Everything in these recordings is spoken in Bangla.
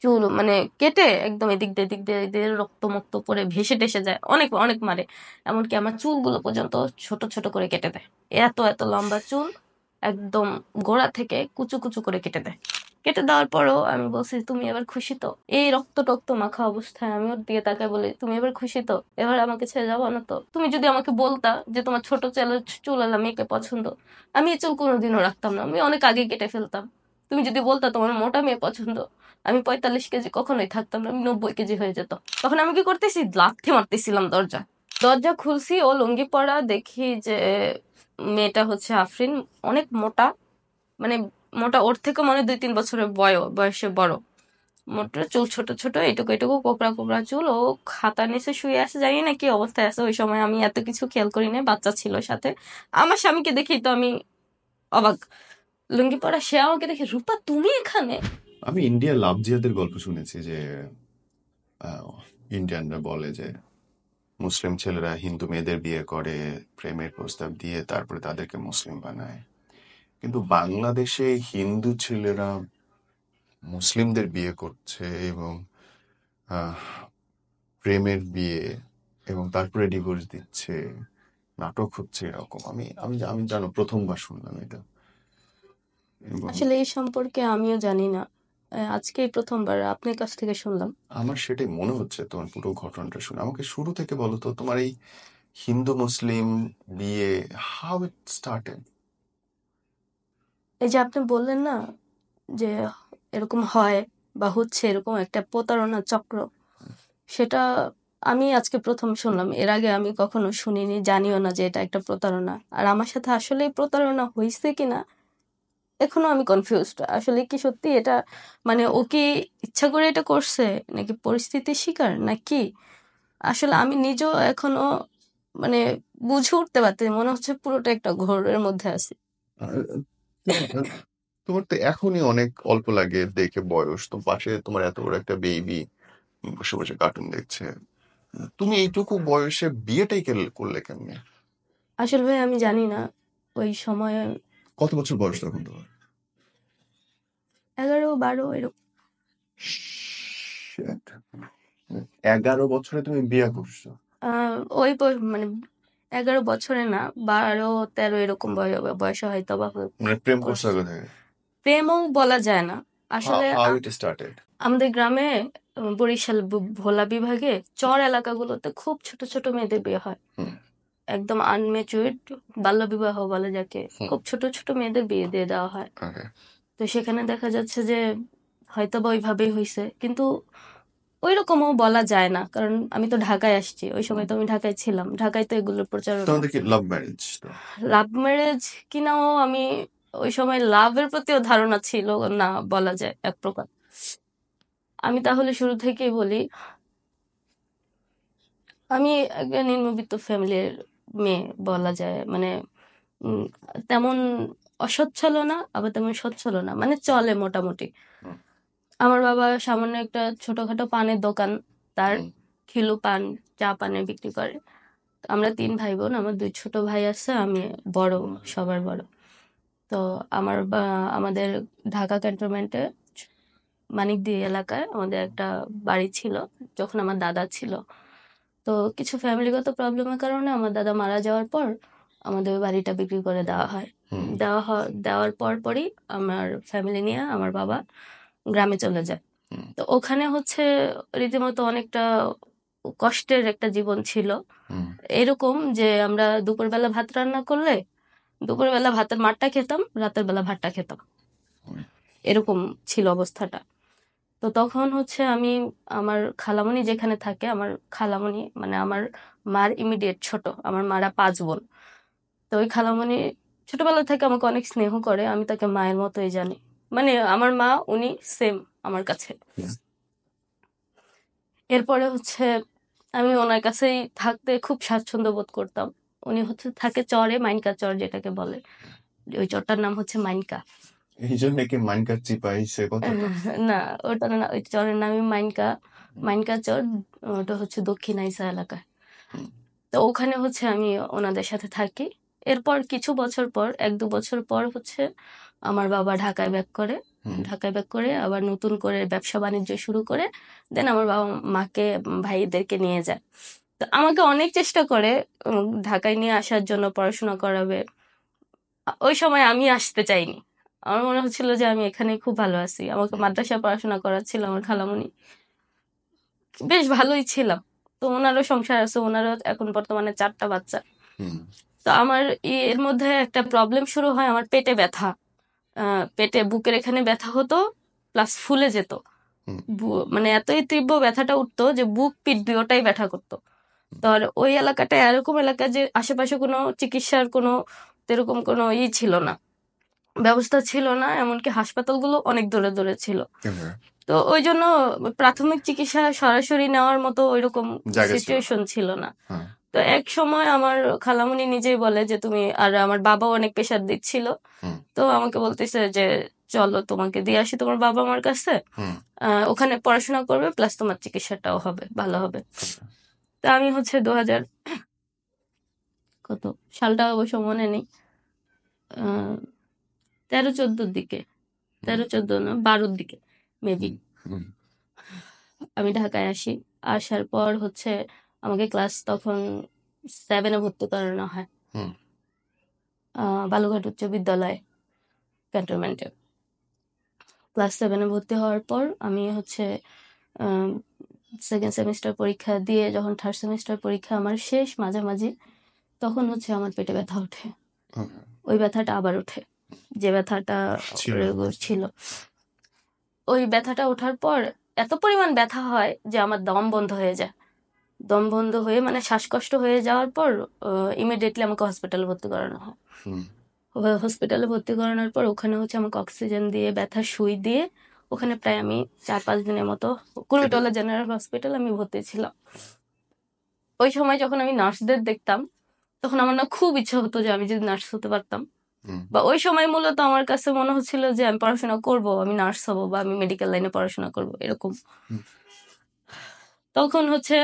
চুল মানে কেটে একদম এদিক দিয়ে রক্ত মুক্ত করে ভেসে টেসে যায়, অনেক অনেক মারে। এমনকি আমার চুলগুলো পর্যন্ত ছোট ছোট করে কেটে দেয়। এত এত লম্বা চুল একদম গোড়া থেকে কুচু কুচু করে কেটে দেয়। কেটে দেওয়ার পরও আমি বলছি, তুমি এবার খুশি তো? এই রক্ত টক্ত মাখা অবস্থায় আমি ওর দিকে তাকায় বলি, তুমি এবার খুশি তো? এবার আমাকে ছেড়ে যাবো না তো? তুমি যদি আমাকে বলতা যে তোমার ছোট চুল মেয়েকে পছন্দ, আমি এই চুল কোনোদিনও রাখতাম না, আমি অনেক আগে কেটে ফেলতাম। তুমি যদি বলতা তোমার মোটা মেয়ে পছন্দ, আমি 45 কেজি কখনোই থাকতাম না, আমি 90 কেজি হয়ে যেত। তখন আমি কি করতেছি, লাথি মারতেছিলাম দরজা। দরজা খুলছি, ও লুঙ্গি পরা, দেখি যে মেয়েটা হচ্ছে আফরিন, অনেক মোটা, মানে মোটা ওর থেকে মনে 2-3 বছরের বয়সে বড়। মোটা চুল, ছোট ছোট এটুকু এটুকু কোকড়া কোকড়া চুল। ও খাতার নিচে শুয়ে আছে, জানি না কি অবস্থায় আছে। ওই সময় আমি এত কিছু খেয়াল করি না, বাচ্চা ছিল সাথে। আমার স্বামীকে দেখি তো আমি অবাক, লুঙ্গি পরা। সে আমাকে দেখে, রূপা তুমি এখানে? আমি ইন্ডিয়ার লাভ জিহাদের গল্প শুনেছি যে ইন্ডিয়ানরা বলে যে মুসলিম ছেলেরা হিন্দু মেয়েদের বিয়ে করে, প্রেমের প্রস্তাব দিয়ে তারপরে তাদেরকে মুসলিম বানায়। কিন্তু বাংলাদেশে হিন্দু ছেলেরা মুসলিমদের বিয়ে করছে এবং আহ, প্রেমের বিয়ে এবং তারপরে ডিভোর্স দিচ্ছে, নাটক হচ্ছে এরকম। আমি আমি আমি জানো প্রথমবার শুনলাম এটা। এবং আসলে এই সম্পর্কে আমিও জানি না, আজকেই প্রথমবার আপনার কাছ থেকে শুনলাম। আমার সেটাই মনে হচ্ছে তোমার পুরো ঘটনাটা শুনে। আমাকে শুরু থেকে বলো তো, তোমার এই হিন্দু মুসলিম বিয়ে, হাউ ইট স্টার্টেড? এই যে আপনি বললেন না যে এরকম হয় বা হচ্ছে, এরকম একটা প্রতারণা চক্র, সেটা আমি আজকে প্রথম শুনলাম। এর আগে আমি কখনো শুনিনি, জানিও না যে এটা একটা প্রতারণা। আর আমার সাথে আসলে প্রতারণা হয়েছে কিনা এখনো আমি কনফিউজড। আসলে কি সত্যি এটা, মানে ও কি ইচ্ছা করে এটা করছে, নাকি পরিস্থিতির শিকার, নাকি? আসলে আমি নিজেও এখনো মানে বুঝে উঠতে পারছি, মনে হচ্ছে পুরোটা একটা ঘোরের মধ্যে আছি। তোমার তো এখনই অনেক অল্প লাগে দেখে বয়স, তো পাশে তোমার এত বড় একটা বেবি বসে বসে কার্টুন দেখছে। তুমি এইটুকু বয়সে বিয়েটাই করলে কেমনে? আসলে ভাই আমি জানি না, ওই সময় কত বছর বয়স তখন তোমার? 11-12 এরকম। Shit. 11 বছরে তুমি বিয়ে করছো? ওই মানে 11 বছরে না, 12-13 এরকম বয়সে হয়তো বা মানে প্রেম করছো করছে। আগে থেকে? প্রেমও বলা যায় না আসলে। How it started? আমাদের গ্রামে, বরিশাল ভোলা বিভাগে চর এলাকাগুলোতে খুব ছোট ছোট মেয়েদের বিয়ে হয়, হুম একদম আনমেচুইড, বাল্য বিবাহ বলে যাকে। হুম। খুব ছোট ছোট মেয়েদের বিয়ে দিয়ে দেওয়া হয়। ওকে। তো সেখানে দেখা যাচ্ছে যে হয়তো বা ওইভাবেই হয়েছে, কিন্তু ওইরকমও বলা যায় না, কারণ আমি তো ঢাকায় আসছি। ওই সময় তো আমি ঢাকায় ছিলাম, ঢাকায় তো এগুলোর প্রচারণা। তোমাদের কি লাভ ম্যারেজ তো? লাভ ম্যারেজ কিনাও আমি ওই সময় লাভের প্রতিও ধারণা ছিল না, বলা যায় এক প্রকার। আমি তাহলে শুরু থেকেই বলি, আমি একটা নিম্নবিত্ত ফ্যামিলির মেয়ে বলা যায়। মানে উম, তেমন অসচ্ছল না, আবার তেমন সচ্ছল না, মানে চলে মোটামুটি। হুম আমার বাবা সামান্য একটা ছোটখাটো পানের দোকান, তার হুম কিলো পান, চা পানের বিক্রি করে। তো আমরা 3 ভাই বোন, আমার 2 ছোট ভাই আছে, আমি বড়, সবার বড়। তো আমাদের ঢাকা ক্যান্টনমেন্টে মানিকদি এলাকায় আমাদের একটা বাড়ি ছিল, যখন আমার দাদা ছিল। তো কিছু ফ্যামিলিগত প্রবলেমের কারণে আমার দাদা মারা যাওয়ার পর আমাদের ওই বাড়িটা বিক্রি করে দেওয়া হয়। হুম দেওয়ার পরই আমার ফ্যামিলি নিয়ে আমার বাবা গ্রামে চলে যায়। হুম তো ওখানে হচ্ছে রীতিমতো অনেকটা কষ্টের একটা জীবন ছিল। হুম এরকম যে আমরা দুপুরবেলা ভাত রান্না করলে দুপুরবেলা ভাতের মারটা খেতাম, রাতের বেলা ভাতটা খেতাম, হুম এরকম ছিল অবস্থাটা। তো তখন হচ্ছে আমি, আমার খালামণি যেখানে থাকে, আমার খালামণি মানে আমার মার ইমিডিয়েট ছোট, আমার মারা 5 বোন। তো ওই খালামণি ছোটবেলা থেকে আমাকে অনেক স্নেহ করে, আমি তাকে মায়ের মতোই জানি। মানে আমার মা, উনি সেম আমার কাছে। হুম। এরপরে হচ্ছে আমি ওনার কাছেই থাকতে খুব স্বাচ্ছন্দ্য বোধ করতাম। উনি হচ্ছে থাকে চরে, মাইনকা চর যেটাকে বলে। ওই চরটার নাম হচ্ছে মাইনকা। এই জন্য কি মাইনকার চিপাইছে কথাটা? না, ওটা না, ওই চরের নামই মাইনকা। মাইনকা চর, ওটা হচ্ছে দক্ষিণ আইসা এলাকায়। হুম তো ওখানে হচ্ছে আমি ওনাদের সাথে থাকি। এরপর কিছু বছর পর, 1-2 বছর পর হচ্ছে আমার বাবা ঢাকায় ব্যাক করে। হুম ঢাকায় ব্যাক করে আবার নতুন করে ব্যবসা বাণিজ্য শুরু করে দেন আমার বাবা মাকে ভাইদেরকে নিয়ে যায়। তো আমাকে অনেক চেষ্টা করে ঢাকায় নিয়ে আসার জন্য, পড়াশোনা করাবে। ওই সময় আমি আসতে চাইনি। আমার মনে হচ্ছিল যে আমি এখানেই খুব ভালো আছি। আমাকে মাদ্রাসায় পড়াশোনা করাচ্ছিল আমার খালামণি। বেশ ভালোই ছিলাম। তো ওনারও সংসার আছে, ওনারও এখন বর্তমানে 4টা বাচ্চা। হুম তো আমার এর মধ্যে একটা প্রবলেম শুরু হয়, আমার পেটে ব্যথা। পেটে বুকের এখানে ব্যথা হতো, প্লাস ফুলে যেত। হুম মানে এতই তীব্র ব্যথাটা উঠতো যে বুক পিঠ দুটোটাই ব্যথা করতো। তো আর ওই এলাকাটা এরকম এলাকা যে আশেপাশে কোনো চিকিৎসার কোনো এরকম কোনো ছিল না, ব্যবস্থা ছিল না, এমনকি হাসপাতালগুলো অনেক দূরে দূরে ছিল। এবার তো ওই জন্য প্রাথমিক চিকিৎসা সরাসরি নেওয়ার মতো ওইরকম জায়গা ছিল না। সিচুয়েশন ছিল না। হ্যাঁ তো এক সময় আমার খালামণি নিজেই বলে যে তুমি, আর আমার বাবাও অনেক প্রেশার দিচ্ছিল, হুম তো আমাকে বলতেছে যে চলো তোমাকে দিয়ে আসি তোমার বাবা মার কাছে, হুম ওখানে পড়াশোনা করবে প্লাস তোমার চিকিৎসাটাও হবে, ভালো হবে। আচ্ছা তো আমি হচ্ছে 2000 কত সালটা অবশ্য মনে নেই, 13-14 দিকে, হুম 13-14 না 12 দিকে মেবি হুম হুম আমি ঢাকায় আসি। আসার পর হচ্ছে আমাকে ক্লাস তখন 7-এ ভর্তি করানো হয় হুম বালুঘাট উচ্চ বিদ্যালয় ক্যান্টনমেন্টে। ক্লাস 7-এ ভর্তি হওয়ার পর আমি হচ্ছে সেকেন্ড সেমিস্টার পরীক্ষা দিয়ে যখন থার্ড সেমিস্টার পরীক্ষা আমার শেষ মাঝামাঝি, তখন হচ্ছে আমার পেটে ব্যথা ওঠে। ওকে ওই ব্যথাটা আবার ওঠে, যে ব্যথাটা ছিল রেগুলার ছিল। ওই ব্যথাটা ওঠার পর এত পরিমাণ ব্যথা হয় যে আমার দম বন্ধ হয়ে যায়। দম বন্ধ হয়ে মানে শ্বাসকষ্ট হয়ে যাওয়ার পর ইমিডিয়েটলি আমাকে হসপিটালে ভর্তি করানো হয়। হুম হসপিটালে ভর্তি করানোর পর ওখানে হচ্ছে আমাকে অক্সিজেন দিয়ে ব্যথার সুই দিয়ে ওখানে প্রায় আমি 4-5 দিনের মতো কেটে কুর্মিটোলা জেনারেল হসপিটাল আমি ভর্তি ছিলাম। ওই সময় যখন আমি নার্সদের দেখতাম তখন আমার না খুব ইচ্ছা হতো যে আমি যদি নার্স হতে পারতাম। হুম বা ওই সময় মূলত আমার কাছে মনে হচ্ছিল যে আমি পড়াশোনা করব, আমি নার্স হব বা আমি মেডিকেল লাইনে পড়াশোনা করব এরকম। হুম তখন হচ্ছে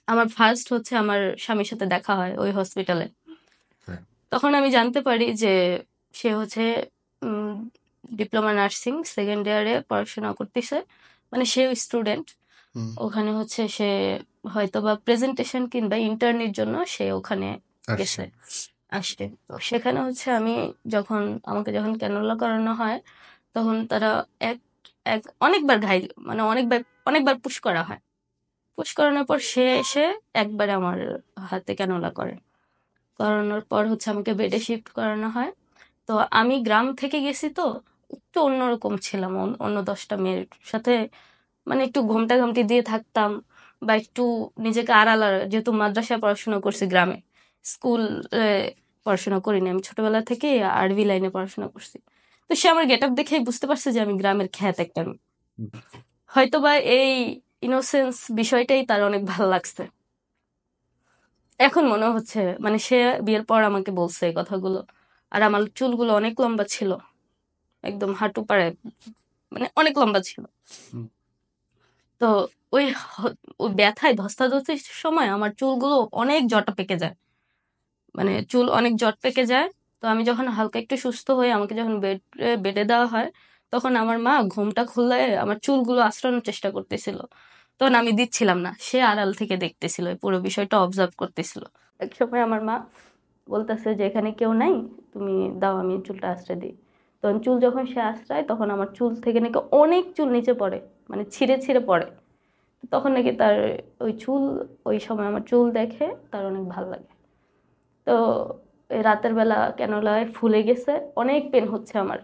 আমার ফার্স্ট হচ্ছে আমার স্বামীর সাথে দেখা হয় ওই হসপিটালে। হ্যাঁ তখন আমি জানতে পারি যে সে হচ্ছে ডিপ্লোমা নার্সিং সেকেন্ড ইয়ারে পড়াশোনা করতেছে, মানে সেও স্টুডেন্ট। হুম ওখানে হচ্ছে সে হয়তো বা প্রেজেন্টেশন কিংবা ইন্টার্নির জন্য সে ওখানে আসছে গেছে, আসছে। তো সেখানে হচ্ছে আমি যখন আমাকে যখন ক্যানোলা করানো হয় তখন তারা এক এক অনেকবার মানে অনেকবার অনেকবার পুশ করা হয়। পুশ করানোর পর সে এসে একবারে আমার হাতে ক্যানোলা করে। করানোর পর হচ্ছে আমাকে বেডে শিফট করানো হয়। তো আমি গ্রাম থেকে গেছি তো একটু অন্যরকম ছিলাম অন্য 10টা মেয়ের সাথে, মানে একটু ঘোমটা ঘামটি দিয়ে থাকতাম বা একটু নিজেকে আড়াল যেহেতু মাদ্রাসায় পড়াশোনা করছি গ্রামে, স্কুল পড়াশোনা করিনি, আমি ছোটবেলা থেকে আরবি লাইনে পড়াশোনা করছি। তো সে আমার গেট আপ দেখেই বুঝতে পারছে যে আমি গ্রামের খ্যাত একটা মেয়ে। হয়তোবা এই ইনোসেন্স বিষয়টাই তার অনেক ভালো লাগছে এখন মনে হচ্ছে। মানে সে বিয়ের পর আমাকে বলছে এই কথাগুলো। আর আমার চুলগুলো অনেক লম্বা ছিল, একদম হাঁটু পাড়ে, মানে অনেক লম্বা ছিল। হুম তো ওই ওই ব্যথায় ধস্তাধস্তির সময় আমার চুলগুলো অনেক জটা পেকে যায়, মানে চুল অনেক জট পেকে যায়। তো আমি যখন হালকা একটু সুস্থ হয়ে আমাকে যখন বেডে দেওয়া হয় তখন আমার মা ঘুমটা খুলে আমার চুলগুলো আঁচড়ানোর চেষ্টা করতেছিল। তখন আমি দিচ্ছিলাম না, সে আড়াল থেকে দেখতেছিল, এই পুরো বিষয়টা অবজার্ভ করতেছিল। এক সময় আমার মা বলতেছে যে এখানে কেউ নাই, তুমি দাও আমি চুলটা আঁচড়ে দিই। তখন চুল যখন সে আঁচড়ায় তখন আমার চুল থেকে নাকি অনেক চুল নিচে পড়ে, মানে ছিঁড়ে ছিঁড়ে পড়ে। তখন নাকি তার ওই চুল, ওই সময় আমার চুল দেখে তার অনেক ভালো লাগে। তো এই রাতের বেলা ক্যানোলায় ফুলে গেছে, অনেক পেন হচ্ছে আমার।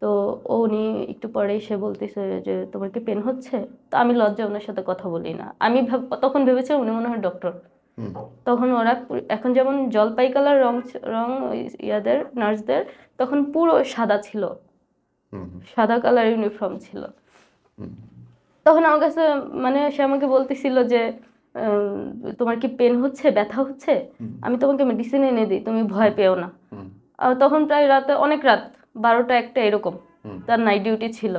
তো উনি একটু পরেই সে বলতেছে যে তোমার কি পেন হচ্ছে? তো আমি লজ্জায় ওনার সাথে কথা বলি না। আমি তখন ভেবেছিলাম উনি মনে হয় ডক্টর। হুম তখন ওরা এখন যেমন জলপাই কালার রং, রং ওই ইয়াদের নার্সদের তখন পুরো সাদা ছিল, হুম সাদা কালার ইউনিফর্ম ছিল। হুম তখন আমার কাছে মানে সে আমাকে বলতেছিল যে উম, তোমার কি পেন হচ্ছে, ব্যথা হচ্ছে, হুম আমি তোমাকে মেডিসিন এনে দিই, তুমি ভয় পেও না। হুম তখন প্রায় রাতে অনেক রাত, 12টা 1টা এরকম হুম তার নাইট ডিউটি ছিল।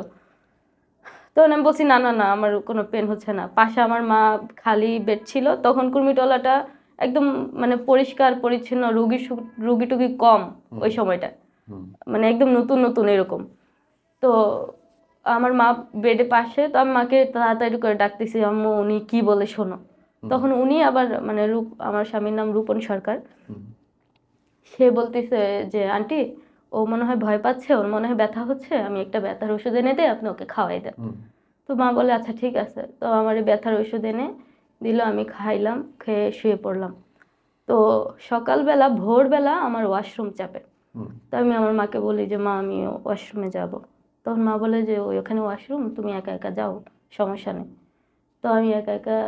তখন আমি বলছি না না না আমার কোনো পেন হচ্ছে না। পাশে আমার মা খালি বেড ছিল, তখন কুর্মিটলাটা একদম মানে পরিষ্কার পরিচ্ছন্ন, রুগী টুগী কম ওই সময়টা, মানে একদম নতুন নতুন এরকম। তো আমার মা বেডে পাশে, তো আমি মাকে তাড়াতাড়ি করে ডাকতেছি, আম্মু উনি কি বলে শোনো। তখন উনি আবার মানে আমার স্বামীর নাম রূপন সরকার, সে বলতেছে যে আন্টি ও মনে হয় ভয় পাচ্ছে, ওর মনে হয় ব্যথা হচ্ছে, আমি একটা ব্যথার ওষুধ এনে দিই, আপনি ওকে খাওয়াই দেন। তো মা বলে আচ্ছা ঠিক আছে। তো আমার এই ব্যথার ওষুধ এনে দিল, আমি খাইলাম, খেয়ে শুয়ে পড়লাম। তো সকালবেলা ভোরবেলা আমার ওয়াশরুম চাপে। তো আমি আমার মাকে বলি যে মা আমি ওয়াশরুমে যাব। তখন মা বলে যে ওখানে ওয়াশরুম, তুমি একা একা যাও, সমস্যা নেই। তো আমি একা একা,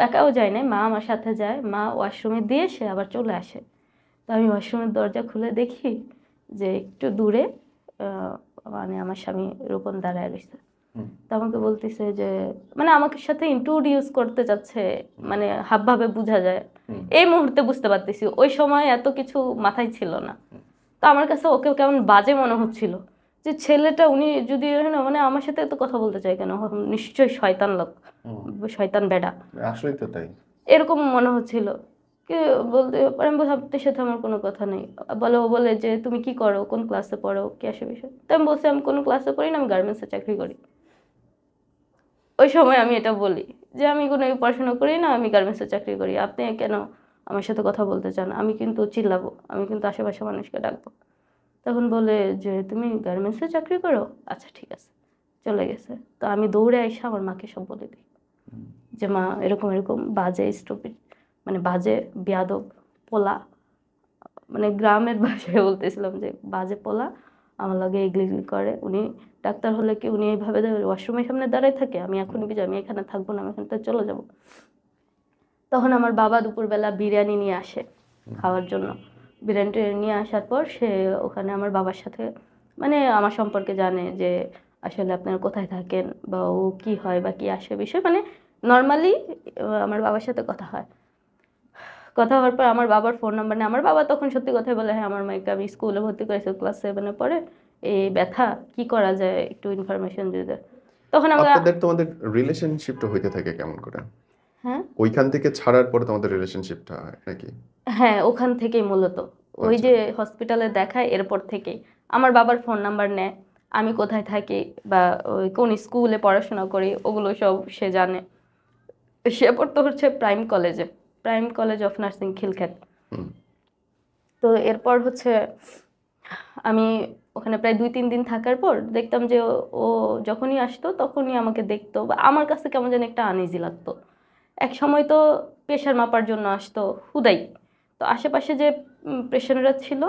একাও যাই না, মা আমার সাথে যায়। মা ওয়াশরুমে দিয়ে সে আবার চলে আসে। তো আমি ওয়াশরুমের দরজা খুলে দেখি যে একটু দূরে মানে আমার স্বামী রূপন দাঁড়ায় রয়েছে। তো আমাকে বলতেছে যে মানে আমাকে সাথে ইন্ট্রোডিউস করতে চাচ্ছে, মানে হাবভাবে বোঝা যায়। এই মুহূর্তে বুঝতে পারতেছি, ওই সময় এত কিছু মাথায় ছিল না। তো আমার কাছে ওকে কেমন বাজে মনে হচ্ছিল, যে ছেলেটা উনি যদি মানে আমার সাথে এত কথা বলতে চায় কেন, নিশ্চয়ই শয়তান লোক, শয়তান বেডা, আসলে তো তাই এরকম মনে হচ্ছিল। কি বলতে আমি বললাম আপনার সাথে আমার কোনো কথা নেই। ও বলে যে তুমি কি করো, কোন ক্লাসে পড়ো, কি আসে বিষয়। তো আমি বলছি আমি কোনো ক্লাসে পড়ি না, আমি গার্মেন্টসে চাকরি করি। ওই সময় আমি এটা বলি যে আমি কোনো পড়াশোনা করি না, আমি গার্মেন্টসে চাকরি করি, আপনি কেন আমার সাথে কথা বলতে চান, আমি কিন্তু চিল্লাবো, আমি কিন্তু আশেপাশে মানুষকে ডাকবো। তখন বলে যে তুমি গার্মেন্টসে চাকরি করো, আচ্ছা ঠিক আছে, চলে গেছে। তো আমি দৌড়ে এসে আমার মাকে সব বলে দিই যে মা এরকম এরকম বাজে স্টুপিড, মানে বাজে বেয়াদব পোলা, মানে গ্রামের ভাষায় বলতেছিলাম যে বাজে পোলা আমার লগে এগুলি করে। উনি ডাক্তার হলে কি উনি এইভাবে ওয়াশরুমের সামনে দাঁড়ায় থাকে, আমি এখন কি আমি এখানে থাকবো না, আমি এখান থেকে চলে যাব। তখন আমার বাবা দুপুরবেলা বিরিয়ানি নিয়ে আসে খাওয়ার জন্য। বিরিয়ানি নিয়ে আসার পর সে ওখানে আমার বাবার সাথে মানে আমার সম্পর্কে জানে যে আসলে আপনারা কোথায় থাকেন বা ও কি হয় বা কি আসে বিষয়, মানে নর্মালি আমার বাবার সাথে কথা হয়। কথা হওয়ার পর আমার বাবার ফোন নাম্বার নেই। আমার বাবা তখন সত্যি কথাই বলে, হ্যাঁ আমার মাইকে আমি স্কুলে ভর্তি করেছি, ক্লাস 7-এ পড়ে, এই ব্যথা কি করা যায় একটু ইনফরমেশন দিয়ে দেয়। তখন আমরা তোমাদের রিলেশনশিপটা হইতে থাকে কেমন করে? হ্যাঁ ওইখান থেকে ছাড়ার পরে তোমাদের রিলেশনশিপটা হয় নাকি? হ্যাঁ ওখান থেকেই মূলত, ওই আচ্ছা যে হসপিটালে দেখায় এরপর থেকেই আমার বাবার ফোন নাম্বার নেয়, আমি কোথায় থাকি বা ওই কোন স্কুলে পড়াশোনা করি ওগুলো সব সে জানে। সে পড়তো হচ্ছে প্রাইম কলেজে, প্রাইম কলেজ অফ নার্সিং খিলখ্যাত। তো এরপর হচ্ছে আমি ওখানে প্রায় 2-3 দিন থাকার পর দেখতাম যে ও যখনই আসতো তখনই আমাকে দেখতো, বা আমার কাছে কেমন যেন একটা আনইজি লাগতো। এক সময় তো প্রেশার মাপার জন্য আসতো হুদাই। তো আশেপাশে যে পেশেন্টরা ছিল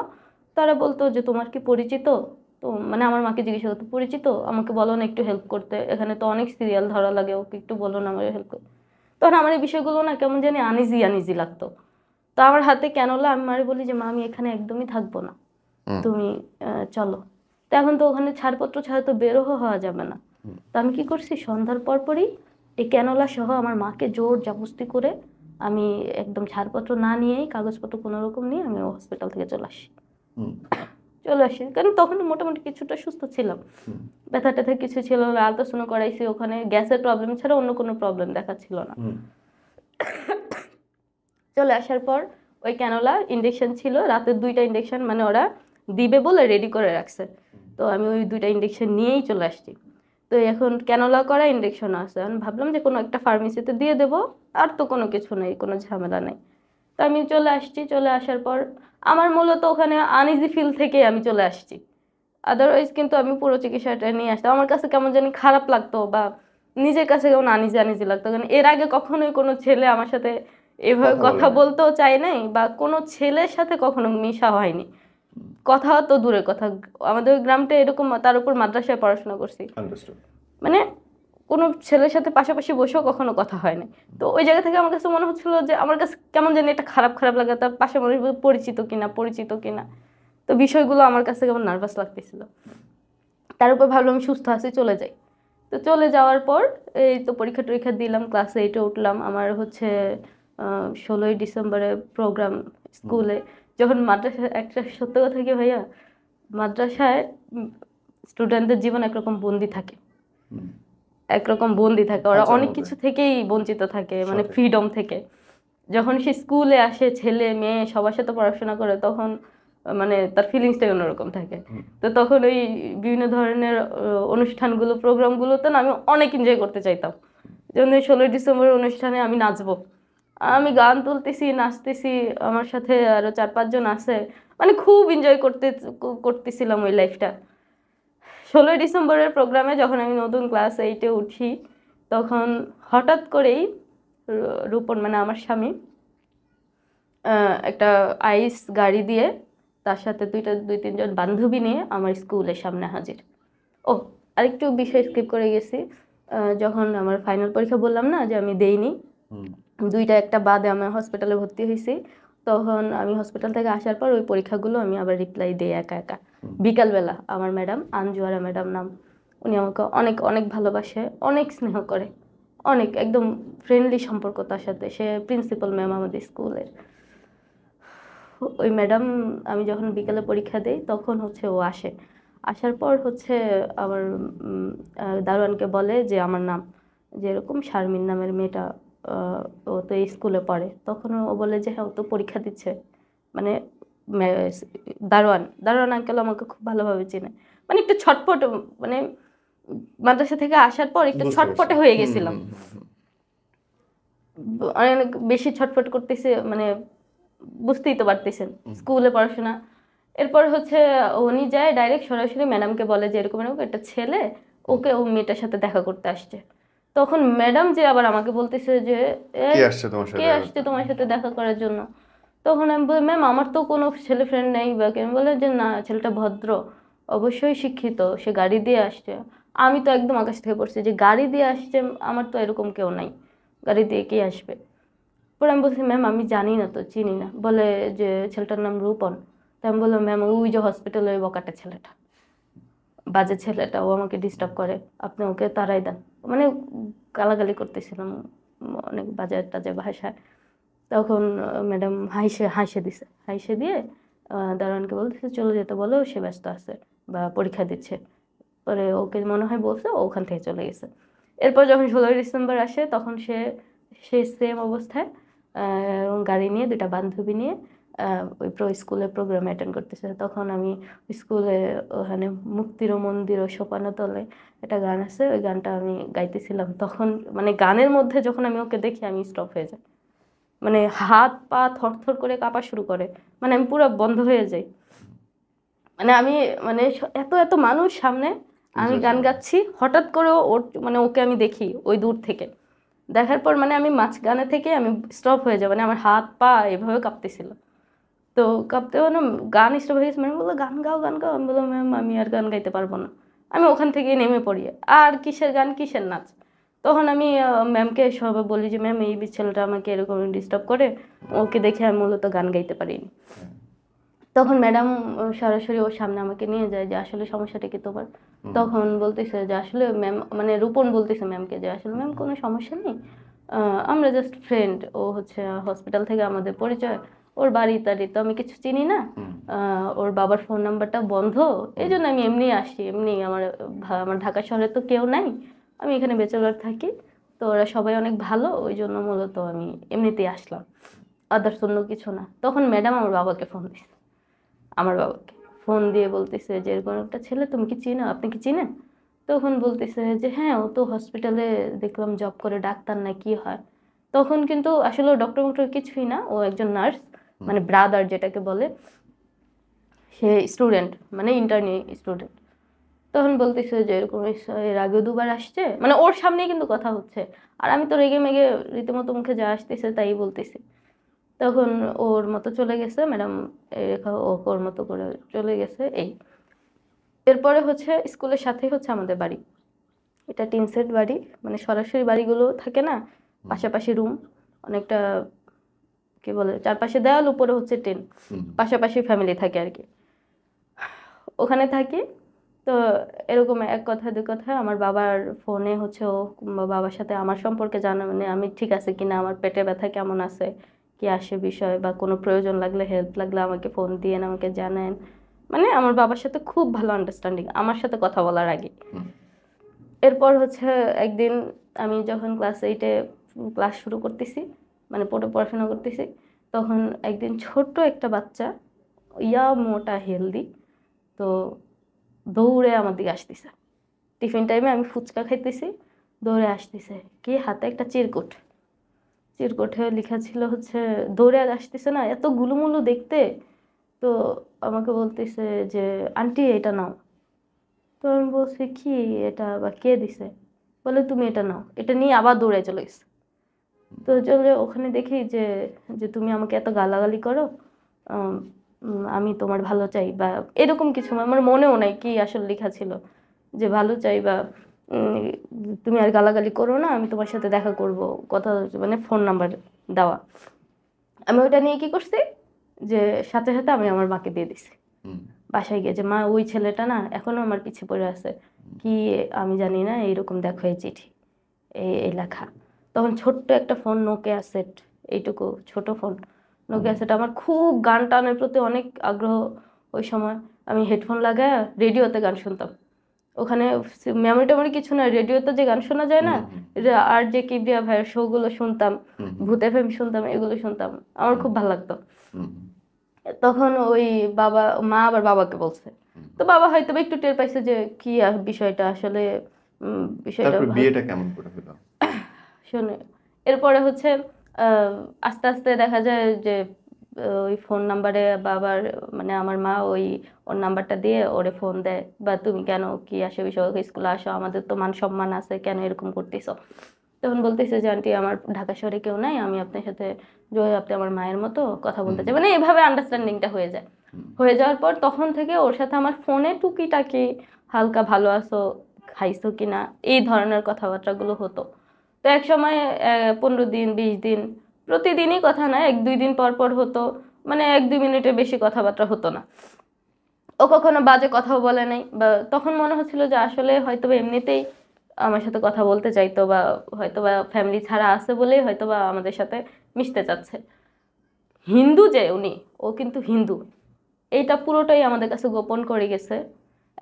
তারা বলতো যে তোমার কি পরিচিত, তো মানে আমার মাকে জিজ্ঞাসা করতো পরিচিত, আমাকে বলো না একটু হেল্প করতে, এখানে তো অনেক সিরিয়াল ধরা লাগে, ওকে একটু বলো না আমার হেল্প করতে। তখন আমার এই বিষয়গুলো না কেমন জানি আনইজি আনইজি লাগতো। তো আমার হাতে ক্যানোলা, আমি মারে বলি যে মা আমি এখানে একদমই থাকবো না, তুমি চলো। তো এখন তো ওখানে ছাড়পত্র ছাড়া তো বেরো হওয়া যাবে না। তো আমি কি করছি, সন্ধ্যার পরই এই ক্যানোলা সহ আমার মাকে জোর জবরদস্তি করে আমি একদম ছাড়পত্র না নিয়েই, কাগজপত্র কোনো রকম নিয়ে আমি হসপিটাল থেকে চলে আসি। কারণ তখন মোটামুটি কিছুটা সুস্থ ছিলাম, ব্যথা ট্যাথা কিছু ছিল না, আলট্রাসাউন্ড করাইছি, ওখানে গ্যাসের প্রবলেম ছাড়া অন্য কোনো প্রবলেম দেখাচ্ছিল না। চলে আসার পর ওই ক্যানোলা ইঞ্জেকশন ছিল, রাতের 2টা ইঞ্জেকশন মানে ওরা দিবে বলে রেডি করে রাখছে। তো আমি ওই 2টা ইঞ্জেকশন নিয়েই চলে আসছি। তো এখন ক্যানোলা করা ইঞ্জেকশন আছে, আমি ভাবলাম যে কোনো একটা ফার্মেসিতে দিয়ে দেবো, আর তো কোনো কিছু নেই, কোনো ঝামেলা নেই। তো আমি চলে আসছি, চলে আসার পর আমার মূলত ওখানে আনইজি ফিল থেকে আমি চলে আসছি। আদারওয়াইজ কিন্তু আমি পুরো চিকিৎসাটা নিয়ে আসতাম, আমার কাছে কেমন জানি খারাপ লাগতো বা নিজের কাছে কেমন আনইজি আনইজি লাগতো, কারণ এর আগে কখনোই কোনো ছেলে আমার সাথে এভাবে কথা বলতেও চায় নাই, বা কোনো ছেলের সাথে কখনো মিশা হয়নি। কথা তো দূরের কথা, আমাদের গ্রামটা এরকম, তার উপর মাদ্রাসায় পড়াশোনা করছি, মানে কোনো ছেলের সাথে পাশাপাশি বসেও কখনো কথা হয় না। তো ওই জায়গা থেকে আমার কাছে মনে হচ্ছিল যে আমার কাছে কেমন জানি একটা খারাপ খারাপ লাগে, তার পাশে মনে পরিচিত কিনা পরিচিত কিনা, তো বিষয়গুলো আমার কাছে কেমন নার্ভাস লাগতেছিল। তার উপর ভাবলাম আমি সুস্থ আছি, চলে যাই। তো চলে যাওয়ার পর এই তো পরীক্ষা টরীক্ষা দিলাম, ক্লাস 8-এ উঠলাম। আমার হচ্ছে 16ই ডিসেম্বরে প্রোগ্রাম স্কুলে। যখন মাদ্রাসায়, একটা সত্য কথা কি ভাইয়া, মাদ্রাসায় স্টুডেন্টদের জীবন একরকম বন্দি থাকে, একরকম বন্দি থাকে, ওরা অনেক কিছু থেকেই বঞ্চিত থাকে, মানে ফ্রিডম থেকে। যখন সে স্কুলে আসে, ছেলে মেয়ে সবার সাথে পড়াশোনা করে, তখন মানে তার ফিলিংসটা অন্যরকম থাকে। তো তখন ওই বিভিন্ন ধরনের অনুষ্ঠানগুলো, প্রোগ্রামগুলোতে না আমি অনেক এনজয় করতে চাইতাম। যেমন এই 16ই ডিসেম্বর অনুষ্ঠানে আমি নাচবো, আমি গান তুলতেছি, নাচতেছি, আমার সাথে আরো 4-5 জন আছে, মানে খুব এনজয় করতেছিলাম ওই লাইফটা। 16ই ডিসেম্বরের প্রোগ্রামে যখন আমি নতুন ক্লাস 8-এ উঠি, তখন হঠাৎ করেই রূপন মানে আমার স্বামী একটা আইস গাড়ি দিয়ে তার সাথে 2-3 জন বান্ধবী নিয়ে আমার স্কুলের সামনে হাজির। ও, আরেকটু বিষয় স্কিপ করে গেছি। যখন আমার ফাইনাল পরীক্ষা বললাম না যে আমি দেইনি, দুইটা একটা বাদে আমি হসপিটালে ভর্তি হয়েছি, তখন আমি হসপিটাল থেকে আসার পর ওই পরীক্ষাগুলো আমি আবার রিপ্লাই দিই একা একা। বিকালবেলা আমার ম্যাডাম, আনজুয়ারা ম্যাডাম নাম, উনি আমাকে অনেক অনেক ভালোবাসে, অনেক স্নেহ করে, অনেক একদম ফ্রেন্ডলি সম্পর্ক তার সাথে। সে প্রিন্সিপাল ম্যাম আমাদের স্কুলের। ওই ম্যাডাম, আমি যখন বিকেলে পরীক্ষা দিই তখন হচ্ছে ও আসে, আসার পর হচ্ছে আমার দারোয়ানকে বলে যে আমার নাম, যে এরকম শারমিন নামের মেয়েটা, ও তো এই স্কুলে পড়ে। তখন ও বলে যে হ্যাঁ ও তো পরীক্ষা দিচ্ছে, মানে দারোয়ান দারোয়ান আঙ্কেল আমাকে খুব ভালোভাবে চেনে। মানে একটু ছটফট, মানে মাদ্রাসা থেকে আসার পর একটু ছটফটে হয়ে গেছিলাম, অনেক বেশি ছটফট করতেছে, মানে বুঝতেই তো পারতেছেন স্কুলে পড়াশোনা। এরপর হচ্ছে উনি যায় ডাইরেক্ট সরাসরি ম্যাডামকে বলে যে এরকম এরকম একটা ছেলে, ওকে ও মেয়েটার সাথে দেখা করতে আসছে। তখন ম্যাডাম যে আবার আমাকে বলতেছে যে কে আসছে তোমার কে সাথে? আসছে তোমার সাথে দেখা করার জন্য? তখন আমি বলি ম্যাম আমার তো কোনো ছেলে ফ্রেন্ড নেই বা কেন। বলে যে না, ছেলেটা ভদ্র, অবশ্যই শিক্ষিত, সে গাড়ি দিয়ে আসছে। আমি তো একদম আকাশ থেকে পড়ছি যে গাড়ি দিয়ে আসছে, আমার তো এরকম কেউ নাই, গাড়ি দিয়ে কে আসবে? পরে আমি বলছি ম্যাম আমি জানি না তো, চিনি না। বলে যে ছেলেটার নাম রূপন। তো আমি বললাম ম্যাম ওই যে হসপিটালে ওই বকাটা ছেলেটা, বাজে ছেলেটা, ও আমাকে ডিস্টার্ব করে, আপনি ওকে তাড়াই দেন। মানে গালাগালি করতেছিলাম অনেক বাজে টাজে ভাষায়। তখন ম্যাডাম হাসে হাসে দিছে, হাসে দিয়ে দারোয়ানকে বলতেছে চলে যেতে বলো, সে ব্যস্ত আছে বা পরীক্ষা দিচ্ছে। পরে ওকে মনে হয় বলছে, ও ওখান থেকে চলে গেছে। এরপর যখন 16ই ডিসেম্বর আসে তখন সে সে সেম অবস্থায় গাড়ি নিয়ে, দুটা বান্ধবী নিয়ে ওই স্কুলের প্রোগ্রাম অ্যাটেন্ড করতেছে। তখন আমি স্কুলে ওখানে মুক্তির মন্দির ও সোপানো তলে একটা গান আছে, ওই গানটা আমি গাইতেছিলাম। তখন মানে গানের মধ্যে যখন আমি ওকে দেখি আমি স্টপ হয়ে যাই, মানে হাত পা থরথর করে কাঁপা শুরু করে, মানে আমি পুরো বন্ধ হয়ে যাই। মানে আমি মানে এত এত মানুষ সামনে, আমি গান গাচ্ছি, হঠাৎ করে ওর মানে ওকে আমি দেখি ওই দূর থেকে। দেখার পর মানে আমি মাঝখানে থেকে আমি স্টপ হয়ে যাই, মানে আমার হাত পা এভাবে কাঁপতেছিল। তো কাঁপতে মানে গান স্টপ হয়ে গেছে, মানে বললো গান গাও গান গাও। আমি বললাম ম্যাম আমি আর গান গাইতে পারবো না। আমি ওখান থেকে নেমে পড়ি, আর কিসের গান কিসের নাচ। তখন আমি ম্যামকে সবাই বলি যে ম্যাম এই ছেলেটা আমাকে এরকম ডিস্টার্ব করে, ওকে দেখে আমি মূলত গান গাইতে পারিনি। তখন ম্যাডাম সরাসরি ওর সামনে আমাকে নিয়ে যায় যে আসলে সমস্যাটা কি তোমার? তখন বলতেছে যে আসলে ম্যাম, মানে রূপন বলতেছে ম্যামকে যে আসলে ম্যাম কোনো সমস্যা নেই, আমরা জাস্ট ফ্রেন্ড, ও হচ্ছে হসপিটাল থেকে আমাদের পরিচয়, ওর বাড়ি টাড়ি তো আমি কিছু চিনি না, ওর বাবার ফোন নাম্বারটা বন্ধ, এই জন্য আমি এমনি আসি, এমনি আমার আমার ঢাকা শহরে তো কেউ নাই, আমি এখানে ব্যাচেলর থাকি, তো ওরা সবাই অনেক ভালো, ওই জন্য মূলত আমি এমনিতেই আসলাম, আদার্স অন্য কিছু না। তখন ম্যাডাম আমার বাবাকে ফোন দিচ্ছে, আমার বাবাকে ফোন দিয়ে বলতেছে যে এরকম একটা ছেলে তুমি কি চিনো, আপনি কি চিনেন? তখন বলতেছে যে হ্যাঁ ও তো হসপিটালে দেখলাম জব করে, ডাক্তার না কি হয়। তখন কিন্তু আসলে ডক্টর মক্টর কিছুই না, ও একজন নার্স, মানে ব্রাদার যেটাকে বলে, সে স্টুডেন্ট, মানে ইন্টার্নি স্টুডেন্ট। তখন বলতেছে যে এরকম এর আগেও দুবার আসছে, মানে ওর সামনেই কিন্তু কথা হচ্ছে, আর আমি তো রেগে মেগে রীতিমতো মুখে যা আসতেছে তাই বলতেছি। তখন ওর মতো চলে গেছে ম্যাডাম, রেখা ও ওর মতো করে চলে গেছে এই। এরপরে হচ্ছে স্কুলের সাথেই হচ্ছে আমাদের বাড়ি, এটা টিন সেট বাড়ি, মানে সরাসরি বাড়িগুলো থাকে না, পাশাপাশি রুম, অনেকটা কি বলে চারপাশে দেওয়াল, উপরে হচ্ছে টিন, পাশাপাশি ফ্যামিলি থাকে আর কি, ওখানে থাকি। তো এরকম এক কথা দুই কথা আমার বাবার ফোনে হচ্ছে ও বাবার সাথে আমার সম্পর্কে জানা, মানে আমি ঠিক আছে কিনা, আমার পেটে ব্যথা কেমন আছে, কি আসে বিষয়, বা কোনো প্রয়োজন লাগলে হেল্প লাগলে আমাকে ফোন দিয়ে আমাকে জানেন। মানে আমার বাবার সাথে খুব ভালো আন্ডারস্ট্যান্ডিং আমার সাথে কথা বলার আগে। এরপর হচ্ছে একদিন আমি যখন ক্লাস 8-এ ক্লাস শুরু করতেছি, মানে পড়াশোনা করতেছি। তখন একদিন ছোট্ট একটা বাচ্চা, ইয়া মোটা হেলদি, তো দৌড়ে আমার দিকে আসতেছে। টিফিন টাইমে আমি ফুচকা খাইতেছি, দৌড়ে আসতেছে, কি হাতে একটা চিরকুট, চিরকুটে লেখা ছিল হচ্ছে, দৌড়ে আসতেছে না, এত গুলুমুলু দেখতে। তো আমাকে বলতেছে যে আন্টি এটা নাও। তো আমি বলছি কি এটা, বা কে দিছে? বলে তুমি এটা নাও। এটা নিয়ে আবার দৌড়ে চলে গেছে। তো চলে ওখানে দেখি যে যে তুমি আমাকে এত গালাগালি করো, আম, আমি তোমার ভালো চাই বা এরকম কিছু, আমার মনেও নাই কি আসলে লেখা ছিল, যে ভালো চাই বা উম, তুমি আর গালাগালি করো না, আমি তোমার সাথে দেখা করব, কথা মানে ফোন নাম্বার দেওয়া। আমি ওটা নিয়ে কি করছি, যে সাথে সাথে আমি আমার মাকে দিয়ে দিছি হুম, বাসায় গিয়ে, যে মা ওই ছেলেটা না এখনো আমার পিছে পড়ে আছে, কি আমি জানি না, এইরকম দেখো এই চিঠি, এই লেখা। তখন ছোট্ট একটা ফোন, নোকিয়া সেট, এইটুকু ছোট ফোন, নোকিয়া সেট। আমার খুব গান টানের প্রতি অনেক আগ্রহ ওই সময়। আমি হেডফোন লাগায় রেডিওতে গান শুনতাম। ওখানে মেমোরি টেমোরি কিছু না, রেডিওতে যে গান শোনা যায় না, হুম, হুম, আর যে কিবরিয়া ভাইয়ের শোগুলো শুনতাম, হুম, ভূত এফএম শুনতাম, এগুলো শুনতাম, আমার হুম, খুব ভালো লাগতো। হুম, তখন ওই বাবা, মা আবার বাবাকে বলছে। হুম। তো বাবা হয়তো বা একটু টের পাইছে যে কি বিষয়টা আসলে, বিষয়টা তারপর হয়তো বিয়েটা কেমন করে হলো? শোনে। এরপরে হচ্ছে আহ, আস্তে আস্তে দেখা যায় যে ওই ফোন নাম্বারে বাবার, মানে আমার মা ওই ওর নাম্বারটা দিয়ে ওরে ফোন দেয়, বা তুমি কেন, কি আসে বিষয়, স্কুলে আসো, আমাদের তো মান সম্মান আছে, কেন এরকম করতেছো? তখন বলতেছে যে আন্টি আমার ঢাকা শহরে কেউ নাই, আমি আপনার সাথে, আপনি আমার মায়ের মতো, কথা বলতে হুম, চাই, মানে এভাবে আন্ডারস্ট্যান্ডিংটা হয়ে যায়। হুম, হয়ে যাওয়ার পর তখন থেকে ওর সাথে আমার ফোনে টুকিটাকি হালকা ভালো আছো, খাইছো কিনা, এই ধরনের কথাবার্তাগুলো হতো। তো এক সময় 15 দিন 20 দিন, প্রতিদিনই কথা না, 1-2 দিন পর পর হতো, মানে 1-2 মিনিটের বেশি কথাবার্তা হতো না। ও কখনো বাজে কথাও বলে নাই, বা তখন মনে হচ্ছিল যে আসলে হয়তো বা এমনিতেই আমার সাথে কথা বলতে চাইতো, বা হয়তো বা ফ্যামিলি ছাড়া আছে বলেই হয়তো বা আমাদের সাথে মিশতে চাচ্ছে। হিন্দু যে উনি, ও কিন্তু হিন্দু, এইটা পুরোটাই আমাদের কাছে গোপন করে গেছে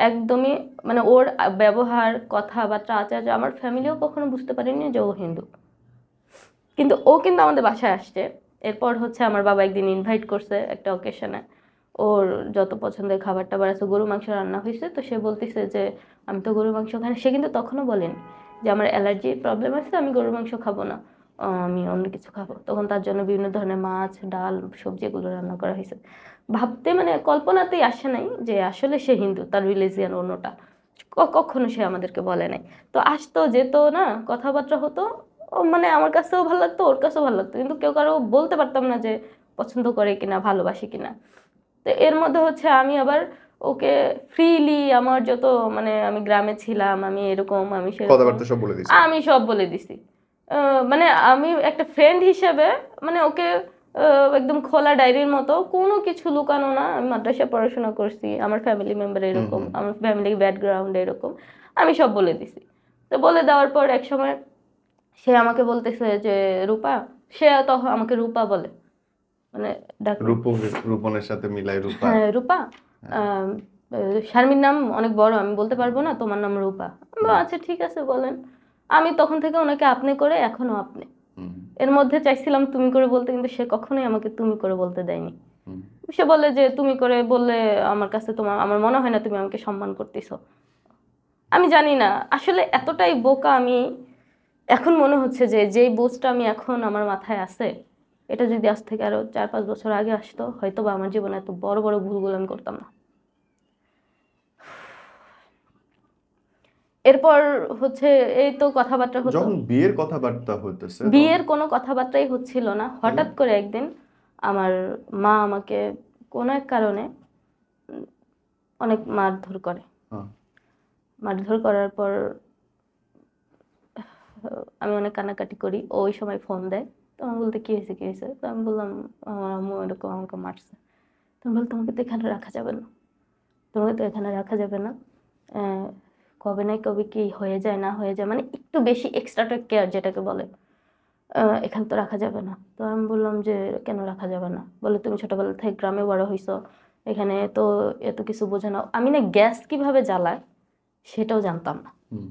একদমই। মানে ওর ব্যবহার, কথাবার্তা, আচার, আমার ফ্যামিলিও কখনো বুঝতে পারেনি যে ও হিন্দু। কিন্তু ও কিন্তু আমাদের বাসায় আসছে। এরপর হচ্ছে আমার বাবা একদিন ইনভাইট করছে একটা অকেশনে, ওর যত পছন্দের খাবার টাবার আছে, গরু মাংস রান্না হয়েছে, তো সে বলতেছে যে আমি তো গরু মাংস খাই না। সে কিন্তু তখনও বলেনি যে আমার অ্যালার্জির প্রবলেম আছে, আমি গরু মাংস খাবো না, আমি অন্য কিছু খাবো। তখন তার জন্য বিভিন্ন ধরনের মাছ, ডাল, সবজি এগুলো রান্না করা হয়েছে। ভাবতে মানে কল্পনাতেই আসে নাই যে আসলে সে হিন্দু, তার রিলিজিয়ান অন্যটা। কখনো সে আমাদেরকে বলে নাই। তো আসতো যেত না, কথাবার্তা হতো, ও মানে আমার কাছেও ভালো লাগতো, ওর কাছেও ভালো লাগতো, কিন্তু কেউ কারো বলতে পারতাম না যে পছন্দ করে কিনা, ভালোবাসে কিনা। তো এর মধ্যে হচ্ছে আমি আবার ওকে ফ্রিলি আমার যত, মানে আমি গ্রামে ছিলাম, আমি এরকম, আমি সেরকম, কথাবার্তা সব বলে দিয়েছেন? আমি সব বলে দিছি। মানে আমি একটা ফ্রেন্ড হিসেবে, মানে ওকে একদম খোলা ডায়েরির মতো, কোনো কিছু লুকানো না। আমি মাদ্রাসায় পড়াশোনা করছি, আমার ফ্যামিলি মেম্বার হুম, এরকম, হুম, আমার ফ্যামিলি ব্যাকগ্রাউন্ড এরকম, আমি সব বলে দিছি। তো বলে দেওয়ার পর এক সময় সে আমাকে বলতেছে যে রূপা, সে তখন আমাকে রূপা বলে, মানে ডাক নাম। রূপনের সাথে মিলাই রূপা। হ্যাঁ রূপা, হ্যাঁ। আহ, শারমিন নাম অনেক বড়, আমি বলতে পারবো না, তোমার নাম রূপা। আমি হুম, বললাম, আচ্ছা ঠিক আছে বলেন। আমি তখন থেকে ওনাকে আপনি করে, এখনো আপনি। হুম, এর মধ্যে চাইছিলাম তুমি করে বলতে, কিন্তু সে কখনোই আমাকে তুমি করে বলতে দেয়নি। হুম, সে বলে যে তুমি করে বললে আমার কাছে তোমার, আমার মনে হয় না তুমি আমাকে সম্মান করতেছো। আমি জানি না আসলে এতটাই বোকা আমি। এখন মনে হচ্ছে যে যেই বোঝটা আমি এখন আমার মাথায় আছে, এটা যদি আজ থেকে আরো 4-5 বছর আগে আসতো, হয়তো বা আমার জীবনে এত বড় বড় ভুলগুলো আমি করতাম না। এরপর হচ্ছে এই তো কথাবার্তা হতো। যখন বিয়ের কথাবার্তা হইতেছে তখন। বিয়ের কোনো কথাবার্তাই হচ্ছিল না, তাহলে? হঠাৎ করে একদিন আমার মা আমাকে কোনো এক কারণে উম, অনেক মারধর করে। হ্যাঁ। মারধর করার পর আমি অনেক কান্নাকাটি করি, ও ওই সময় ফোন দেয়। তো আমি বলতে কি হয়েছে, কি হয়েছে? তো আমি বললাম আমার আম্মু এরকম আমাকে মারছে। তখন বল তোমাকে তো এখানে রাখা যাবে না, তোমাকে তো এখানে রাখা যাবে না। আহ, কবে না কবে কি হয়ে যায় না হয়ে যায়, মানে একটু বেশি এক্সট্রা কেয়ার যেটাকে বলে, এখানে তো রাখা যাবে না। তো আমি বললাম যে কেন রাখা যাবে না? বলে তুমি ছোটবেলা থেকে গ্রামে বড় হইছো, এখানে তো এত কিছু বোঝো না। আমি না গ্যাস কিভাবে জ্বালায় সেটাও জানতাম না। হুম,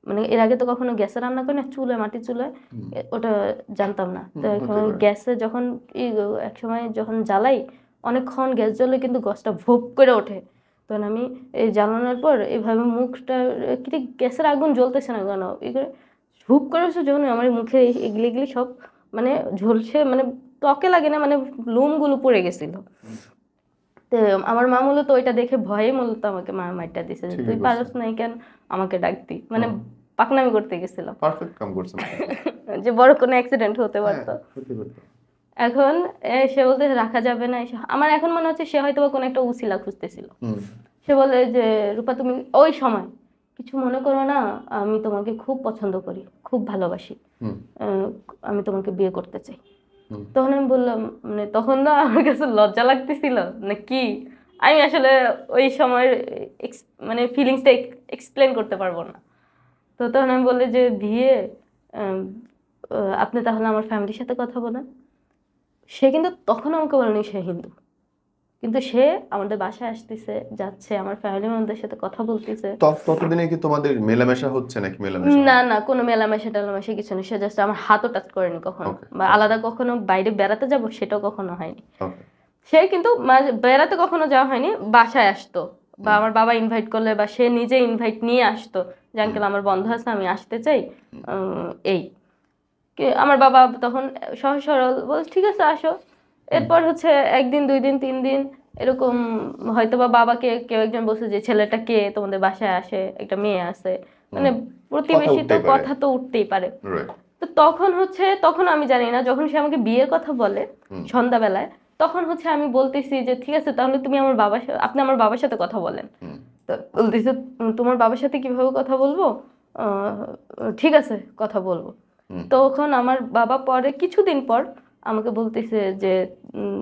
মানে এর আগে তো কখনো গ্যাসে রান্না করি না, চুলায়, মাটির চুলায়, ওটা জানতাম না। তো হতে এখন পারে। গ্যাসে যখন এক সময় যখন জ্বালাই, অনেকক্ষণ গ্যাস জ্বলে কিন্তু গ্যাসটা ভোপ করে ওঠে। তখন আমি এই জ্বালানোর পর এইভাবে মুখটা, কি গ্যাসের আগুন জ্বলতেছে না কেন, এই করে হুপ করে হচ্ছে যখন আমার মুখে এগুলি এগুলি সব মানে ঝলসে, মানে ত্বকে লাগে না, মানে লোমগুলো পড়ে গেছিল। তো আমার মা মূলত ওইটা দেখে ভয়ে মূলত আমাকে মারটা দিছে, যে ঠিকই তুই করছে। পারস নাই কেন আমাকে ডাকতি, মানে পাকনামি করতে গেছিলাম। পারফেক্ট কাম করছেন। যে বড় কোনো অ্যাক্সিডেন্ট হতে হ্যাঁ, পারতো। হতে পারতো। এখন সে বলতে রাখা যাবে না, আমার এখন মনে হচ্ছে সে হয়তো বা কোনো একটা উছিলা খুঁজতেছিল। হুম সে বলে যে রূপা তুমি ওই সময় কিছু মনে করো না, আমি তোমাকে খুব পছন্দ করি, খুব ভালোবাসি, হুম আহ, আমি তোমাকে বিয়ে করতে চাই। হুম তখন আমি বললাম, মানে তখন না আমার কাছে লজ্জা লাগতেছিল না কি, আমি আসলে ওই সময়ের মানে ফিলিংসটা এক্সপ্লেন করতে পারবো না। তো তখন আমি বললি যে বিয়ে, আম, আপনি তাহলে আমার ফ্যামিলির সাথে কথা বলেন। সে কিন্তু তখন আমাকে বলেনি সে হিন্দু, কিন্তু সে আমাদের বাসায় আসতেছে, যাচ্ছে, আমার ফ্যামিলি মেম্বারদের সাথে কথা বলতেছে। ততদিনে কি তোমাদের মেলামেশা হচ্ছে নাকি মেলামেশা না হয়? না, কোনো মেলামেশা টেলামেশা কিছু নেই, সে জাস্ট আমার হাতও টাচ করেনি কখনো, ওকে বা আলাদা কখনো বাইরে বেড়াতে যাব সেটাও কখনো হয়নি। ওকে। সে কিন্তু বেড়াতে কখনো যাওয়া হয়নি, বাসায় আসতো, বা আমার বাবা ইনভাইট করলে, বা সে নিজে ইনভাইট নিয়ে আসতো যে আঙ্কেল আমার বন্ধ আছে আমি আসতে চাই, এই আমার বাবা তখন সহজ সরল বল ঠিক আছে আসো। এরপর হচ্ছে একদিন, 2 দিন, 3 দিন এরকম, হয়তো বা বাবাকে কেউ একজন বলছে যে ছেলেটা কে তোমাদের বাসায় আসে, একটা মেয়ে আছে, মানে কথা প্রতিবেশী তো উঠতেই পারে। কথা তো উঠতেই পারে। রাইট। তো তখন হচ্ছে, তখন আমি জানি না, যখন সে আমাকে বিয়ের কথা বলে হুম সন্ধ্যাবেলায়, তখন হচ্ছে আমি বলতেছি যে ঠিক আছে তাহলে তুমি আমার বাবার সাথে, আপনি আমার বাবার সাথে কথা বলেন। হুম তো বলতেছে তোমার বাবার সাথে কিভাবে কথা বলবো, ঠিক আছে কথা বলবো। হুম তখন আমার বাবা পরে কিছুদিন পর আমাকে বলতেছে যে উম,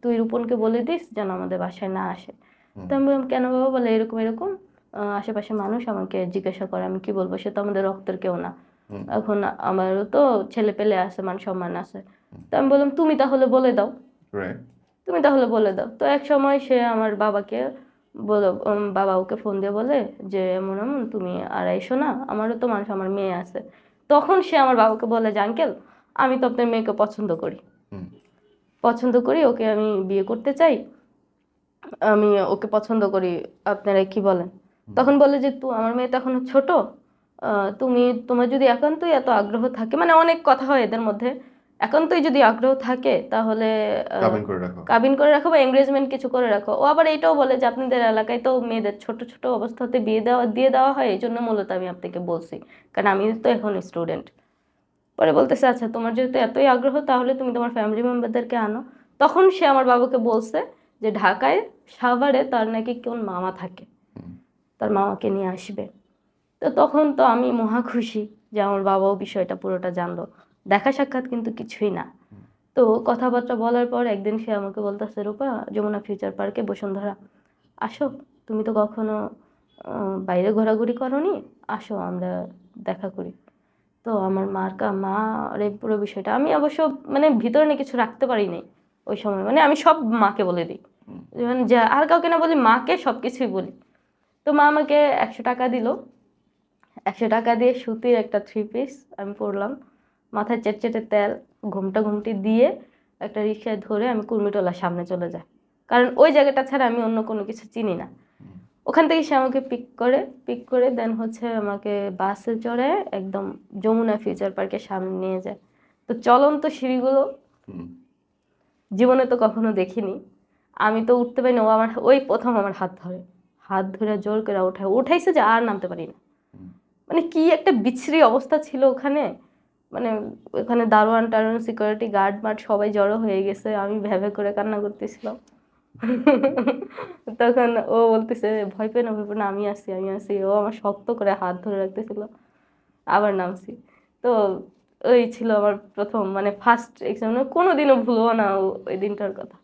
তুই রূপনকে বলে দিস যেন আমাদের বাসায় না আসে। তো হুম আমি বললাম কেন বাবা, বলে এরকম এরকম, আশেপাশে মানুষ আমাকে জিজ্ঞাসা করে, আমি কি বলবো, সে তো আমাদের রক্তের কেউ না, হুম এখন আমারও তো ছেলে পেলে আছে, মান সম্মান আছে। তো আমি বললাম তুমি তাহলে বলে দাও, রাইট। তুমি তাহলে বলে দাও। তো এক সময় সে আমার বাবাকে বলো, বাবা ওকে ফোন দিয়ে বলে যে এমন এমন তুমি আর এসো না, আমারও তো মানুষ, আমার মেয়ে আছে। তখন সে আমার বাবাকে বলে যে আঙ্কেল আমি তো আপনার মেয়েকে পছন্দ করি, হুম পছন্দ করি, ওকে আমি বিয়ে করতে চাই, আমি ওকে পছন্দ করি, আপনারা কি বলেন। তখন বলে যে তুই, আমার মেয়ে তো এখনো ছোট, তুমি, তোমার যদি একান্তই এত আগ্রহ থাকে, মানে অনেক কথা হয় এদের মধ্যে, একান্তই যদি আগ্রহ থাকে তাহলে কাবিন করে রাখো। কাবিন করে রাখো বা এঙ্গেজমেন্ট কিছু করে রাখো। ও আবার এইটাও বলে যে আপনাদের এলাকায় তো মেয়েদের ছোট ছোট অবস্থাতে বিয়ে দিয়ে দেওয়া হয়, এই জন্য মূলত আমি আপনাকে বলছি, কারণ আমি তো এখন স্টুডেন্ট। পরে বলতেছে আচ্ছা তোমার যেহেতু এতই আগ্রহ তাহলে তুমি তোমার ফ্যামিলি মেম্বারদেরকে আনো। তখন সে আমার বাবাকে বলছে যে ঢাকায় সাভারে তার নাকি কোন মামা থাকে, হুম তার মামাকে নিয়ে আসবে। তো তখন তো আমি মহা খুশি যে আমার বাবাও বিষয়টা পুরোটা জানলো। দেখা সাক্ষাৎ কিন্তু কিছুই না। তো কথাবার্তা বলার পর একদিন সে আমাকে বলতেছে রূপা, যমুনা ফিউচার পার্কে বসুন্ধরা আসো, তুমি তো কখনো বাইরে ঘোরাঘুরি করোনি, আসো আমরা দেখা করি। তো আমার মার এই পুরো বিষয়টা আমি অবশ্য মানে ভিতরে না কিছু রাখতে পারি নাই ওই সময়, মানে আমি সব মাকে বলে দিই, মানে যা আর কাউকে না বলি, মাকে সব কিছুই বলি। তো মা আমাকে 100 টাকা দিল, 100 টাকা দিয়ে সুতির একটা 3 পিস আমি পরলাম, মাথায় চেটচেটে তেল, ঘুমটা ঘুমটি দিয়ে একটা রিক্সায় ধরে আমি কুর্মিটোলার সামনে চলে যাই, কারণ ওই জায়গাটা ছাড়া আমি অন্য কোনো কিছু চিনি না। ওখান থেকে সে আমাকে পিক করে দেন হচ্ছে আমাকে বাসে চড়ে একদম যমুনা ফিউচার পার্কের সামনে নিয়ে যায়। তো চলন্ত সিঁড়িগুলো হুম জীবনে তো কখনো দেখিনি, আমি তো উঠতে পারি না, ও আমার ওই প্রথম আমার হাত ধরে জোর করে উঠাইছে যে আর নামতে পারি না। হুম। মানে কি একটা বিশ্রী অবস্থা ছিল ওখানে, মানে ওখানে দারোয়ান টারোয়ান সিকিউরিটি গার্ড মার্ড সবাই জড়ো হয়ে গেছে, আমি ভ্যাভে করে কান্না করতেছিলাম। তখন ও বলতেছে ভয় পেয়ে না, ভয় পেয়ে না, আমি আছি, ও আমার শক্ত করে হাত ধরে রাখতেছিল, আবার নামছি। তো ওই ছিল আমার প্রথম মানে ফার্স্ট এক্সাম, মানে কোনোদিনও ভুলবো না ওই দিনটার কথা।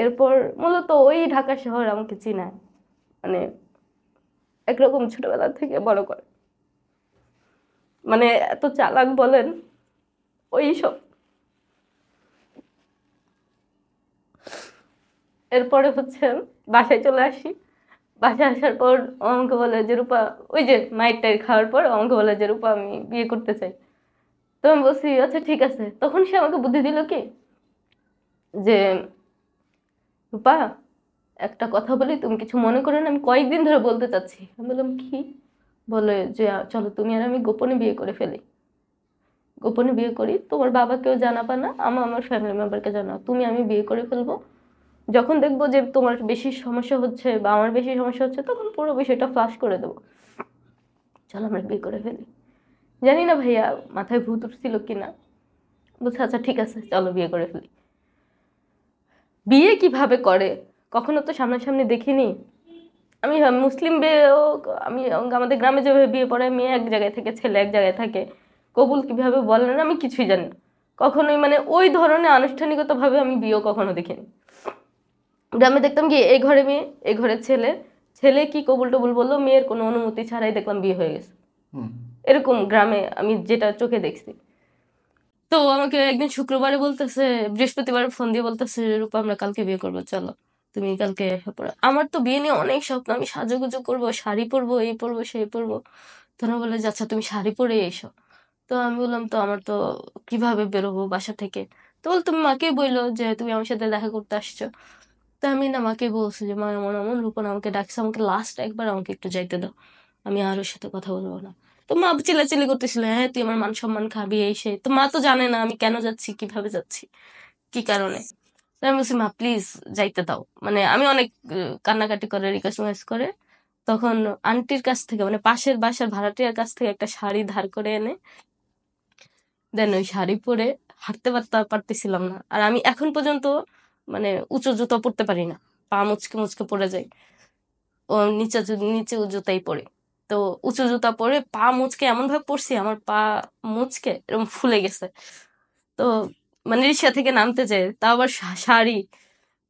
এরপর মূলত ওই ঢাকা শহর আমাকে চিনায়, মানে একরকম ছোটবেলা থেকে বড় করে, মানে এত চালাক বলেন ওই সব। এরপরে হচ্ছে বাসায় চলে আসি, বাসায় আসার পর ও আমাকে বলে যে রূপা, ওই যে মায়ের টাইর খাওয়ার পর ও আমাকে বলে যে রূপা আমি বিয়ে করতে চাই। তো আমি বলছি আচ্ছা ঠিক আছে। তখন সে আমাকে বুদ্ধি দিল কি যে রূপা একটা কথা বলি, তুমি কিছু মনে করো না, আমি কয়েকদিন ধরে বলতে চাচ্ছি। আমি বললাম কি? বলে যে চলো তুমি আর আমি গোপনে বিয়ে করে ফেলি, গোপনে বিয়ে করি, তোমার বাবাকেও জানাবা না, আমার ফ্যামিলি মেম্বারকে জানাও, তুমি আমি বিয়ে করে ফেলবো। যখন দেখবো যে তোমার বেশি সমস্যা হচ্ছে বা আমার বেশি সমস্যা হচ্ছে তখন পুরো বিষয়টা ফ্লাশ করে দেবো, চলো আমরা বিয়ে করে ফেলি। জানি না ভাইয়া মাথায় ভূত উঠছিল কিনা, বলছে আচ্ছা ঠিক আছে চলো বিয়ে করে ফেলি। বিয়ে কিভাবে করে কখনো তো সামনাসামনি দেখিনি। আমি মুসলিম বিয়েও, আমি আমাদের গ্রামে যেভাবে বিয়ে পড়ায়, মেয়ে এক জায়গায় থাকে ছেলে এক জায়গায় থাকে, কবুল কিভাবে বলেন আমি কিছুই জানি না। কখনোই মানে ওই ধরনের আনুষ্ঠানিকতাভাবে আমি বিয়েও কখনো দেখিনি। গ্রামে দেখতাম কি এই ঘরে মেয়ে এই ঘরে ছেলে, ছেলে কি কবুল টবুল বললো, মেয়ের কোনো অনুমতি ছাড়াই দেখলাম বিয়ে হয়ে গেছে। হুম। এরকম গ্রামে আমি যেটা চোখে দেখছি। তো আমাকে একদিন শুক্রবারে বলতেছে, বৃহস্পতিবার ফোন দিয়ে বলতেছে রূপা আমরা কালকে বিয়ে করবো, চলো তুমি কালকে এসে পড়ো। আমার তো বিয়ে নিয়ে অনেক স্বপ্ন, আমি সাজুগুজু করবো, শাড়ি পরবো, এই পরবো সেই পরবো। তখন বলে যে আচ্ছা তুমি শাড়ি পরে এসো। তো আমি বললাম তো আমার তো কিভাবে বেরোবো বাসা থেকে। তো বল তুমি মাকেই বললো যে তুমি আমার সাথে দেখা করতে আসছো। তো আমি না মাকে বলছি যে মা এমন এমন রূপন আমাকে ডাকছে, আমাকে লাস্ট একবার আমাকে একটু যাইতে দাও, আমি আর ওর সাথে কথা বলবো না। তো মা চিল্লাচিল্লি করতেছিল, হ্যাঁ তুই আমার মান সম্মান খাবি এই সেই। তো মা তো জানে না আমি কেন যাচ্ছি, কিভাবে যাচ্ছি, কি কারণে। তো আমি বলছি মা প্লিজ যাইতে দাও, মানে আমি অনেক কান্নাকাটি করে রিকোয়েস্ট করে। তখন আন্টির কাছ থেকে মানে পাশের বাসার ভাড়াটিয়ার কাছ থেকে একটা শাড়ি ধার করে এনে দেন ওই শাড়ি পরে হাঁটতে পারতেছিলাম না। আর আমি এখন পর্যন্ত মানে উঁচু জুতো পরতে পারি না, পা মুচকে মুচকে পড়ে যায়। ও নিচে জুতাই পরে। তো উঁচু জুতা পরে পা মুচকে এমন ভাবে পড়ছি আমার পা মুচকে এরকম ফুলে গেছে। তো মানে রিক্সা থেকে নামতে চাই, তাও আবার শাড়ি।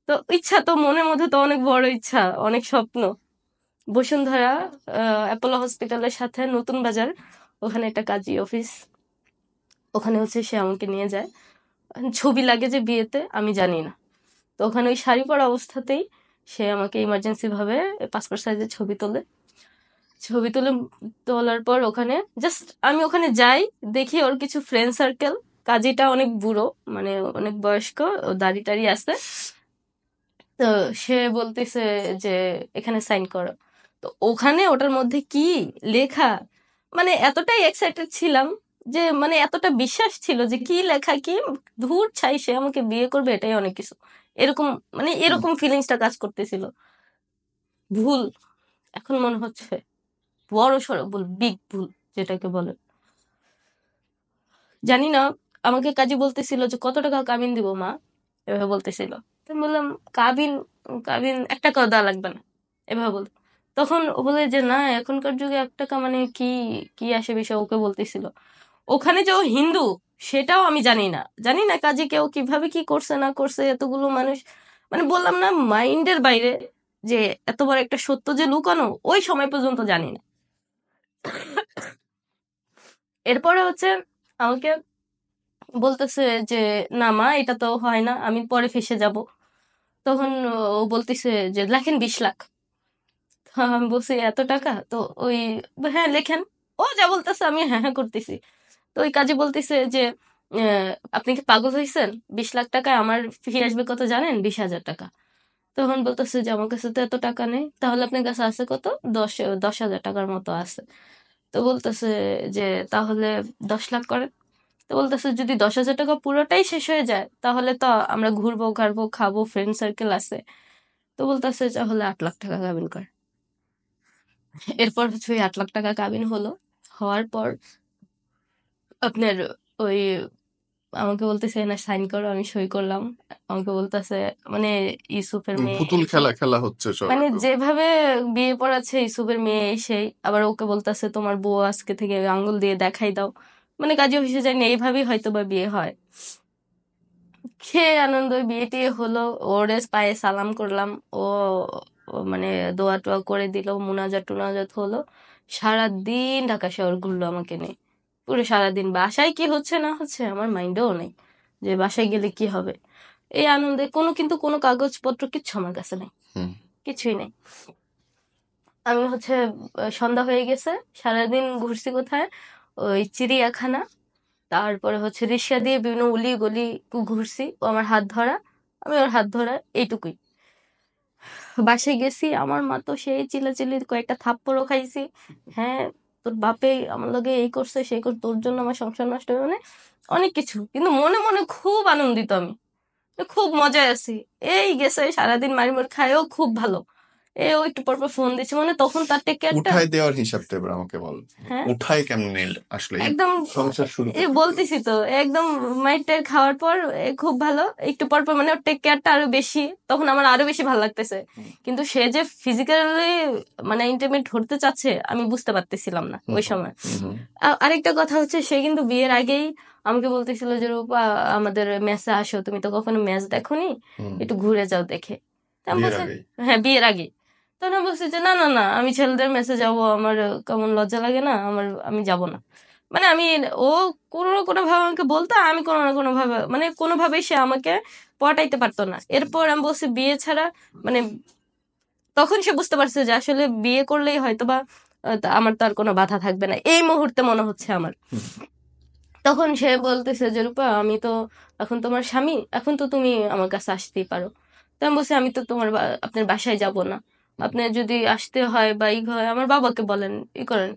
তো ইচ্ছা তো মনের মধ্যে তো অনেক বড় ইচ্ছা, অনেক স্বপ্ন। বসুন্ধরা অ্যাপোলো হসপিটালের সাথে নতুন বাজার, ওখানে একটা কাজী অফিস, ওখানে হচ্ছে সে আমাকে নিয়ে যায়। ছবি লাগে যে বিয়েতে আমি জানি না। তো ওখানে ওই শাড়ি পরা অবস্থাতেই সে আমাকে ইমার্জেন্সি ভাবে পাসপোর্ট সাইজের ছবি তোলে। ছবি তুলে তোলার পর ওখানে জাস্ট আমি ওখানে যাই, দেখি ওর কিছু ফ্রেন্ড সার্কেল, কাজীটা অনেক বুড়ো, মানে অনেক বয়স্ক, ও দাড়ি টাড়ি আছে। তো সে বলতেছে যে এখানে সাইন করো। তো ওখানে ওটার মধ্যে কি লেখা, মানে এতটাই এক্সাইটেড ছিলাম যে মানে এতটা বিশ্বাস ছিল যে কি লেখা কি, ধুর ছাই সে আমাকে বিয়ে করবে এটাই অনেক কিছু, এরকম মানে হুম। এরকম ফিলিংসটা কাজ করতেছিল। ভুল, এখন মনে হচ্ছে বড় সড়ো ভুল, বিগ ভুল যেটাকে বলে। জানি না, আমাকে কাজী বলতেছিল যে কত টাকা কাবিন দিব মা, এভাবে বলতেছিল। তো আমি বললাম কাবিন, কাবিন 1 টাকাও দেওয়া লাগবে না, এভাবে বল। তখন ও বলে যে না এখনকার যুগে 1 টাকা মানে কি, কি আসে বিষয় ওকে বলতেছিল। ওখানে যে ও হিন্দু সেটাও আমি জানি না, জানি না কাজী কেউ কিভাবে কি করছে না করছে, এতগুলো মানুষ, মানে বললাম না মাইন্ডের বাইরে, যে এত বড় একটা সত্য যে লুকানো ওই সময় পর্যন্ত জানি না। এরপরে হচ্ছে আমাকে বলতেছে যে না মা এটা তো হয় না, আমি পরে ফেসে যাব। তখন ও বলতেছে যে লেখেন 20 লাখ। তো আমি বলছি এত টাকা? তো ওই হ্যাঁ লেখেন। ও যা বলতেছে আমি হ্যাঁ হ্যাঁ করতেছি। তো ওই কাজে বলতেছে যে আপনি কি পাগল হয়েছেন, 20 লাখ টাকায় আমার ফি আসবে কত জানেন, 20,000 টাকা। তখন বলতেছে যে আমার কাছে তো এত টাকা নেই। তাহলে আপনার কাছে আছে কত? 10,000 টাকার মতো আছে। তো বলতেছে যে তাহলে 10 লাখ করেন। তো বলতেছে যদি 10,000 টাকা পুরোটাই শেষ হয়ে যায় তাহলে তো আমরা ঘুরবো ঘাড়বো খাবো, ফ্রেন্ড সার্কেল আছে। তো বলতেছে তাহলে 8 লাখ টাকা কাবিন করে। এরপর হচ্ছে ওই 8 লাখ টাকা কাবিন হলো। হওয়ার পর আপনার ওই আমাকে বলতেছে না সাইন করো, আমি সই করলাম। আমাকে বলতেছে মানে ইউসুফের মেয়ে পুতুল এই সেই, খেলা খেলা হচ্ছে সব মানে একদম। যেভাবে বিয়ে পড়াচ্ছে ইউসুফের মেয়ে এই সেই। আবার ওকে বলতেছে তোমার বউ আজকে থেকে আঙ্গুল দিয়ে দেখাই দাও, মানে কাজে অফিসে যাই না, এইভাবেই হয়তো বা বিয়ে হয়। খেয়ে আনন্দ বিয়ে টিয়ে হলো। ওর পায়ে সালাম করলাম, ও ও মানে দোয়া টোয়া করে দিল, মুনাজাত টুনাজাত হলো। সারাদিন ঢাকা শহর ঘুরলো আমাকে নিয়ে, পুরো সারাদিন। বাসায় কি হচ্ছে না হচ্ছে আমার মাইন্ডেও নেই, যে বাসায় গেলে কি হবে। এই আনন্দে কোনো কিন্তু কোনো কাগজপত্র কিচ্ছু আমার কাছে নেই, হুম। কিছুই নেই। আমি হচ্ছে সন্ধ্যা হয়ে গেছে, সারাদিন ঘুরছি কোথায়, ওই চিড়িয়াখানা, তারপরে হচ্ছে রিক্সা দিয়ে বিভিন্ন উলি গলি ঘুরছি, ও আমার হাত ধরা, আমি ওর হাত ধরা, এইটুকুই। বাসায় গেছি, আমার মা তো সেই চিল্লাচিল্লি, কয়েকটা থাপ্পড়ও খাইছি। হ্যাঁ, তোর বাপে আমার লগে এই করছে সেই করছে, তোর জন্য আমার সংসার নষ্ট হবে, মানে অনেক কিছু, কিন্তু মনে মনে খুব আনন্দিত আমি, খুব মজায় আছি। এই গেছে সারাদিন মারি মারি খায়ও খুব ভালো, ও একটু পর পর ফোন দিচ্ছে, মানে তখন তার টেক কেয়ারটা। উঠায় দেওয়ার হিসাবটা এবার আমাকে বল, হ্যাঁ, উঠায় কেমনে আসলে এই একদম সংসার শুরু এই করতে? বলতেছি তো, একদম মাইটের খাওয়ার পর খুব ভালো, একটু পর পর মানে ওর টেক কেয়ারটা আরো বেশি, তখন আমার আরো বেশি ভালো লাগতেছে। কিন্তু সে যে ফিজিক্যালি মানে ইন্টিমেট ধরতে চাচ্ছে আমি বুঝতে পারতেছিলাম না ওই সময়। আরেকটা কথা হচ্ছে, সে কিন্তু বিয়ের আগেই আমাকে বলতেছিল যে রূপা আমাদের মেসে আসো, তুমি তো কখনো ম্যাচ দেখোনি, একটু ঘুরে যাও দেখে। তা আমি বিয়ের বলছি, আগেই? হ্যাঁ বিয়ের আগে। তখন আমি বলছি যে না না না, আমি ছেলেদের মেসে যাবো, আমার কেমন লজ্জা লাগে না আমার, আমি যাব না। মানে আমি, ও কোনো না কোনো ভাবে আমাকে বলতো, আমি কোনো না কোনো ভাবে মানে কোনোভাবেই সে আমাকে পটাইতে পারতো না। এরপর আমি বলছি বিয়ে ছাড়া, মানে তখন সে বুঝতে পারছে যে আসলে বিয়ে করলেই হয়তো বা আমার তো আর কোনো বাধা থাকবে না, এই মুহূর্তে মনে হচ্ছে আমার। তখন সে বলতেছে যে রূপা আমি তো এখন তোমার স্বামী, এখন তো তুমি আমার কাছে আসতেই পারো। তো আমি বলছি আমি তো তোমার আপনার বাসায় যাব না, আপনার যদি আসতে হয় বা ই হয় আমার বাবাকে বলেন, ই করেন।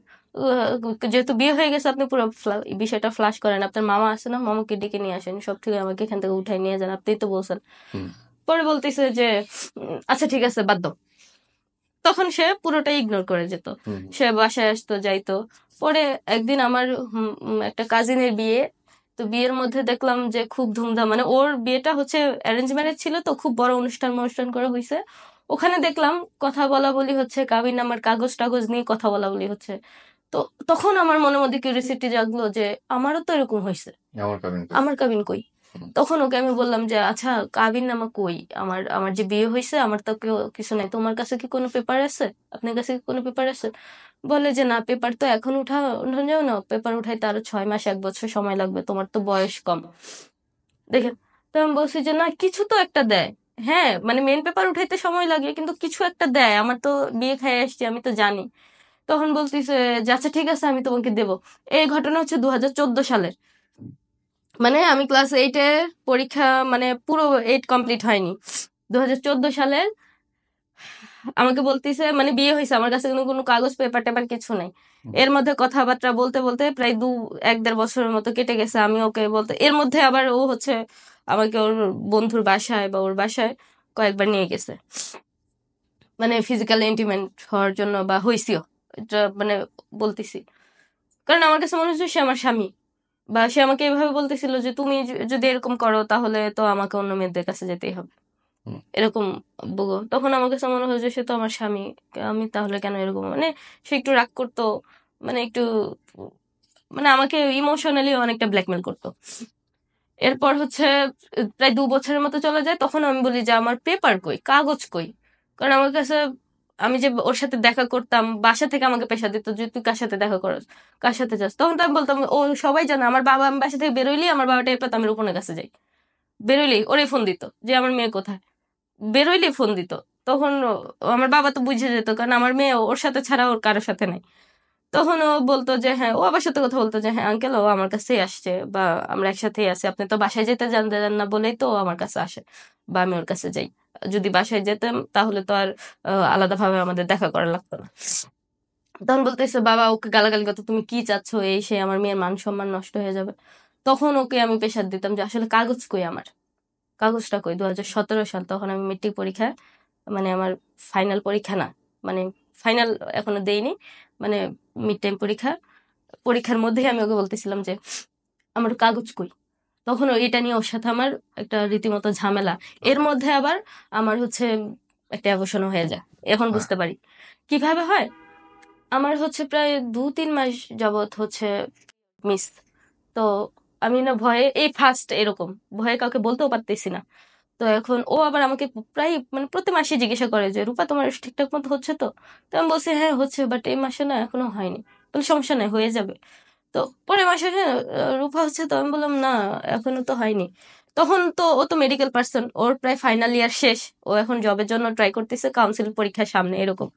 যেহেতু বিয়ে হয়ে গেছে আপনি পুরো এই বিষয়টা ফ্লাশ করেন, আপনার মামা আছে না, মামাকে ডেকে নিয়ে আসেন, সব থেকে আমাকে এখান থেকে উঠাই নিয়ে যান, আপনিই তো বলছেন। পরে বলতেছে যে আচ্ছা ঠিক আছে বাদ দাও। তখন সে পুরোটাই ইগনোর করে যেত, সে বাসায় আসতো যাইতো। পরে একদিন আমার একটা কাজিনের বিয়ে, তো বিয়ের মধ্যে দেখলাম যে খুব ধুমধাম, মানে ওর বিয়েটা হচ্ছে অ্যারেঞ্জ ম্যারেজ ছিল, তো খুব বড় অনুষ্ঠান অনুষ্ঠান করা হয়েছে। ওখানে দেখলাম কথা বলা বলি হচ্ছে, কাবিন নামার কাগজ টাগজ নিয়ে কথা বলা বলি হচ্ছে। তো তখন আমার মনের মধ্যে কিউরিয়াসিটি জাগলো যে আমারও তো এরকম হয়েছে, আমার কাবিন কই। তখন ওকে আমি বললাম যে আচ্ছা কাবিন নামা কই, আমার আমার যে বিয়ে হয়েছে আমার তো কিছু নাই, তোমার কাছে কি কোনো পেপার আছে, আপনার কাছে কি কোনো পেপার আছে? বলে যে না, পেপার তো এখন উঠানো যাও না, পেপার উঠাইতে আরো 6 মাস 1 বছর সময় লাগবে, তোমার তো বয়স কম। দেখেন, তো আমি বলছি যে না কিছু তো একটা দেয়। হ্যাঁ মানে মেন পেপার উঠাইতে সময় লাগে কিন্তু কিছু একটা দেয়, আমার তো বিয়ে খাই আসছি আমি তো জানি। তখন বলতিছে যে আচ্ছা ঠিক আছে আমি তোমাকে দেবো। এই ঘটনা হচ্ছে 2014 সালের, মানে আমি ক্লাস 8-এর পরীক্ষা, মানে পুরো 8 কমপ্লিট হয়নি, 2014 সালের। আমাকে বলতিছে, মানে বিয়ে হয়েছে, আমার কাছে কিন্তু কোনো কাগজ পেপার টেপার কিছু নাই। এর মধ্যে কথাবার্তা বলতে বলতে প্রায় 1-1.5 বছরের মতো কেটে গেছে। আমি ওকে বলতে, এর মধ্যে আবার ও হচ্ছে আমাকে ওর বন্ধুর বাসায় বা ওর বাসায় কয়েকবার নিয়ে গেছে, মানে ফিজিক্যাল ইন্টিমেট হওয়ার জন্য, বা হইছিও, এটা মানে বলতেছি। কারণ আমার কাছে মনে হচ্ছে সে আমার স্বামী, বা সে আমাকে এভাবে বলতেছিল যে তুমি যদি এরকম করো তাহলে তো আমাকে অন্য মেয়েদের কাছে যেতেই হবে, এরকম তখন আমার কাছে মনে হয় যে সে তো আমার স্বামী, আমি তাহলে কেন এরকম, মানে সে একটু রাগ করতো, মানে একটু মানে আমাকে ইমোশনালি অনেকটা ব্ল্যাকমেল করতো। এরপর হচ্ছে প্রায় 2 বছরের মতো চলে যায়, তখন আমি বলি যে আমার পেপার কই, কাগজ কই। কারণ আমার কাছে, আমি যে ওর সাথে দেখা করতাম, বাসা থেকে আমাকে পেশা দিত যে তুই কার সাথে দেখা করস, কার সাথে যাস, তখন তো আমি বলতাম ও সবাই জানে আমার বাবা, আমি বাসা থেকে বেরোইলেই আমার বাবা টের পেতো আমি রূপনের কাছে যাই, বেরোইলেই ওরে ফোন দিত যে আমার মেয়ে কোথায়, বেরোইলেই ফোন দিত। তখন আমার বাবা তো বুঝে যেত, কারণ আমার মেয়ে ওর সাথে ছাড়া ওর কারোর সাথে নাই। তখন ও বলতো যে হ্যাঁ, ও আবার সাথে কথা বলতো যে হ্যাঁ আঙ্কেল ও আমার কাছেই আসছে, বা আমরা একসাথেই আছি, আপনি তো বাসায় যেতে জানতে দেন না বলেই তো ও আমার কাছে আসে, বা আমি ওর কাছে যাই। যদি বাসায় যেতাম তাহলে তো আর আলাদাভাবে আমাদের দেখা করা লাগতো না। তখন বলতেছে বাবা ওকে গালাগালি করতো, তুমি কি চাচ্ছ, এই সে আমার মেয়ের মান সম্মান নষ্ট হয়ে যাবে। তখন ওকে আমি প্রেশার দিতাম যে আসলে কাগজ কই, আমার কাগজটা কই। 2017 সাল, তখন আমি মেট্রিক পরীক্ষা, মানে আমার ফাইনাল পরীক্ষা না, মানে ফাইনাল এখনো দেইনি, মানে মিড টাইম পরীক্ষা, পরীক্ষার মধ্যেই আমি ওকে বলতেছিলাম যে আমার কাগজ কই। তখন এটা নিয়ে ওর সাথে আমার একটা রীতিমতো ঝামেলা। এর মধ্যে আবার আমার হচ্ছে একটা অ্যাবর্শনও হয়ে যায়, এখন বুঝতে পারি কিভাবে হয়। আমার হচ্ছে প্রায় 2-3 মাস যাবত হচ্ছে মিস। তো আমি না ভয়ে, এই ফার্স্ট এরকম ভয়ে কাউকে বলতেও পারতেছি না। তো এখন ও আবার আমাকে প্রায় মানে প্রতি মাসে জিজ্ঞাসা করে যে রূপা তোমার ঠিকঠাক মতো হচ্ছে তো? তো আমি বলছি হ্যাঁ হচ্ছে, বাট এই মাসে না এখনো হয়নি। বলে সমস্যা নাই, হয়ে যাবে। তো পরের মাসে হ্যাঁ রূপা হচ্ছে তো? আমি বললাম না, এখনো তো হয়নি। তখন তো ও তো মেডিকেল পার্সন, ওর প্রায় ফাইনাল ইয়ার শেষ, ও এখন জবের জন্য ট্রাই করতেছে, কাউন্সিল পরীক্ষার সামনে এরকম।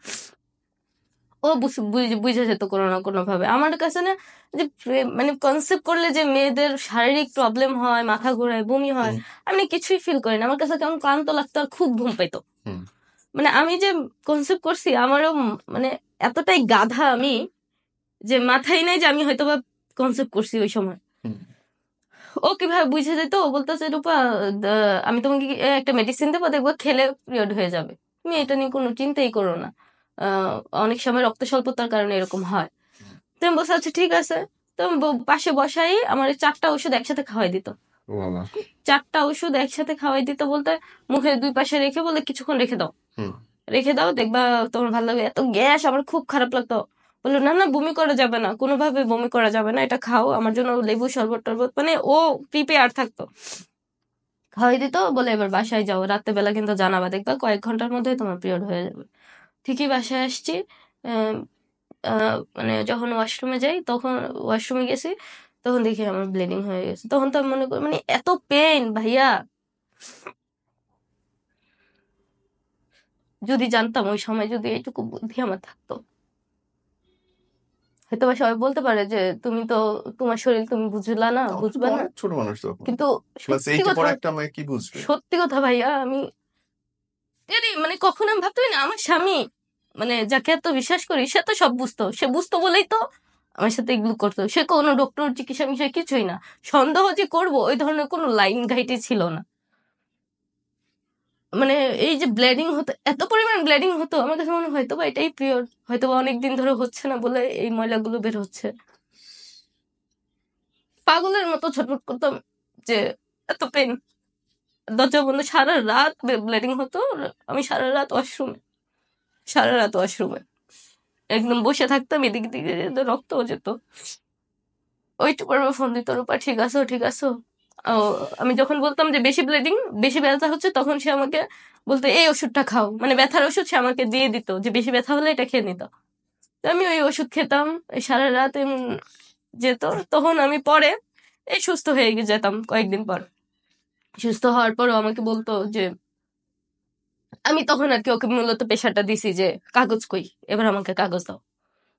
ও বুঝে যেত কোনো না কোনো ভাবে। আমার কাছে না যে মানে কনসেপ্ট করলে যে মেয়েদের শারীরিক প্রবলেম হয়, মাথা ঘোরায়, বমি হয়, হুম আমি না কিছুই ফিল করি না। আমার কাছে কেমন ক্লান্ত লাগতো আর খুব ঘুম পাইতো। হুম মানে আমি যে কনসেপ্ট করছি আমারও মানে এতটাই গাধা আমি যে মাথায় নাই যে আমি হয়তো বা কনসেপ্ট করছি ওই সময়। হুম ও কিভাবে বুঝে যেত, ও বলতেছে রূপা আমি তোমাকে একটা মেডিসিন দেবো, দেখবো খেলে পিরিয়ড হয়ে যাবে, তুমি এটা নিয়ে কোনো চিন্তাই করো না। আহ, অনেক সময় রক্ত স্বল্পতার কারণে এরকম হয়। তো আমি বলছি আচ্ছা ঠিক আছে। তো আমি পাশে বসাই আমার এই 4টা ওষুধ একসাথে খাওয়াই দিত। ও বাবা 4টা ওষুধ একসাথে খাওয়াই দিত বলতে মুখের 2 পাশে রেখে বলে কিছুক্ষণ রেখে দাও, হুম রেখে দাও দেখবা তোমার ভালো লাগবে। এত গ্যাস আমার খুব খারাপ লাগতো। বললো না না বমি করা যাবে না, কোনোভাবে বমি করা যাবে না, এটা খাও, আমার জন্য লেবু শরবত টরবত, মানে ও প্রিপেয়ার থাকতো। খাওয়াই দিত বলে এবার বাসায় যাও, রাত্রে বেলা কিন্তু জানাবা, দেখবা কয়েক ঘন্টার মধ্যে তোমার পিরিয়ড হয়ে যাবে। ঠিকই বাসায় আসছি। আহ, মানে যখন ওয়াশরুমে যাই তখন, ওয়াশরুমে গেছি তখন দেখি আমার ব্লিডিং হয়ে গেছে। তখন তো আমি মনে করি মানে এত পেন ভাইয়া, যদি জানতাম ওই সময়, যদি এইটুকু বুদ্ধি আমার থাকতো, হয়তো বা সবাই বলতে পারে যে তুমি তো, তোমার শরীর তুমি বুঝলা না, আপনি তো বুঝবা না। অনেক ছোট মানুষ তখন, কিন্তু ক্লাস সত্যি এইটে কথা, পড়া একটা মেয়ে কি বুঝবে? সত্যি কথা ভাইয়া, আমি আরে মানে কখনো আমি ভাবতে পারি না আমার স্বামী, মানে যাকে এত বিশ্বাস করি, সে তো সব বুঝতো, সে বুঝতো বলেই তো আমার সাথে এগুলো করতো। সে কোনো ডক্টর চিকিৎসা বিষয় কিছুই না, সন্দেহ যে করবো ওই ধরনের কোনো লাইন ঘাইটি ছিল না। মানে এই যে ব্লিডিং হতো, এত পরিমাণ ব্লিডিং হতো, আমার কাছে মনে হয় হয়তো বা এটাই পিরিয়ড, হয়তো বা অনেকদিন ধরে হচ্ছে না বলে এই ময়লাগুলো বের হচ্ছে। পাগলের মতো ছটফট করতাম যে এত পেন, দরজা বন্ধ, সারা রাত ব্লিডিং হতো। আমি সারা রাত ওয়াশরুমে, সারা রাত ওয়াশরুমে একদম বসে থাকতাম, এদিক দিকে রক্ত যেত। ওইটু পর ফোন দিত, রূপা ঠিক আছো, ঠিক আছো। ও, আমি যখন বলতাম যে বেশি ব্লিডিং, বেশি ব্যথা হচ্ছে, তখন সে আমাকে বলতো এই ওষুধটা খাও, মানে ব্যথার ওষুধ সে আমাকে দিয়ে দিত যে বেশি ব্যথা হলে এটা খেয়ে নিত। তো আমি ওই ওষুধ খেতাম, এই সারা রাত যেত। তখন আমি পরে এই সুস্থ হয়ে যেতাম কয়েকদিন পর। সুস্থ হওয়ার পরও আমাকে বলতো যে, আমি তখন আর কি ওকে মূলত পেশাটা দিছি যে কাগজ কই, এবার আমাকে কাগজ দাও,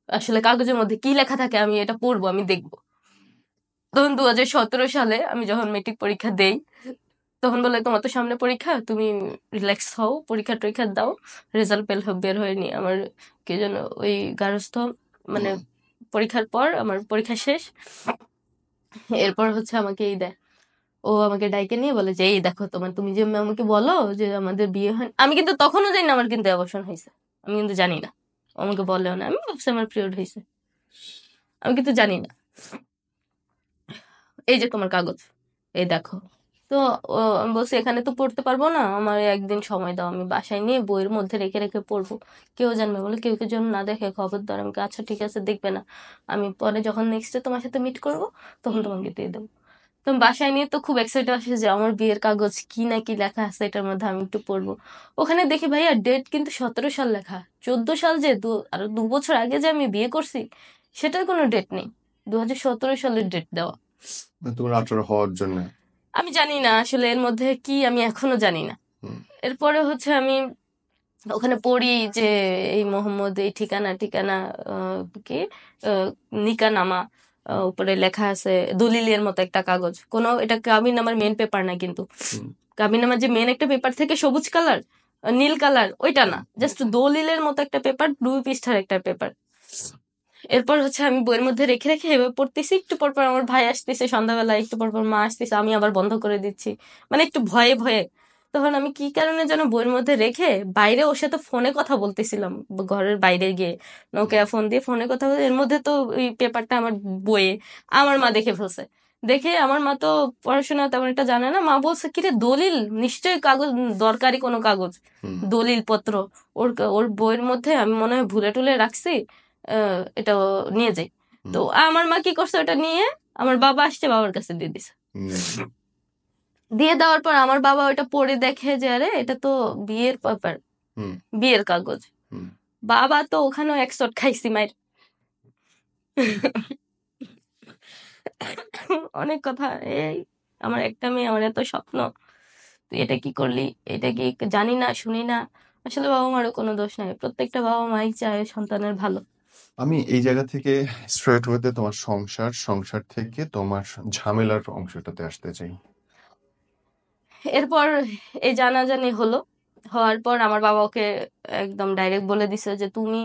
আসলে কাগজের মধ্যে কি লেখা থাকে আমি এটা পড়বো, আমি দেখবো। তখন 2017 সালে আমি যখন মেট্রিক পরীক্ষা দেই, তখন বলে তোমার তো সামনে পরীক্ষা, তুমি রিল্যাক্স হও, পরীক্ষা টরীক্ষা দাও, রেজাল্ট বের হয়নি আমার কি যেন ওই গার্হস্থ, মানে হুম পরীক্ষার পর আমার পরীক্ষা শেষ, এরপর হচ্ছে আমাকে এই দেয়। ও আমাকে ডাইকে নিয়ে বলে যে এই দেখো তোমার, তুমি যে আমাকে বলো যে আমাদের বিয়ে হয়, আমি কিন্তু তখনও জানি না আমার কিন্তু অ্যাবর্শন হয়েছে, আমি কিন্তু জানি না, ও আমাকে বলেও না, আমি ভাবছি আমার পিরিয়ড হয়েছে, আমি কিন্তু জানি না। এই যে তোমার কাগজ, এই দেখো। তো আমি বলছি এখানে তো পড়তে পারবো না, আমার একদিন সময় দাও, আমি বাসায় নিয়ে বইয়ের মধ্যে রেখে রেখে পড়বো, কেউ জানবে, বলে কেউ কেউ যেন না দেখে খবরদার। আমি বলি, আচ্ছা ঠিক আছে দেখবে না, আমি পরে যখন নেক্সট ডে তোমার সাথে মিট করবো তখন তোমাকে দিয়ে দেবো। তো আমি বাসায় নিয়ে তো খুব এক্সাইটেড আসে যে আমার বিয়ের কাগজ, কি না কি লেখা আছে এটার মধ্যে, আমি একটু পড়বো। ওখানে দেখি ভাইয়া ডেট কিন্তু 17 সাল লেখা, 14 সাল যে আরো 2 বছর আগে যে আমি বিয়ে করছি সেটার কোনো ডেট নেই, 2017 সালের ডেট দেওয়া। তোমার 18 হওয়ার জন্য। আমি জানি না আসলে এর মধ্যে কি, আমি এখনো জানি না। হুম এরপরে হচ্ছে আমি ওখানে পড়ি যে এই মোহাম্মদ, এই ঠিকানা ঠিকানা কি আহ, নিকানামা, উপরে লেখা আছে দলিলের মতো একটা কাগজ, কোনো এটা কাবিন নামার মেন পেপার না কিন্তু। হুম কাবিন নামার যে মেন একটা পেপার থেকে সবুজ কালার, নীল কালার, ওইটা না, জাস্ট দলিলের মতো একটা পেপার, 2 পৃষ্ঠার একটা পেপার। এরপর হচ্ছে আমি বইয়ের মধ্যে রেখে রেখে এভাবে পড়তেছি, একটু পর পর আমার ভাই আসতেছে সন্ধ্যাবেলা, একটু পর পর মা আসতেছে, আমি আবার বন্ধ করে দিচ্ছি, মানে একটু ভয়ে ভয়ে। তখন আমি কি কারণে যেন বইয়ের মধ্যে রেখে বাইরে ওর সাথে ফোনে কথা বলতেছিলাম, ঘরের বাইরে গিয়ে নোকিয়া ফোন দিয়ে ফোনে কথা বলে, এর মধ্যে তো ওই পেপারটা আমার বইয়ে। আমার মা দেখে ফেলছে, দেখে আমার মা তো পড়াশোনা তেমন একটা জানে না, মা বলছে কিরে দলিল, নিশ্চয়ই কাগজ, দরকারি কোনো কাগজ, হুম দলিল পত্র ওর ওর বইয়ের মধ্যে আমি মনে হয় ভুলে টুলে রাখছি, এটা নিয়ে যাই। তো হুম আমার মা কি করছে, ওটা নিয়ে আমার বাবা আসছে, বাবার কাছে দিয়ে দিছে। হুম দিয়ে দেওয়ার পর আমার বাবা ওটা পড়ে দেখে যে আরে এটা তো বিয়ের পেপার, হুম বিয়ের কাগজ। হুম বাবা তো ওখানেও এক চট খাইছি মাইর। অনেক কথা, এই আমার একটা মেয়ে, আমার এত স্বপ্ন, তুই এটা কি করলি, এটা কি জানি না শুনি না। আসলে বাবা মারও কোনো দোষ নাই, প্রত্যেকটা বাবা মাই চায় সন্তানের ভালো। আমি এই জায়গা থেকে স্ট্রেট ওয়েতে তোমার সংসার থেকে তোমার ঝামেলার অংশটাতে আসতে চাই। এরপর এই জানাজানি হলো, হওয়ার পর আমার বাবা ওকে একদম ডাইরেক্ট বলে দিছে যে তুমি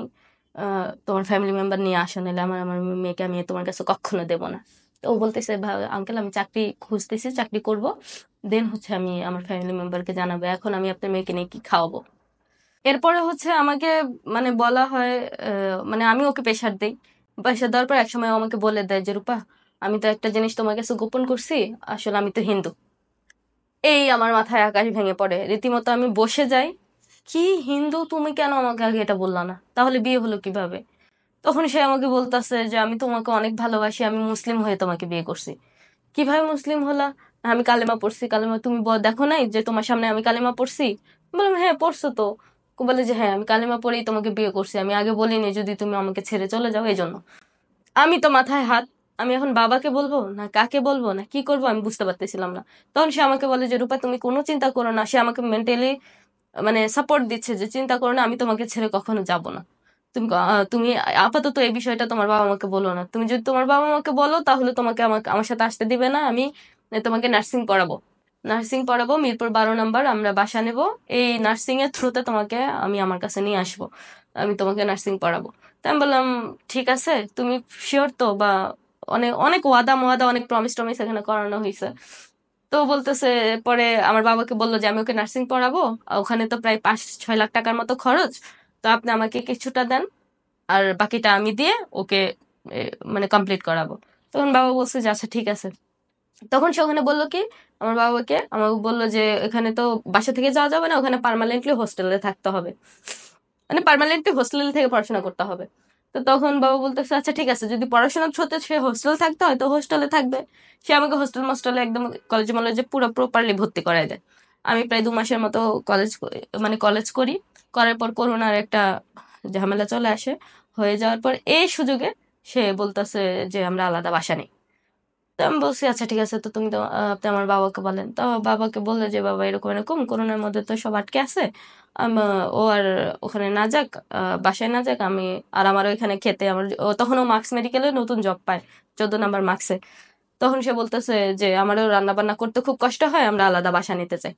তোমার ফ্যামিলি মেম্বার নিয়ে আসো, নাহলে আমার আমার মেয়েকে আমি তোমার কাছে কখনো দেবো না। তো ও বলতেছে আঙ্কেল আমি চাকরি খুঁজতেছি, চাকরি করব, দেন হচ্ছে আমি আমার ফ্যামিলি মেম্বারকে জানাবো, এখন আমি আপনার মেয়েকে নিয়ে কি খাওয়াবো। এরপরে হচ্ছে আমাকে মানে বলা হয়, মানে আমি ওকে প্রেশার দিই। প্রেশার দেওয়ার পর একসময় ও আমাকে বলে দেয় যে রূপা, আমি তো একটা জিনিস তোমার কাছে গোপন করছি, আসলে আমি তো হিন্দু। এই আমার মাথায় আকাশ ভেঙে পড়ে, রীতিমতো আমি বসে যাই। কি হিন্দু তুমি, কেন আমাকে আগে এটা বললা না, তাহলে বিয়ে হলো কিভাবে? তখন সে আমাকে বলতেছে যে আমি তোমাকে অনেক ভালোবাসি, আমি মুসলিম হয়ে তোমাকে বিয়ে করছি। কিভাবে মুসলিম হলা? আমি কালেমা পড়ছি। কালেমা তুমি দেখো নাই যে তোমার সামনে আমি কালেমা পড়ছি? বললাম হ্যাঁ পড়ছো তো। বলে যে হ্যাঁ আমি কালেমা পড়েই তোমাকে বিয়ে করছি, আমি আগে বলিনি যদি তুমি আমাকে ছেড়ে চলে যাও এই জন্য। আমি তো মাথায় হাত, আমি এখন বাবাকে বলবো না কাকে বলবো না কি করবো আমি বুঝতে পারতেছিলাম না। তখন সে আমাকে বলে যে রূপা তুমি কোনো চিন্তা করো না, সে আমাকে মেন্টালি মানে সাপোর্ট দিচ্ছে যে চিন্তা করো না, আমি তোমাকে ছেড়ে কখনো যাব না। তুমি আপাতত এই বিষয়টা তোমার বাবা মাকে বলো না, তুমি যদি তোমার বাবা মাকে বলো তাহলে তোমাকে আমাকে আমার সাথে আসতে দিবে না, আমি তোমাকে নার্সিং পড়াবো। নার্সিং পড়াবো, মিরপুর 12 নম্বর আমরা বাসা নেব, এই নার্সিং এর থ্রুতে তোমাকে আমি আমার কাছে নিয়ে আসবো, আমি তোমাকে নার্সিং পড়াবো। তাই আমি বললাম ঠিক আছে, তুমি শিওর তো? বা অনেক অনেক ওয়াদা মোয়াদা অনেক প্রমিস টমিস এখানে করানো হয়েছে। তো বলতেছে, পরে আমার বাবাকে বললো যে আমি ওকে নার্সিং পড়াবো, ওখানে তো প্রায় 5-6 লাখ টাকার মতো খরচ, তো আপনি আমাকে কিছুটা দেন, আর বাকিটা আমি দিয়ে ওকে এ, মানে কমপ্লিট করাবো। তখন বাবা বলছে যে আচ্ছা ঠিক আছে। তখন সে ওখানে বললো কি, আমার বাবাকে আমাকে বললো যে এখানে তো বাসা থেকে যাওয়া যাবে না, ওখানে পার্মানেন্টলি হোস্টেলে থাকতে হবে, মানে পার্মানেন্টলি হোস্টেল থেকে পড়াশোনা করতে হবে। তো তখন বাবা বলতেছে আচ্ছা ঠিক আছে, যদি পড়াশোনার হতে সে হোস্টেল থাকতে হয় তো হোস্টেলে থাকবে। সে আমাকে হোস্টেল মোস্টেলে একদম কলেজে মলেজে পুরো প্রপারলি ভর্তি করায় দেয়। আমি প্রায় 2 মাসের মতো মানে কলেজ করি। করার পর করোনার একটা ঝামেলা চলে আসে, হয়ে যাওয়ার পর এই সুযোগে সে বলতেছে যে আমরা আলাদা বাসা নেই। তো আমি বলছি আচ্ছা ঠিক আছে, তো তুমি তো আপনি আমার বাবাকে বলেন। তো আমার বাবাকে বললে যে বাবা এরকম এরকম করোনার মধ্যে তো সব আটকে আছে, ও আর ওখানে না যাক, বাসায় না যাক, আমি আর আমার ওইখানে খেতে আমার তখন ও মার্কস মেডিকেলে নতুন জব পায়, 14 নম্বর মার্কসে। তখন সে বলতেছে যে আমারও রান্না বান্না করতে খুব কষ্ট হয়, আমরা আলাদা বাসা নিতে চাই।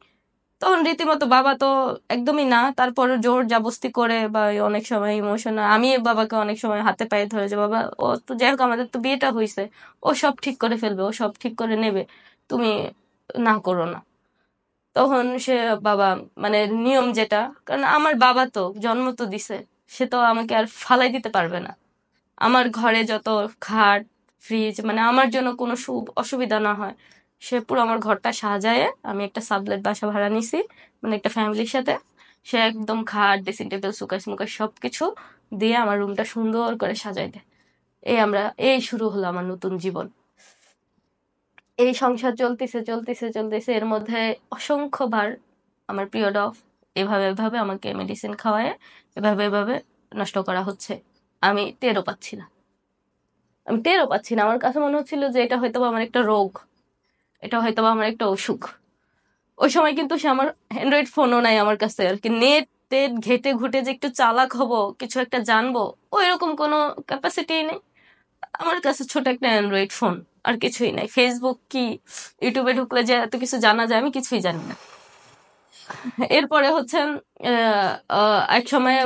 তখন রীতিমতো বাবা তো একদমই না, তারপর জোর জবরদস্তি করে বা অনেক সময় ইমোশনাল, আমি বাবাকে অনেক সময় হাতে পায়ে ধরে যে বাবা ও তো যাই হোক আমাদের তো বিয়েটা হয়েছে, ও সব ঠিক করে ফেলবে, ও সব ঠিক করে নেবে, তুমি না করো না। তখন সে বাবা মানে নিয়ম যেটা, কারণ আমার বাবা তো জন্ম তো দিছে, সে তো আমাকে আর ফালাই দিতে পারবে না। আমার ঘরে যত খাট ফ্রিজ মানে আমার জন্য কোনো অসুবিধা না হয়, সে পুরো আমার ঘরটা সাজায়, আমি একটা সাবলেট বাসা ভাড়া নিছি মানে একটা ফ্যামিলির সাথে, সে একদম খাট ড্রেসিং টেবিল সুকাস মুকাস সবকিছু দিয়ে আমার রুমটা সুন্দর করে সাজাই দেয়। এই শুরু হলো আমার নতুন জীবন। এই সংসার চলতেছে চলতেছে চলতেছে, এর মধ্যে অসংখ্যবার আমার পিরিয়ড অফ এভাবে এভাবে আমাকে মেডিসিন খাওয়ায় এভাবে এভাবে নষ্ট করা হচ্ছে। আমি টেরও পাচ্ছি না, আমি টেরও পাচ্ছি না, আমার কাছে মনে হচ্ছিল যে এটা হয়তো বা আমার একটা রোগ, এটা হয়তো বা আমার একটা অসুখ। ওই সময় কিন্তু সে আমার অ্যান্ড্রয়েড ফোনও নাই আমার কাছে, আর কি নেট টেট ঘেটে ঘুটে যে একটু চালাক হব, কিছু একটা জানবো, ওই রকম কোনো ক্যাপাসিটি নেই। আমার কাছে ছোট একটা অ্যান্ড্রয়েড ফোন, আর কিছুই নাই। ফেসবুক কি, ইউটিউবে ঢুকলে যে এত কিছু জানা যায় আমি কিছুই জানি না। এরপরে হচ্ছে এক সময়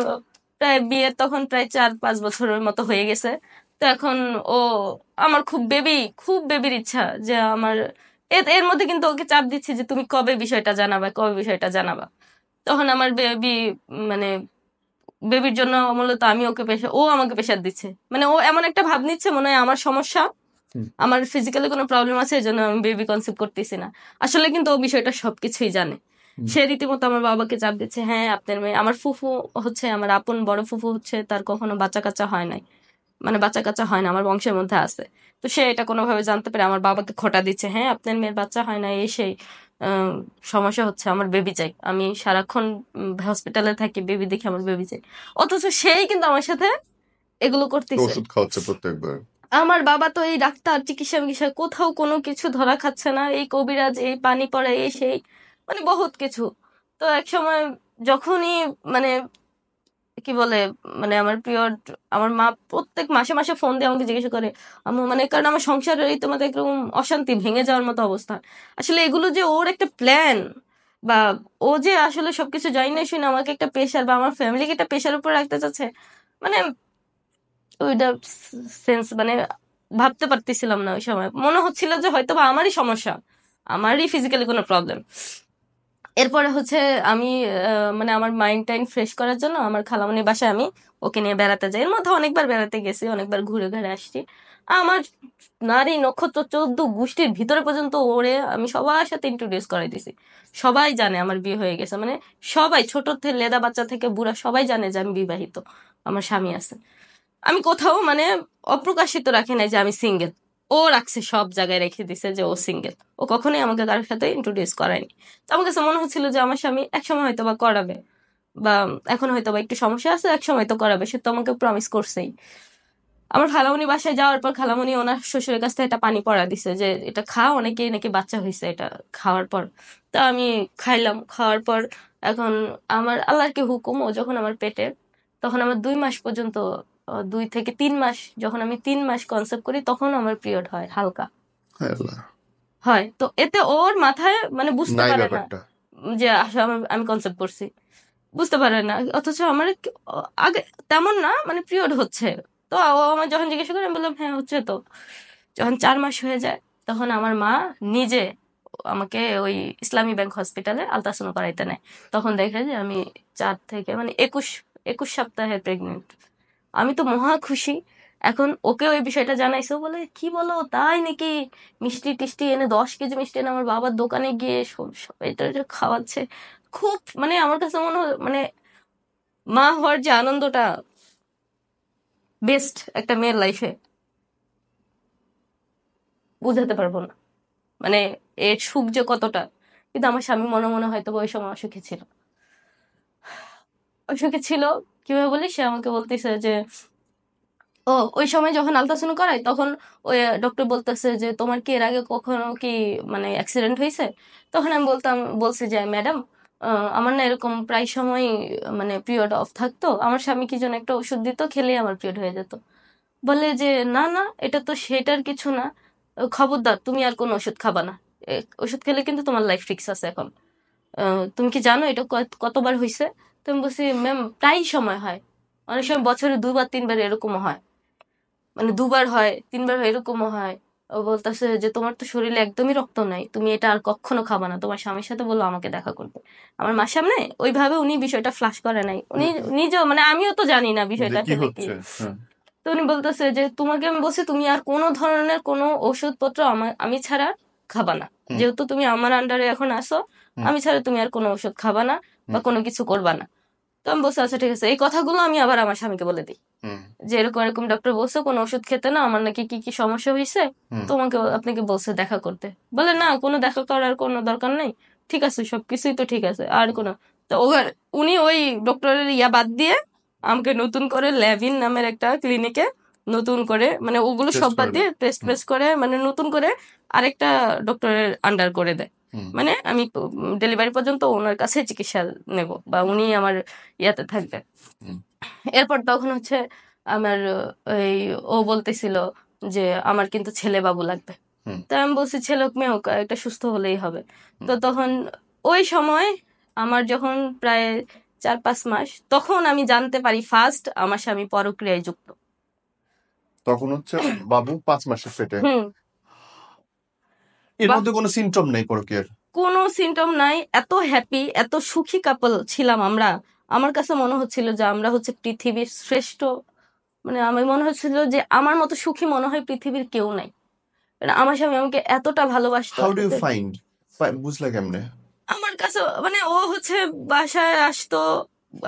প্রায় বিয়ে তখন প্রায় 4-5 বছরের মতো হয়ে গেছে। তো এখন ও আমার খুব বেবির ইচ্ছা যে আমার এর মধ্যে কিন্তু ওকে চাপ দিচ্ছি যে তুমি কবে বিষয়টা জানাবা, কবে বিষয়টা জানাবা। তখন আমার বেবি মানে বেবির জন্য মূলত আমি ওকে প্রেশার, ও আমাকে প্রেশার দিচ্ছে, মানে ও এমন একটা ভাব নিচ্ছে মনে হয় আমার সমস্যা, হুম। আমার ফিজিক্যালি কোনো প্রবলেম আছে এই জন্য আমি বেবি কনসিভ করতেছি না। আসলে কিন্তু ও বিষয়টা সবকিছুই জানে। হুম। সে রীতিমতো আমার বাবাকে চাপ দিচ্ছে, হ্যাঁ আপনার মেয়ে, আমার ফুফু হচ্ছে আমার আপন বড় ফুফু হচ্ছে, তার কখনো বাচ্চা কাচ্চা হয় নাই, মানে বাচ্চা কাচ্চা হয় না, আমার বংশের মধ্যে আছে। তো সে এটা কোনোভাবে জানতে পারে আমার বাবাকে খোঁটা দিচ্ছে, হ্যাঁ আপনার মেয়ের বাচ্চা হয় না, এই সেই সমস্যা হচ্ছে, আমার বেবি চাই, আমি সারাক্ষণ হসপিটালে থাকি, বেবি দেখি, আমার বেবি চাই। অথচ সেই কিন্তু আমার সাথে এগুলো করতেছে। ওষুধ খাওয়াচ্ছে প্রত্যেকবার। আমার বাবা তো এই ডাক্তার চিকিৎসা মিকিৎসা কোথাও কোনো কিছু ধরা খাচ্ছে না, এই কবিরাজ, এই পানি পড়া, এই সেই, মানে বহুত কিছু। তো এক সময় যখনই মানে কি বলে মানে আমার পিরিয়ড, আমার মা প্রত্যেক মাসে মাসে ফোন দিয়ে আমাকে জিজ্ঞাসা করে আম্মু, মানে কারণ আমার সংসারের এই তোমাদের এরকম অশান্তি, ভেঙে যাওয়ার মতো অবস্থা। আসলে এগুলো যে ওর একটা প্ল্যান, বা ও যে আসলে সবকিছু জানি না শুনে আমাকে একটা প্রেশার বা আমার ফ্যামিলিকে একটা প্রেশার উপর রাখতে চাচ্ছে, মানে ওইটা সেন্স মানে ভাবতে পারতেছিলাম না। ওই সময় মনে হচ্ছিল যে হয়তো বা আমারই সমস্যা, আমারই ফিজিক্যালি কোনো প্রবলেম। এরপরে হচ্ছে আমি মানে আমার মাইন্ড টাইম ফ্রেশ করার জন্য আমার খালামণির বাসায় আমি ওকে নিয়ে বেড়াতে যাই। এর মধ্যে অনেকবার বেড়াতে গেছি, অনেকবার ঘুরে ঘুরে আসছি। আমার নারী নক্ষত্র 14 গোষ্ঠীর ভিতরে পর্যন্ত ওরে আমি সবার সাথে ইন্ট্রোডিউস করাই দিছি। সবাই জানে আমার বিয়ে হয়ে গেছে, মানে সবাই, ছোট থেকে লেদা বাচ্চা থেকে বুড়া সবাই জানে যে আমি বিবাহিত, আমার স্বামী আছে। আমি কোথাও মানে অপ্রকাশিত রাখি নাই যে আমি সিঙ্গেল। ও রাখছে, সব জায়গায় রেখে দিছে যে ও সিঙ্গেল। ও কখনোই আমাকে কারোর সাথে ইন্ট্রোডিউস করায়নি। তো আমার কাছে মনে হচ্ছিল যে আমার স্বামী একসময় হয়তো বা করাবে, বা এখন হয়তো বা একটু সমস্যা আছে, একসময় তো করাবে, সে তো আমাকে প্রমিস করছেই। আমার খালামণি বাসায় যাওয়ার পর খালামণি ওনার শ্বশুরের কাছ থেকে একটা পানি পড়া দিছে যে এটা খা, অনেকেই নাকি বাচ্চা হয়েছে এটা খাওয়ার পর। তা আমি খাইলাম, খাওয়ার পর এখন আমার আল্লাহর কি হুকুম, ও যখন আমার পেটে, তখন আমার 2 মাস পর্যন্ত, 2 থেকে 3 মাস, যখন আমি 3 মাস কনসেপ্ট করি তখন আমার পিরিয়ড হয় হালকা। হায় আল্লাহ, হয় তো এতে ওর মাথায় মানে বুঝতে নাই পারে না ব্যাপারটা। যে আসলে আমি কনসেপ্ট করছি, বুঝতে পারে না। অথচ আমার আগে তেমন না, মানে পিরিয়ড হচ্ছে। তো ও আমার যখন জিজ্ঞাসা করে আমি বললাম হ্যাঁ হচ্ছে। তো যখন 4 মাস হয়ে যায় তখন আমার মা নিজে আমাকে ওই ইসলামী ব্যাংক হসপিটালে আলট্রাসাউন্ড করাইতে নেয়। তখন দেখে যে আমি 4 থেকে মানে 21 সপ্তাহে প্রেগনেন্ট। আমি তো মহা খুশি। এখন ওকে ওই বিষয়টা জানাইছে, ও বলে কি বলো তাই নাকি, মিষ্টি টিষ্টি এনে 10 কেজি মিষ্টি এনে আমার বাবার দোকানে গিয়ে সব সব এটা এটা খাওয়াচ্ছে। খুব মানে আমার কাছে মনে মানে মা হওয়ার যে আনন্দটা বেস্ট একটা মেয়ের লাইফে, বুঝাতে পারবো না। মানে এর সুখ যে কতটা। কিন্তু আমার স্বামী মনে মনে হয়তো বা ওই সময় অসুখী ছিল, অসুখী ছিল। কিভাবে বলি, সে আমাকে বলতেছে যে ও ওই সময় যখন আলট্রাসাউন্ড করায় তখন ওই ডক্টর বলতেছে যে তোমার কি এর আগে কখনো কি মানে অ্যাক্সিডেন্ট হয়েছে। তখন আমি বলছি যে ম্যাডাম, আমার না এরকম প্রায় সময় মানে পিরিয়ড অফ থাকতো, আমার স্বামী কি যেন একটা ওষুধ দিত, খেলেই আমার পিরিয়ড হয়ে যেত। বলে যে না না, এটা তো সেটার কিছু না, খবরদার তুমি আর কোনো ওষুধ খাবা না। ওষুধ খেলে কিন্তু তোমার লাইফ ফিক্স আছে এখন। তুমি কি জানো এটা কতবার হয়েছে? তুমি বলছি ম্যাম প্রায় সময় হয়, অনেক সময় বছরে 2 বার 3 বার এরকমও হয়, মানে 2 বার হয় 3 বার হয় এরকমও হয়। ও বলতেছে যে তোমার তো শরীরে একদমই রক্ত নাই, তুমি এটা আর কখনো খাবা না, তোমার স্বামীর সাথে বলো আমাকে দেখা করতে। আমার মার সামনে ওইভাবে উনি বিষয়টা ফ্লাশ করে নাই, উনি হুম, নিজেও মানে আমিও তো জানি না যে বিষয়টা কি আসলে কি। হচ্ছে। হ্যাঁ। তো উনি বলতেছে যে তোমাকে আমি বলছি তুমি আর কোনো ধরনের কোনো ওষুধপত্র আমি ছাড়া আর খাবা না, হুম, যেহেতু তুমি আমার আন্ডারে এখন আসো, হুম, আমি ছাড়া তুমি আর কোনো ওষুধ খাবা না বা হুম, কোনো কিছু করবা না। তো আমি বলছি আচ্ছা ঠিক আছে। এই কথাগুলো আমি আবার আমার স্বামীকে বলে দিই হুম, যে এরকম এরকম ডক্টর বলছে কোনো ওষুধ খেতে না, আমার নাকি কি কি সমস্যা হয়েছে, হুম। তোমাকে আপনাকে বলছে দেখা করতে। বলে না, কোনো দেখা করার কোনো দরকার নেই, ঠিক আছে সবকিছুই তো ঠিক আছে আর কোনো। তো উনি ওই ডক্টরের ইয়া বাদ দিয়ে আমাকে নতুন করে ল্যাভিন নামের একটা ক্লিনিকে নতুন করে মানে ওগুলো সব টেস্ট বাদ করে দিয়ে দেয়। টেস্ট হুম, পেস্ট করে মানে নতুন করে আরেকটা ডক্টরের আন্ডার করে দেয়। হুম, মানে আমি ডেলিভারি পর্যন্ত ওনার কাছে চিকিৎসা নেব বা উনি আমার ইয়াতে থাকবে। হুম, এরপর তখন হচ্ছে আমার ওই ও বলতেছিল যে আমার কিন্তু ছেলে বাবু লাগবে। হুম, তো আমি বলছি ছেলে হোক মেয়ে হোক একটা সুস্থ হলেই হবে। হুম। তো তখন ওই সময় আমার যখন প্রায় 4-5 মাস, তখন আমি জানতে পারি ফার্স্ট আমার স্বামী পরক্রিয়ায় যুক্ত। তখন হচ্ছে বাবু 5 মাসের পেটে। হুম। এর বাহ, মধ্যে কোনো সিমটম নেই পরকীয়ার? কোনো সিমটম নাই, এত হ্যাপি এত সুখী কাপল ছিলাম আমরা। আমার কাছে মনে হচ্ছিল যে আমরা হচ্ছে পৃথিবীর শ্রেষ্ঠ, মানে আমার মনে হচ্ছিল যে আমার মতো সুখী মনে হয় পৃথিবীর কেউ নাই। মানে আমার স্বামী আমাকে এতটা ভালোবাসতো হাউ ডু ইউ ফাইন্ড, বুঝলা কেমনে? আমার কাছে মানে ও হচ্ছে বাসায় আসতো,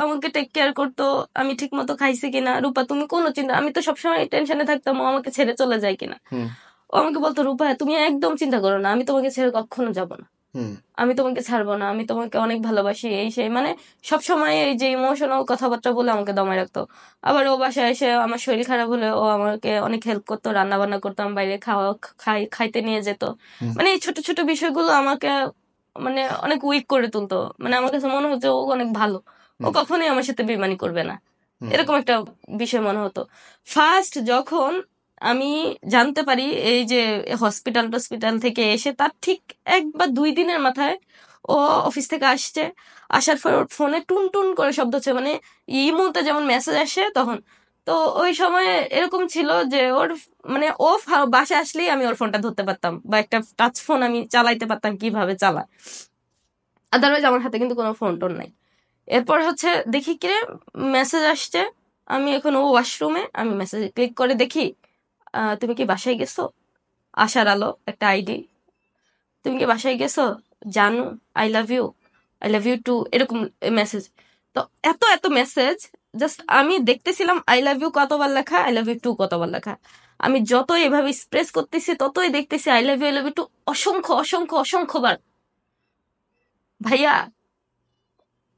আমাকে টেক কেয়ার করতো, আমি ঠিক মতো খাইছি কিনা, রূপা তুমি কোনো চিন্তা, আমি তো সবসময় টেনশনে থাকতাম ও আমাকে ছেড়ে চলে যায় কিনা। হুম, ও আমাকে বলতো রূপা তুমি একদম চিন্তা করো না, আমি তোমাকে ছেড়ে কখনো যাব না, হুম, আমি তোমাকে ছাড়বো না, আমি তোমাকে অনেক ভালোবাসি, এই সেই মানে সবসময় এই যে ইমোশনাল কথাবার্তা বলে আমাকে দমায় রাখতো। আবার ও বাসায় এসে আমার শরীর খারাপ হলে ও আমাকে অনেক হেল্প করতো, রান্না বান্না করতাম, বাইরে খাইতে নিয়ে যেত। হুম, মানে এই ছোট ছোট বিষয়গুলো আমাকে মানে অনেক উইক করে তুলতো। মানে আমার কাছে মনে হতো ও অনেক ভালো, ও হুম কখনোই আমার সাথে বেইমানি করবে না, হুম এরকম একটা বিষয় মনে হতো। ফার্স্ট যখন আমি জানতে পারি এই যে হসপিটাল থেকে এসে, তার ঠিক 1 বা 2 দিনের মাথায় ও অফিস থেকে আসছে, আসার পর ওর ফোনে টুন টুন করে শব্দ হচ্ছে, মানে ইমোতে যেমন মেসেজ আসে তখন। তো ওই সময় এরকম ছিল যে ওর মানে ও বাসায় আসলেই আমি ওর ফোনটা ধরতে পারতাম, বা একটা টাচ ফোন আমি চালাইতে পারতাম কিভাবে চালায়। আদারওয়াইজ আমার হাতে কিন্তু কোনো ফোন টোন নাই। এরপর হচ্ছে দেখি কিরে মেসেজ আসছে, আমি এখন ও ওয়াশরুমে, আমি মেসেজে ক্লিক করে দেখি তুমি কি বাসায় গেছো, আশার আলো একটা আইডি, তুমি কি বাসায় গেছো জানু, I love you, I love you too, এরকম মেসেজ। তো এত এত মেসেজ, জাস্ট আমি দেখতেছিলাম আই লাভ ইউ কতবার লেখা, আই লাভ ইউ টু কতবার লেখা। আমি যতই এভাবে স্প্রেস করতেছি ততই দেখতেছি আই লাভ ইউ টু অসংখ্য অসংখ্য অসংখ্যবার। ভাইয়া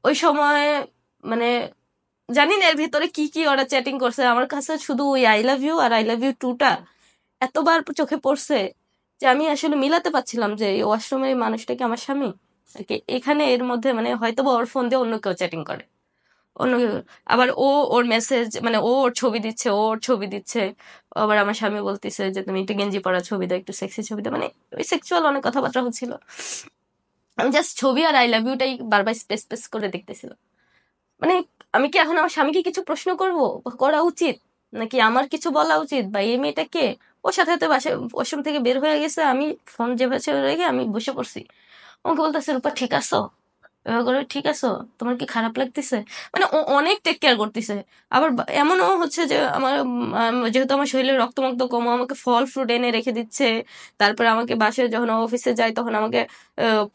ওই সময় মানে জানি না এর ভিতরে কি কি ওরা চ্যাটিং করছে, আমার কাছে শুধু ওই আই লাভ ইউ আর আই লাভ ইউ টুটা এতবার চোখে পড়ছে যে আমি আসলে মিলাতে পারছিলাম যে এই ওয়াশরুমের এই মানুষটা কি আমার স্বামী, নাকি এখানে এর মধ্যে মানে হয়তো বা ওর ফোন দিয়ে অন্য কেউ চ্যাটিং করে, অন্য কেউ। আবার ও ওর মেসেজ মানে ও ওর ছবি দিচ্ছে, ও ওর ছবি দিচ্ছে। আবার আমার স্বামী বলতেছে যে তুমি একটু গেঞ্জি পরা ছবি দাও, একটু সেক্সি ছবি দাও, মানে ওই সেক্সুয়াল অনেক কথাবার্তা হচ্ছিল। আমি জাস্ট ছবি আর আই লাভ ইউটাই বারবার স্পেস স্পেস করে দেখতেছিলাম। মানে আমি কি এখন আমার স্বামীকে কিছু প্রশ্ন করব, করা উচিত, নাকি আমার কিছু বলা উচিত, বা এই মেয়েটা কে, ওর সাথে সাথে বাসায় ওয়াশরুম থেকে বের হয়ে গেছে, আমি ফোন যে বাসায় রেখে আমি বসে পড়ছি। আমাকে বলতেছে রূপা ঠিক আছো, এবার করে ঠিক আছো, তোমার কি খারাপ লাগতেছে, মানে ও অনেক টেক কেয়ার করতেছে। আবার এমনও হচ্ছে যে আমার যেহেতু আমার শরীরে রক্তমক্ত কম, ও আমাকে ফল ফ্রুট এনে রেখে দিচ্ছে। তারপরে আমাকে বাসায় যখন অফিসে যাই তখন আমাকে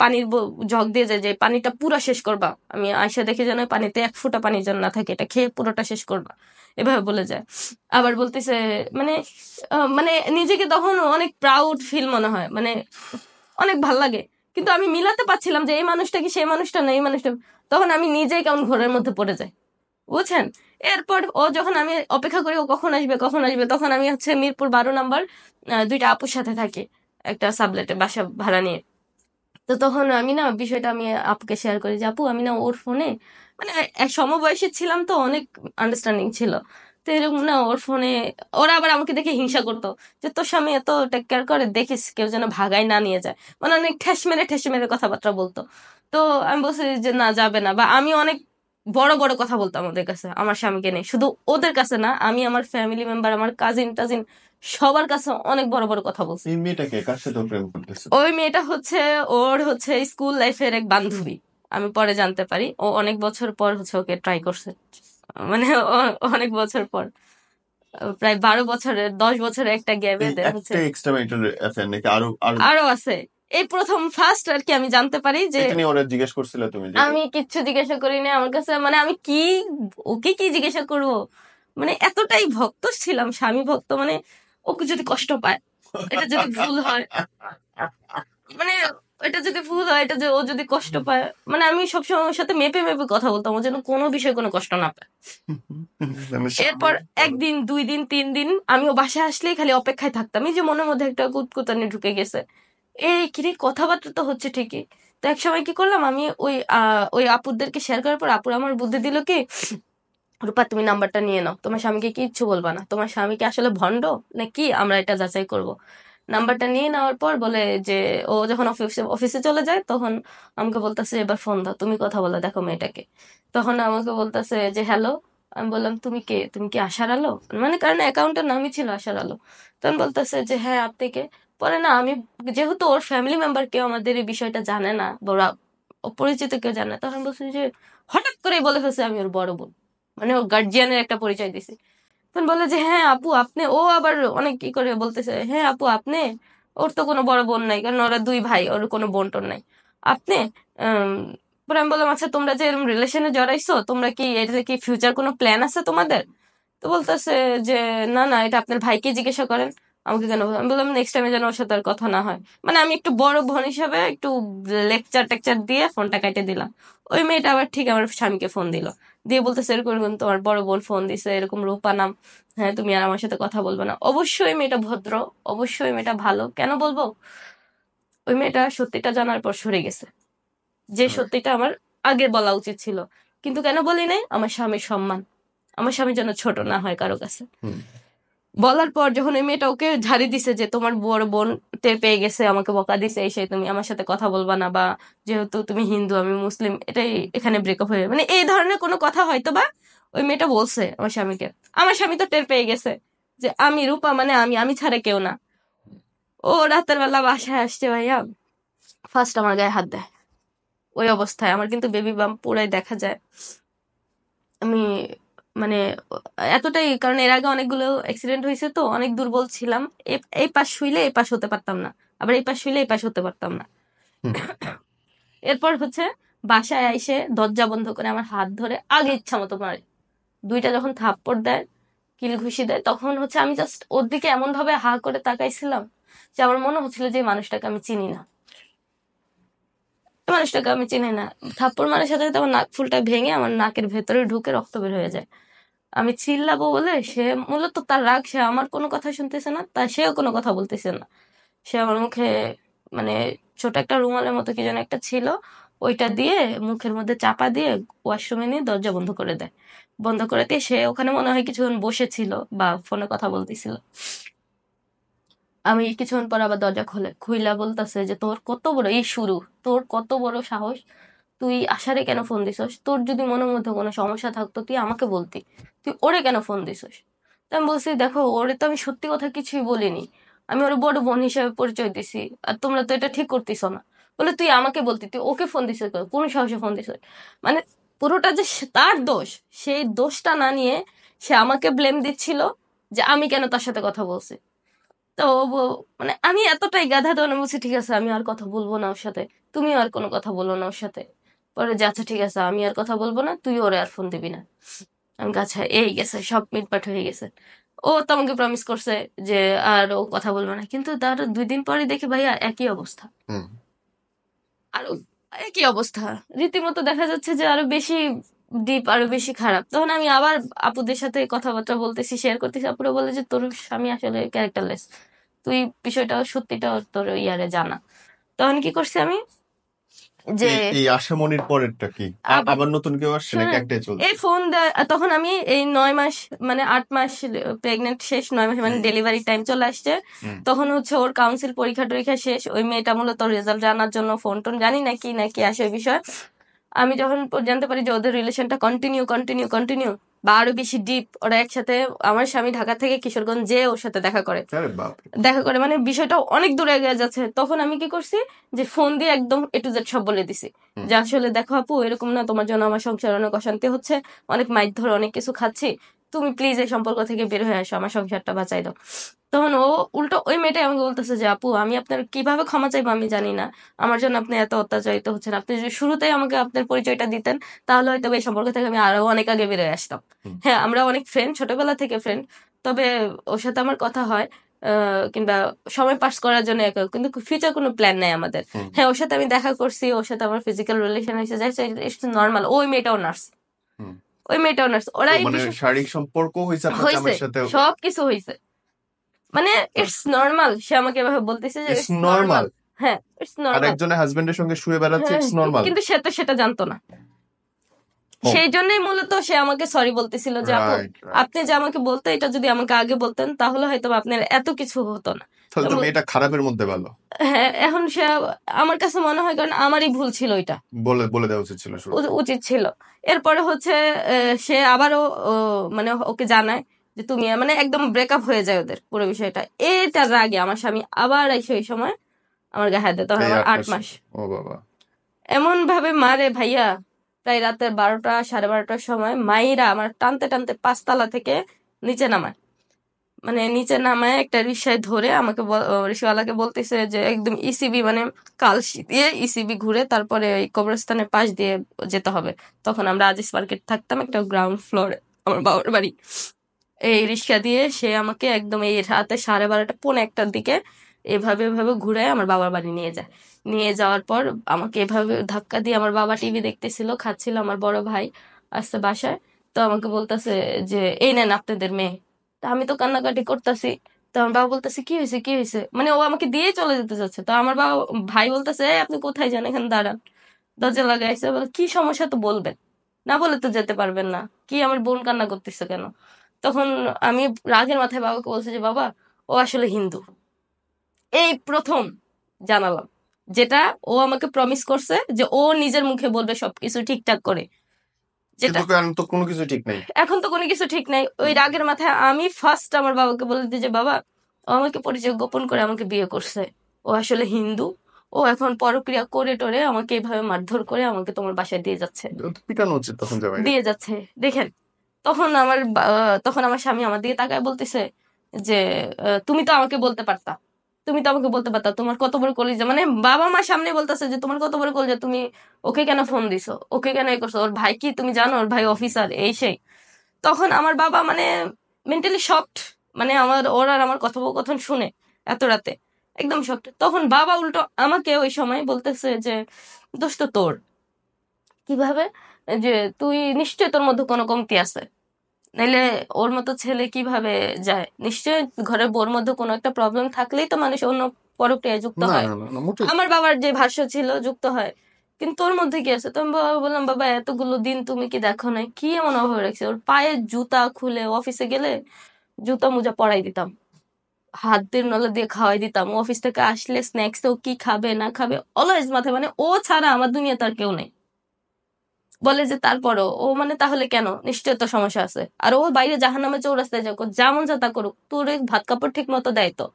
পানির জগ দিয়ে যায় যে পানিটা পুরো শেষ করবা, আমি আয়সা দেখে যেন পানিতে 1 ফোঁটা পানি যেন না থাকে, এটা খেয়ে পুরোটা শেষ করবা, এভাবে বলে যায়। আবার বলতেছে মানে মানে নিজেকে তখন অনেক প্রাউড ফিল মনে হয়, মানে অনেক ভাল লাগে। কিন্তু আমি মিলাতে পারছিলাম যে এই মানুষটা কি সেই মানুষটা না, এই মানুষটা। তখন আমি নিজেই কেমন ঘোরের মধ্যে পড়ে যাই, বুঝছেন। এরপর ও যখন আমি অপেক্ষা করি ও কখন আসবে কখন আসবে, তখন আমি হচ্ছে মিরপুর 12 নম্বর 2টা আপুর সাথে থাকি একটা সাবলেটে বাসা ভাড়া নিয়ে। তো তখন আমি না বিষয়টা আমি আপুকে শেয়ার করি যে আপু আমি না ওর ফোনে, মানে এক সমবয়সী ছিলাম তো অনেক আন্ডারস্ট্যান্ডিং ছিল। তো এরকম না ওর ফোনে, ওরা আবার আমাকে দেখে হিংসা করতো যে তোর স্বামী এত টেক কেয়ার করে, দেখিস কেউ যেন ভাগায় না নিয়ে যায়, মানে অনেক ঠেস মেরে কথাবার্তা বলতো। তো আমি বলছি যে না যাবে না, বা আমি অনেক বড় বড় কথা বলতাম ওদের কাছে আমার স্বামীকে নিয়ে, শুধু ওদের কাছে না, আমি আমার ফ্যামিলি মেম্বার আমার কাজিন টাজিন সবার কাছে অনেক বড় বড় কথা বলছি। এই মেয়েটাকে কার সাথে প্রেম করতেছে? ওই মেয়েটা হচ্ছে ওর হচ্ছে স্কুল লাইফের এক বান্ধবী। আমি পরে জানতে পারি ও অনেক বছর পর হচ্ছে ওকে ট্রাই করছে, মানে অনেক বছর পর, প্রায় 12 বছরের 10 বছরের একটা গ্যাপে এই দেন হচ্ছে একটা এক্সট্রা ম্যারিটাল অ্যাফেয়ার নাকি আরো আরো? আরো আছে। এই প্রথম ফার্স্ট আর কি আমি জানতে পারি যে, এটা নিয়ে ওরা জিজ্ঞেস করছিল তুমি যে? আমি কিচ্ছু জিজ্ঞাসা করিনি আমার কাছে, মানে আমি কি ওকে কি জিজ্ঞাসা করব, মানে এতটাই ভক্ত ছিলাম, স্বামী ভক্ত, মানে ওকে যদি কষ্ট পায়, এটা যদি ভুল হয়, মানে এটা যদি ভুল হয়, এটা যে ও যদি কষ্ট পায়, মানে আমি সবসময় ওর সাথে মেপে মেপে কথা বলতাম, ও যেন কোনো বিষয়ে কোনো কষ্ট না পায়। মানে এরপর স্বামীর বলো। 1 দিন 2 দিন 3 দিন আমি ও বাসায় আসলেই খালি অপেক্ষায় থাকতাম, এই যে মনের মধ্যে একটা কুতকুতানি ঢুকে গেছে, এই কিরে কথাবার্তা তো হচ্ছে ঠিকই। তো এক সময় কি করলাম আমি ওই আপুদেরকে শেয়ার করার পর আপুর আমার বুদ্ধি দিল কি, রূপা তুমি নাম্বারটা নিয়ে নাও, তোমার স্বামীকে কিচ্ছু বলবা না, তোমার স্বামীকে আসলে ভন্ড নাকি আমরা এটা যাচাই করব। নাম্বারটা নিয়ে নেওয়ার পর বলে যে ও যখন অফিসে অফিসে চলে যায় তখন আমাকে বলতেছে এবার ফোন দাও, তুমি কথা বলে দেখো মেয়েটাকে। তখন আমাকে বলতেছে যে হ্যালো। আমি বললাম তুমি কে, তুমি কি আশার আলো, মানে কারণ অ্যাকাউন্টের নামই ছিল আশার আলো। তখন বলতেছে যে হ্যাঁ আপনি কে। পরে না আমি, যেহেতু ওর ফ্যামিলি মেম্বার কেউ আমাদের এই বিষয়টা জানে না বা ওরা অপরিচিত কেউ জানে না, তখন বলছি যে হঠাৎ করে বলে ফেলছে আমি ওর বড় বোন, মানে ওর গার্জিয়ানের একটা পরিচয় দিছি। তখন বলে যে হ্যাঁ আপু আপনি, ও আবার অনেক কি করে বলতেছে হ্যাঁ আপু আপনি, ওর তো কোনো বড় বোন নাই, কারণ ওরা 2 ভাই, ওর কোনো বোন টোন নাই, আপনি। আম, পরে আমি বললাম আচ্ছা তোমরা যে এরকম রিলেশনে জড়াইছো, তোমরা কি এটা কি ফিউচার কোনো প্ল্যান আছে তোমাদের? তো বলতেছে যে না না এটা আপনার ভাইকে জিজ্ঞাসা করেন, আমাকে কেন বলবেন?" আমি বললাম নেক্সট টাইমে যেন ওর সাথে আর কথা না হয়, মানে আমি একটু বড় বোন হিসাবে একটু লেকচার টেকচার দিয়ে ফোনটা কাটে দিলাম। ওই মেয়েটা আবার ঠিক আমার স্বামীকে ফোন দিল, দিয়ে বলতেছে এরকম এরকম তোমার বড় বোন ফোন দিছে, এরকম রূপা নাম, হ্যাঁ তুমি আর আমার সাথে কথা বলবে না। অবশ্যই মেয়েটা ভদ্র, অবশ্যই মেয়েটা ভালো, কেন বলবো, ওই মেয়েটা সত্যিটা জানার পর সরে গেছে। যে সত্যিটা আমার আগে বলা উচিত ছিল, কিন্তু কেন বলি নাই? আমার স্বামীর সম্মান, আমার স্বামী যেন ছোট না হয় কারো কাছে। বলার পর যখন ওই মেয়েটা ওকে ঝাড়ি দিছে যে তোমার বড় বোন টের পেয়ে গেছে, আমাকে বকা দিছে, এই সেই, তুমি আমার সাথে কথা বলবা না, বা যেহেতু তুমি হিন্দু আমি মুসলিম, এটাই এখানে ব্রেকআপ হয়ে, মানে এই ধরনের কোনো কথা হয়তো বা ওই মেয়েটা বলছে আমার স্বামীকে। আমার স্বামী তো টের পেয়ে গেছে যে আমি রূপা, মানে আমি, আমি ছাড়া কেউ না। ও রাতের বেলা বাসায় আসছে ভাইয়া, ফার্স্ট আমার গায়ে হাত দেয়। ওই অবস্থায় আমার কিন্তু বেবি বাম্প পুরাই দেখা যায়। আমি মানে এতটাই, কারণ এর আগে অনেকগুলো অ্যাক্সিডেন্ট হয়েছে তো, অনেক দুর্বল ছিলাম। এই পাশ শুইলে এই পাশ হতে পারতাম না, আবার এই পাশ শুইলে এই পাশ হতে পারতাম না। এরপর হচ্ছে বাসায় আইসে দরজা বন্ধ করে আমার হাত ধরে আগে ইচ্ছা মতো মারে। দুইটা যখন থাপ্পড় দেয়, কিল ঘুষি দেয়, তখন হচ্ছে আমি জাস্ট ওর দিকে এমন ভাবে হা করে তাকাইছিলাম যে আমার মনে হচ্ছিল যে এই মানুষটাকে আমি চিনি না, এই মানুষটাকে আমি চিনি না। থাপ্পড় মারার সাথে সাথে আমার নাক ফুলটা ভেঙে আমার নাকের ভেতরে ঢুকে রক্ত বের হয়ে যায়। আমি চিল্লাবো বলে সে মূলত তার রাগ, সে আমার কোনো কথা শুনতেছে না, তা সেও কোনো কথা বলতেছে না। সে আমার মুখে মানে ছোট একটা রুমালের মতো কি যেন একটা ছিল, ওইটা দিয়ে মুখের মধ্যে চাপা দিয়ে ওয়াশরুমে নিয়ে দরজা বন্ধ করে দেয়। বন্ধ করে দিয়ে সে ওখানে মনে হয় কিছুক্ষণ বসেছিল বা ফোনে কথা বলতেছিল। আমি কিছুক্ষণ পর আবার দরজা খুইলা বলতেছে যে তোর কত বড়, এই শুরু, তোর কত বড় সাহস, তুই আশারে কেন ফোন দিছস? তোর যদি মনের মধ্যে কোনো সমস্যা থাকতো তুই আমাকে বলতি, তুই ওরে কেন ফোন দিছস? তো আমি বলছি দেখো, ওরে তো আমি সত্যি কথা কিছুই বলিনি, আমি ওর বড় বোন হিসেবে পরিচয় দিছি, আর তোমরা তো এটা ঠিক করতেছো না। বলে তুই আমাকে বলতি, তুই ওকে ফোন দিছিস কেন? কোন সাহসে ফোন দিছিস? মানে পুরোটা যে তার দোষ, সেই দোষটা না নিয়ে সে আমাকে ব্লেম দিচ্ছিল যে আমি কেন তার সাথে কথা বলছি। তো মানে আমি এতটাই গাধা, তখন বলছি ঠিক আছে আমি আর কথা বলবো না ওর সাথে, তুমিও আর কোনো কথা বলো না ওর সাথে। পরে যে আচ্ছা ঠিক আছে আমি আর কথা বলবো না, তুই ওরে আর ফোন দিবি না। আমি আচ্ছা, এই গেছে সব মিটপাট হয়ে গেছে। ও তো আমাকে প্রমিস করছে যে আর ও কথা বলবে না, কিন্তু তার 2 দিন পরে দেখে ভাইয়া একই অবস্থা, আরো একই অবস্থা, রীতিমতো দেখা যাচ্ছে যে আরো বেশি ডিপ, আরো বেশি খারাপ। তখন আমি আবার আপুদের সাথে কথাবার্তা বলতেছি, শেয়ার করতেছি, আপুরা বলে যে তোর স্বামী আসলে ক্যারেক্টারলেস, তুই বিষয়টা সত্যিটা তোর ইয়ারে জানা। তখন কি করছি আমি যে এই আশামনির পরেরটা কি? আবার আবার নতুন কেউ আসছে নাকি শোনেন, একটাই চলছে? এই ফোন দেয়, তখন আমি এই 9 মাস, মানে 8 মাস প্রেগনেন্ট, শেষ 9 মাস মানে ডেলিভারি টাইম চলে আসছে। তখন হচ্ছে ওর কাউন্সিল পরীক্ষা টরীক্ষা শেষ, ওই মেয়েটা মূলত রেজাল্ট জানার জন্য ফোন টোন জানি না কি নাকি আসে ওই বিষয়। আমি যখন জানতে পারি যে ওদের রিলেশনটা কন্টিনিউ কন্টিনিউ কন্টিনিউ বা আরো বেশি ডিপ, ওরা একসাথে, আমার স্বামী ঢাকা থেকে কিশোরগঞ্জ যে ওর সাথে দেখা করে, আরে বাপ রে। দেখা করে, মানে বিষয়টা অনেক দূরে এগিয়ে যাচ্ছে। তখন আমি কি করছি যে ফোন দিয়ে একদম এ টু জেড সব বলে দিছি যে আসলে দেখো আপু, এরকম না, তোমার জন্য আমার সংসার অনেক অশান্তি হচ্ছে, অনেক মাইর ধরে অনেক কিছু খাচ্ছি, তুমি প্লিজ এই সম্পর্ক থেকে বের হয়ে আসো, আমার সংসারটা বাঁচাই দাও। তখন ও উল্টো ওই মেয়েটাই আমাকে বলতেছে যে আপু, আমি আপনার কিভাবে ক্ষমা চাইবো আমি জানি না, আমার জন্য আপনি এত অত্যাচারিত হচ্ছেন, আপনি যদি শুরুতেই আমাকে আপনার পরিচয়টা দিতেন তাহলে হয়তো এই সম্পর্ক থেকে আমি আরো অনেক আগে বেরোয় আসতাম। হ্যাঁ আমরা অনেক ফ্রেন্ড, ছোটবেলা থেকে ফ্রেন্ড, তবে ওর সাথে আমার কথা হয় কিংবা সময় পাস করার জন্য একা, কিন্তু ফিউচার কোনো প্ল্যান নাই আমাদের। হ্যাঁ ওর সাথে আমি দেখা করছি, ওর সাথে আমার ফিজিক্যাল রিলেশন হয়েছে, যাই নর্মাল। ওই মেয়েটাও নার্স, ওই মেয়েটাও নার্স, ওরা এই মানে বিষয় শারীরিক সম্পর্ক হয়েছে আপনার হয়েছে, জামাইয়ের সাথে? সবকিছু হয়েছে, মানে ইটস নর্মাল। সে আমাকে এভাবে বলতেছে যে ইটস ইটস নর্মাল? নর্মাল। হ্যাঁ ইটস আর নর্মাল। একজনের হাজবেন্ডের সঙ্গে শুয়ে বেড়াচ্ছে, হ্যাঁ ইটস নর্মাল? কিন্তু সে তো সেটা জানতো না, সেই জন্যই মূলত সে আমাকে সরি বলতেছিল যে আপু, রাইট রাইট। আপনি যে আমাকে বলতে, এটা যদি আমাকে আগে বলতেন তাহলে হয়তো আপনার এত কিছু হতো না। তাহলে তো মেয়েটা খারাপের মধ্যে ভালো। হ্যাঁ এখন সে, আমার কাছে মনে হয় কারণ আমারই ভুল ছিল, এটা বলে বলে দেওয়া উচিত ছিল শুরু। উচিত ছিল। এরপরে হচ্ছে সে আবারও মানে ওকে জানায় যে তুমি, মানে একদম ব্রেকআপ হয়ে যায় ওদের পুরো বিষয়টা। এটার আগে আমার স্বামী আবার এসে ওই সময় আমার গায়ে হাত দেয়, তখন এই আমার 8 8 মাস। ও বাবা। এমন ভাবে মারে ভাইয়া, প্রায় রাতের 12টা 12:30টার সময় মাইরা আমার টানতে টানতে 5 তলা থেকে নিচে নামায়, মানে নিচে নামায় একটা রিক্সায় ধরে আমাকে রিক্সাওয়ালাকে বলতেছে যে একদম ইসিবি, মানে কালসি দিয়ে ইসিবি ঘুরে তারপরে ওই কবরস্থানের পাশ দিয়ে যেতে হবে। তখন আমরা আজিজ মার্কেট থাকতাম, একটা গ্রাউন্ড ফ্লোরে আমার বাবার বাড়ি। এই রিক্সা দিয়ে সে আমাকে একদম এই রাতে 12:30 পৌনে 1টার দিকে এভাবে এভাবে ঘুরে আমার বাবার বাড়ি নিয়ে যায়। নিয়ে যাওয়ার পর আমাকে এভাবে ধাক্কা দিয়ে, আমার বাবা টিভি দেখতেছিল, খাচ্ছিল, আমার বড় ভাই আসছে বাসায়, তো আমাকে বলতেছে যে এই নেন আপনাদের মেয়ে। তা আমি তো কান্নাকাটি করতেছি, তো আমার বাবা বলতেছে কি হয়েছে কি হয়েছে, মানে ও আমাকে দিয়ে চলে যেতে চাচ্ছে। তো আমার বাবা, ভাই বলতেছে এই আপনি কোথায় যান, এখানে দাঁড়ান। দরজা লাগাইছে, বলে কি সমস্যা তো বলবেন, না বলে তো যেতে পারবেন না, কি আমার বোন কান্না করতেছে কেন? তখন আমি রাগের মাথায় বাবাকে বলছি যে বাবা, ও আসলে হিন্দু। এই প্রথম জানালাম, যেটা ও আমাকে প্রমিস করছে যে ও নিজের মুখে বলবে সবকিছু ঠিকঠাক করে, যেটা কিন্তু কারণ তো কোনো কিছু ঠিক নেই। এখন তো কোনো কিছু ঠিক নাই। ওই রাগের মাথায় আমি ফার্স্ট আমার বাবাকে বলে দিই যে বাবা, ও আমাকে পরিচয় গোপন করে আমাকে বিয়ে করছে, ও আসলে হিন্দু, ও এখন পরক্রিয়া করে টোরে আমাকে এইভাবে মারধর করে আমাকে তোমার বাসায় দিয়ে যাচ্ছে, তো পিটানো উচিত তখন জামাইরে। দিয়ে যাচ্ছে, দেখেন। তখন তখন আমার স্বামী আমার দিকে তাকায় বলতেছে যে তুমি তো আমাকে বলতে পারতা, তুমি তো আমাকে বলতে পারতা, তোমার কত বড় কলিজা, মানে বাবা মার সামনে বলতেছে যে তোমার কত বড় কলিজা, তুমি ওকে কেন ফোন দিছো, ওকে কেন এ করছো, ওর ভাই কি তুমি জানো, ওর ভাই অফিসার, এই সেই। তখন আমার বাবা মানে মেন্টালি শকড, মানে ওর আর আমার কথোপকথন শুনে এত রাতে একদম শকড। তখন বাবা উল্টো আমাকে ওই সময় বলতেছে যে দোষ তো তোর, কিভাবে, যে তুই নিশ্চয় তোর মধ্যে কোনো কমতি আছে, নাইলে ওর মতো ছেলে কিভাবে যায়, নিশ্চয় ঘরের বোর মধ্যে কোনো একটা প্রবলেম থাকলেই তো মানুষ অন্য পরক্রিয়ায় যুক্ত না হয়। না না না, মোটেই। আমার বাবার যে ভাষ্য ছিল যুক্ত হয়, কিন্তু ওর মধ্যে কি আছে? তো আমি বললাম বাবা, এতগুলো দিন তুমি কি দেখো নাই কি এমন অভাব রাখছে, ওর পায়ের জুতা খুলে অফিসে গেলে জুতা মোজা পরাই দিতাম, হাত দিয়ে নলা দিয়ে খাওয়াই দিতাম, ও অফিস থেকে আসলে স্ন্যাক্স ও কি খাবে না খাবে অলওয়েজ মাথায়, মানে ও ছাড়া আমার দুনিয়া তার কেউ নেই। বলে যে তারপরও ও, মানে তাহলে কেন, নিশ্চয় তো সমস্যা আছে, আর ও বাইরে জাহান্নামে চৌরাস্তায় যাক, ও যেমন যা তা করুক, তোর এই ভাত কাপড় ঠিক মতো দেয় তো।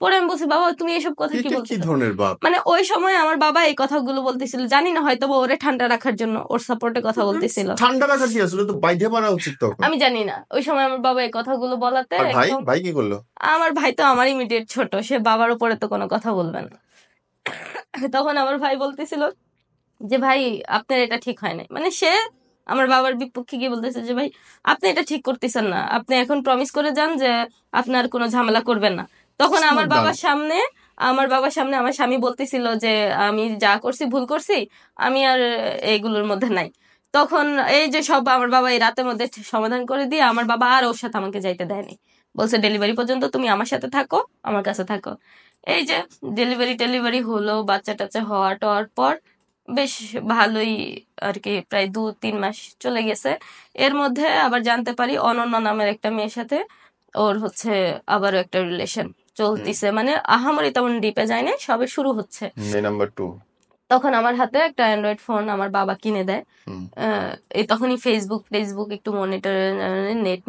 পরে আমি বলছি বাবা তুমি এসব কথা কি এটা কি বলতেছো? ধরনের বাপ? মানে ওই সময় আমার বাবা এই কথাগুলো বলতেছিল, জানি না হয়তো বা ওরে ঠান্ডা রাখার জন্য ওর সাপোর্টে কথা বলতেছিল, ঠান্ডা রাখা কি আসলে তো বাইধে মারা উচিত তখন। আমি জানি না। ওই সময় আমার বাবা এই কথাগুলো বলাতে আর ভাই একদম, ভাই কি করলো? আমার ভাই তো আমার ইমিডিয়েট ছোট, সে বাবার উপরে তো কোনো কথা বলবে না। তখন আমার ভাই বলতেছিল যে ভাই আপনার এটা ঠিক হয় নাই, মানে সে আমার বাবার বিপক্ষে গিয়ে বলতেছে যে ভাই আপনি এটা ঠিক করতেছেন না, আপনি এখন প্রমিস করে যান যে আপনার কোনো ঝামেলা করবেন না। তখন আমার স্মার্ট ডান। বাবার সামনে, আমার স্বামী বলতেছিল যে আমি যা করছি ভুল করছি, আমি আর এইগুলোর মধ্যে নাই। তখন এই যে সব আমার বাবা এই রাতের মধ্যে সমাধান করে দিয়ে আমার বাবা আর ওর সাথে আমাকে যাইতে দেয়নি, বলছে ডেলিভারি পর্যন্ত তুমি আমার সাথে থাকো, আমার কাছে থাকো। এই যে ডেলিভারি হলো, বাচ্চা টাচ্চা হওয়ার টওয়ার পর বেশ ভালোই আর কি, প্রায় 2-3 মাস চলে গেছে। এর মধ্যে আবার জানতে পারি অনন্যা নামের একটা মেয়ের সাথে ওর হচ্ছে আবারও একটা রিলেশন চলতিছে, মানে আহামরি তেমন ডিপে যায় না, সবে শুরু হচ্ছে। মেয়ে নাম্বার 2। তখন আমার হাতে একটা অ্যান্ড্রয়েড ফোন আমার বাবা কিনে দেয়। হুম এই তখনই ফেসবুক একটু মনিটর,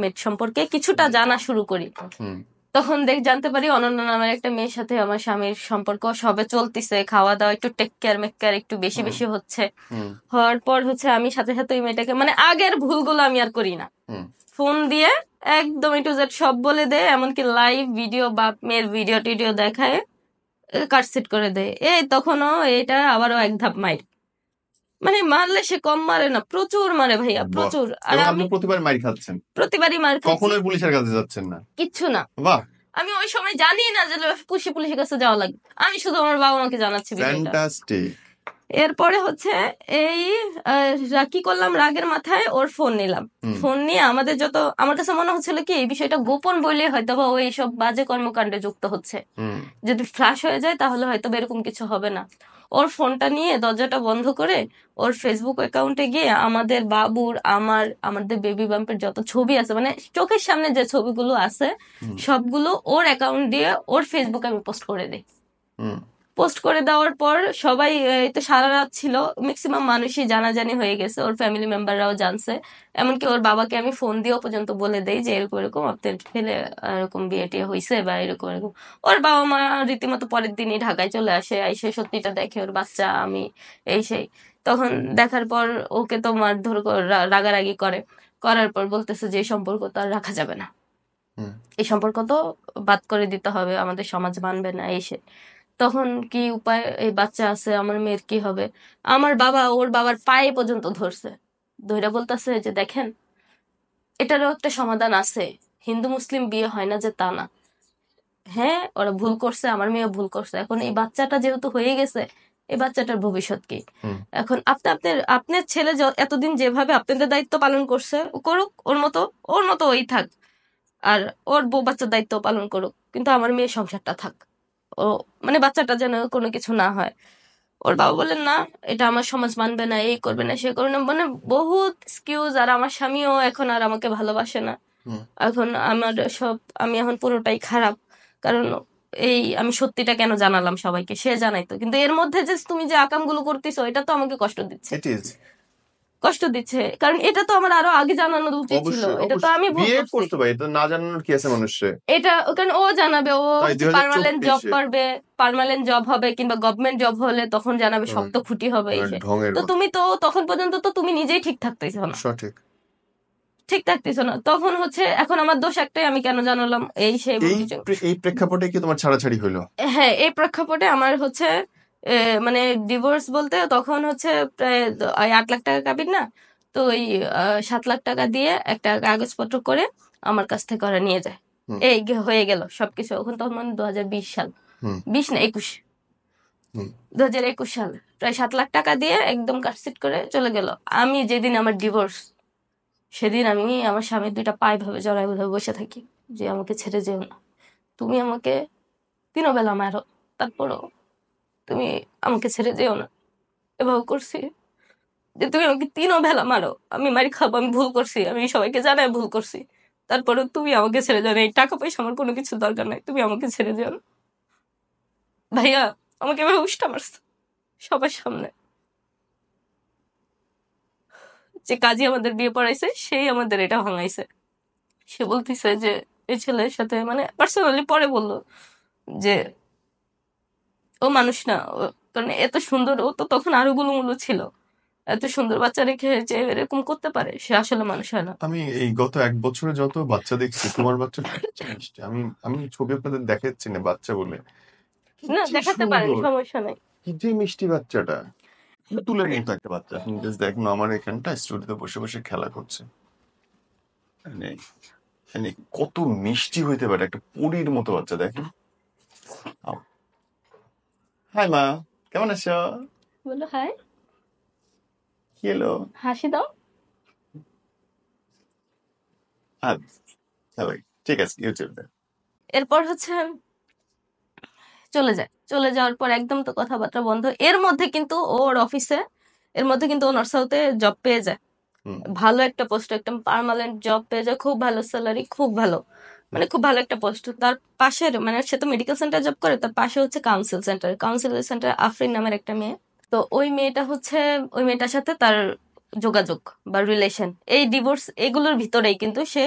নেট সম্পর্কে কিছুটা জানা শুরু করি। হুম তখন জানতে পারি অনন্যা নামের একটা মেয়ের সাথে আমার স্বামীর সম্পর্ক সবে চলতিছে, খাওয়া দাওয়া একটু টেক কেয়ার মেক কেয়ার একটু বেশি হুম বেশি হচ্ছে। হুম হওয়ার পর হচ্ছে আমি সাথে সাথে ওই মেয়েটাকে, মানে আগের ভুলগুলো আমি আর করি না, হুম ফোন দিয়ে একদম একটু জেড সব বলে দেয়, এমনকি লাইভ ভিডিও বাপ মেয়ের ভিডিও টিডিও দেখায় কাটসিট করে দেয়। এই তখনও এটা আবারও এক ধাপ মাইর, মানে মারলে সে কম মারে না, প্রচুর মারে ভাইয়া, বাহ। প্রচুর। আর এবং আপনি আমি প্রতিবার মার খাচ্ছেন, প্রতিবারই মার খাচ্ছি, কখনোই পুলিশের কাছে যাচ্ছেন না। কিচ্ছু না। বাহ, আমি ওই সময় জানি না যে পুলিশের কাছে যাওয়া লাগবে, আমি শুধু আমার বাবা মাকে জানাচ্ছি বিষয়টা। ফ্যান্টাস্টিক। এরপরে হচ্ছে এই কি করলাম, রাগের মাথায় ওর ফোন নিলাম। হুম ফোন নিয়ে আমাদের যত, আমার কাছে মনে হচ্ছিল কি এই বিষয়টা গোপন বলে হয়তো বা ওই সব বাজে কর্মকাণ্ডে যুক্ত হচ্ছে, হুম যদি ফ্ল্যাশ হয়ে যায় তাহলে হয়তো বা এরকম কিছু হবে না। ওর ফোনটা নিয়ে দরজাটা বন্ধ করে ওর ফেসবুক অ্যাকাউন্টে গিয়ে আমাদের বাবুর, আমাদের বেবি বাম্পের যত ছবি আছে, মানে চোখের সামনে যে ছবিগুলো আছে হুম সবগুলো ওর অ্যাকাউন্ট দিয়ে ওর ফেসবুকে আমি পোস্ট করে দিই। হুম পোস্ট করে দেওয়ার পর সবাই, এই তো সারা রাত ছিল, ম্যাক্সিমাম মানুষই জানাজানি হয়ে গেছে, ওর ফ্যামিলি মেম্বাররাও জানছে। এমনকি ওর বাবাকে আমি ফোন দিয়েও পর্যন্ত বলে দেই যে এরকম এরকম আপনার ছেলে এরকম বিয়ে টিয়ে হয়েছে বা এরকম এরকম। ওর বাবা মা রীতিমতো পরের দিনই ঢাকায় চলে আসে, এসে সত্যিটা দেখে ওর বাচ্চা আমি, এই সেই। তখন দেখার পর ওকে তো মারধর রাগারাগি করে, করার পর বলতেছে যে এই সম্পর্ক তো আর রাখা যাবে না, হুম এই সম্পর্ক তো বাদ করে দিতে হবে, আমাদের সমাজ মানবে না, এই সে। তখন কি উপায়, এই বাচ্চা আছে, আমার মেয়ের কি হবে? আমার বাবা ওর বাবার পায়ে পর্যন্ত ধরছে, ধইরা বলতেছে যে দেখেন এটারও একটা সমাধান আছে, হিন্দু মুসলিম বিয়ে হয় না যে তা না, হ্যাঁ ওরা ভুল করছে, আমার মেয়েও ভুল করছে, এখন এই বাচ্চাটা যেহেতু হয়ে গেছে, এই বাচ্চাটার ভবিষ্যৎ কি? হুম এখন আপনার ছেলে এতদিন যেভাবে আপনাদের দায়িত্ব পালন করছে ও করুক, ওর মতো ওই থাক, আর ওর বউ বাচ্চার দায়িত্ব পালন করুক, কিন্তু আমার মেয়ের সংসারটা থাক, ও মানে বাচ্চাটা যেন কোনো কিছু না হয়। ওর বাবা বললেন না, এটা আমার সমাজ মানবে না, এই করবে না, সে করবে না, মানে বহুত এক্সকিউজ। আর আমার স্বামীও এখন আর আমাকে ভালোবাসে না। হুম। এখন আমার সব, আমি এখন পুরোটাই খারাপ। কারণ আমি সত্যিটা কেন জানালাম সবাইকে, সে জানাইতো, কিন্তু এর মধ্যে যে তুমি যে আকামগুলো করতেছো, এটা তো আমাকে কষ্ট দিচ্ছে। ইট ইজ কষ্ট দিচ্ছে, কারণ এটা তো আমার আরো আগে জানানো উচিত ছিল, অবশ্যই এটা তো অবশ্যই আমি ভুল বিয়ে করছি। করতে পারি, এটা না জানানোর কি আছে মানুষের? এটা কারণ ও জানাবে, ও তাই হচ্ছে পার্মানেন্ট জব 2024-এ করবে, পার্মানেন্ট জব হবে কিংবা গভর্নমেন্ট জব হলে তখন জানাবে, শক্ত খুঁটি হবে এসে। ঢঙের তো কথা। তুমি তো তখন পর্যন্ত তো তুমি নিজেই ঠিক থাকতেছো না, সঠিক। ঠিক থাকতেছো না, তখন হচ্ছে এখন আমার দোষ একটাই, আমি কেন জানালাম এই সেই এই কিছু। এই প্রেক্ষাপটে কি তোমার ছাড়াছাড়ি হইলো? হ্যাঁ, এই প্রেক্ষাপটে আমার হচ্ছে মানে ডিভোর্স বলতে তখন হচ্ছে প্রায় 8 লাখ টাকা কাবিন না, তো ওই 7 লাখ টাকা দিয়ে একটা কাগজপত্র করে আমার কাছ থেকে ওরা নিয়ে যায়। হুম। হয়ে গেল সবকিছু, এখন তখন মানে 2020 সাল, হুম। 20 না 21, হুম। 2021 সাল, প্রায় 7 লাখ টাকা দিয়ে একদম কাটছিট করে চলে গেল। আমি যেদিন আমার ডিভোর্স, সেদিন আমি আমার স্বামীর 2টা পায়ে ভাবে জড়াই ভাবে বসে থাকি যে আমাকে ছেড়ে যেও না, তুমি আমাকে 3 বেলা মারো, তারপরও তুমি আমাকে ছেড়ে যেও না। এভাবে করছি যে তুমি আমাকে 3 বেলা মারো, আমি মারি খাবো, আমি ভুল করছি, আমি সবাইকে জানাই ভুল করছি, তারপরে তুমি আমাকে ছেড়ে যাও না, এই টাকা পয়সা আমার কোনো কিছু দরকার নাই, তুমি আমাকে ছেড়ে যেও না। ভাইয়া আমাকে এভাবে উষ্টা মারছে সবার সামনে। যে কাজী আমাদের বিয়ে পড়াইছে সেই আমাদের এটা ভাঙাইছে। সে বলতেছে যে এই ছেলের সাথে, মানে পার্সোনালি পরে বললো যে ও মানুষ না, কারণ এত সুন্দর, ও তো তখন আরো গুলুমুলু ছিল, এত সুন্দর বাচ্চা রেখে যে এরকম করতে পারে, সে আসলে মানুষ হয় না। আমি এই গত 1 বছরে যত বাচ্চা দেখছি, তোমার বাচ্চা মিষ্টি। আমি আমি ছবি আপনাদের দেখাচ্ছি না বাচ্চা বলে, কি না যে দেখাতে পারেন, সুন্দর, সমস্যা নাই। কি যে মিষ্টি বাচ্চাটা, পুতুলের মতো একটা বাচ্চা। আপনি জাস্ট দেখুন, আমার এখানটা স্টুডিওতে বসে বসে খেলা করছে। মানে মানে কত মিষ্টি হইতে পারে একটা পরীর মতো বাচ্চা, দেখেন। হাই মা, কেমন আছো? বললো হাই, কি এলো? হাসি দাও। হ্যালো, ঠিক আছে, ইউটিউবে। এরপর হচ্ছে চলে যায়, চলে যাওয়ার পর একদম তো কথাবার্তা বন্ধ। এর মধ্যে কিন্তু ওর অফিসে, এর মধ্যে কিন্তু ও নর্থ সাউথে জব পেয়ে যায়, হুম। ভালো একটা পোস্ট, একদম পার্মানেন্ট জব পেয়ে যায়, খুব ভালো স্যালারি, খুব ভালো, মানে খুব ভালো একটা পোস্ট। তার পাশের, মানে সে তো মেডিকেল সেন্টার জব করে, তার পাশে হচ্ছে council centre, council centre Afrin নামের একটা মেয়ে। তো ওই মেয়েটা হচ্ছে, ওই মেয়েটার সাথে তার যোগাযোগ বা রিলেশন, এই ডিভোর্স এগুলোর ভিতরেই কিন্তু সে,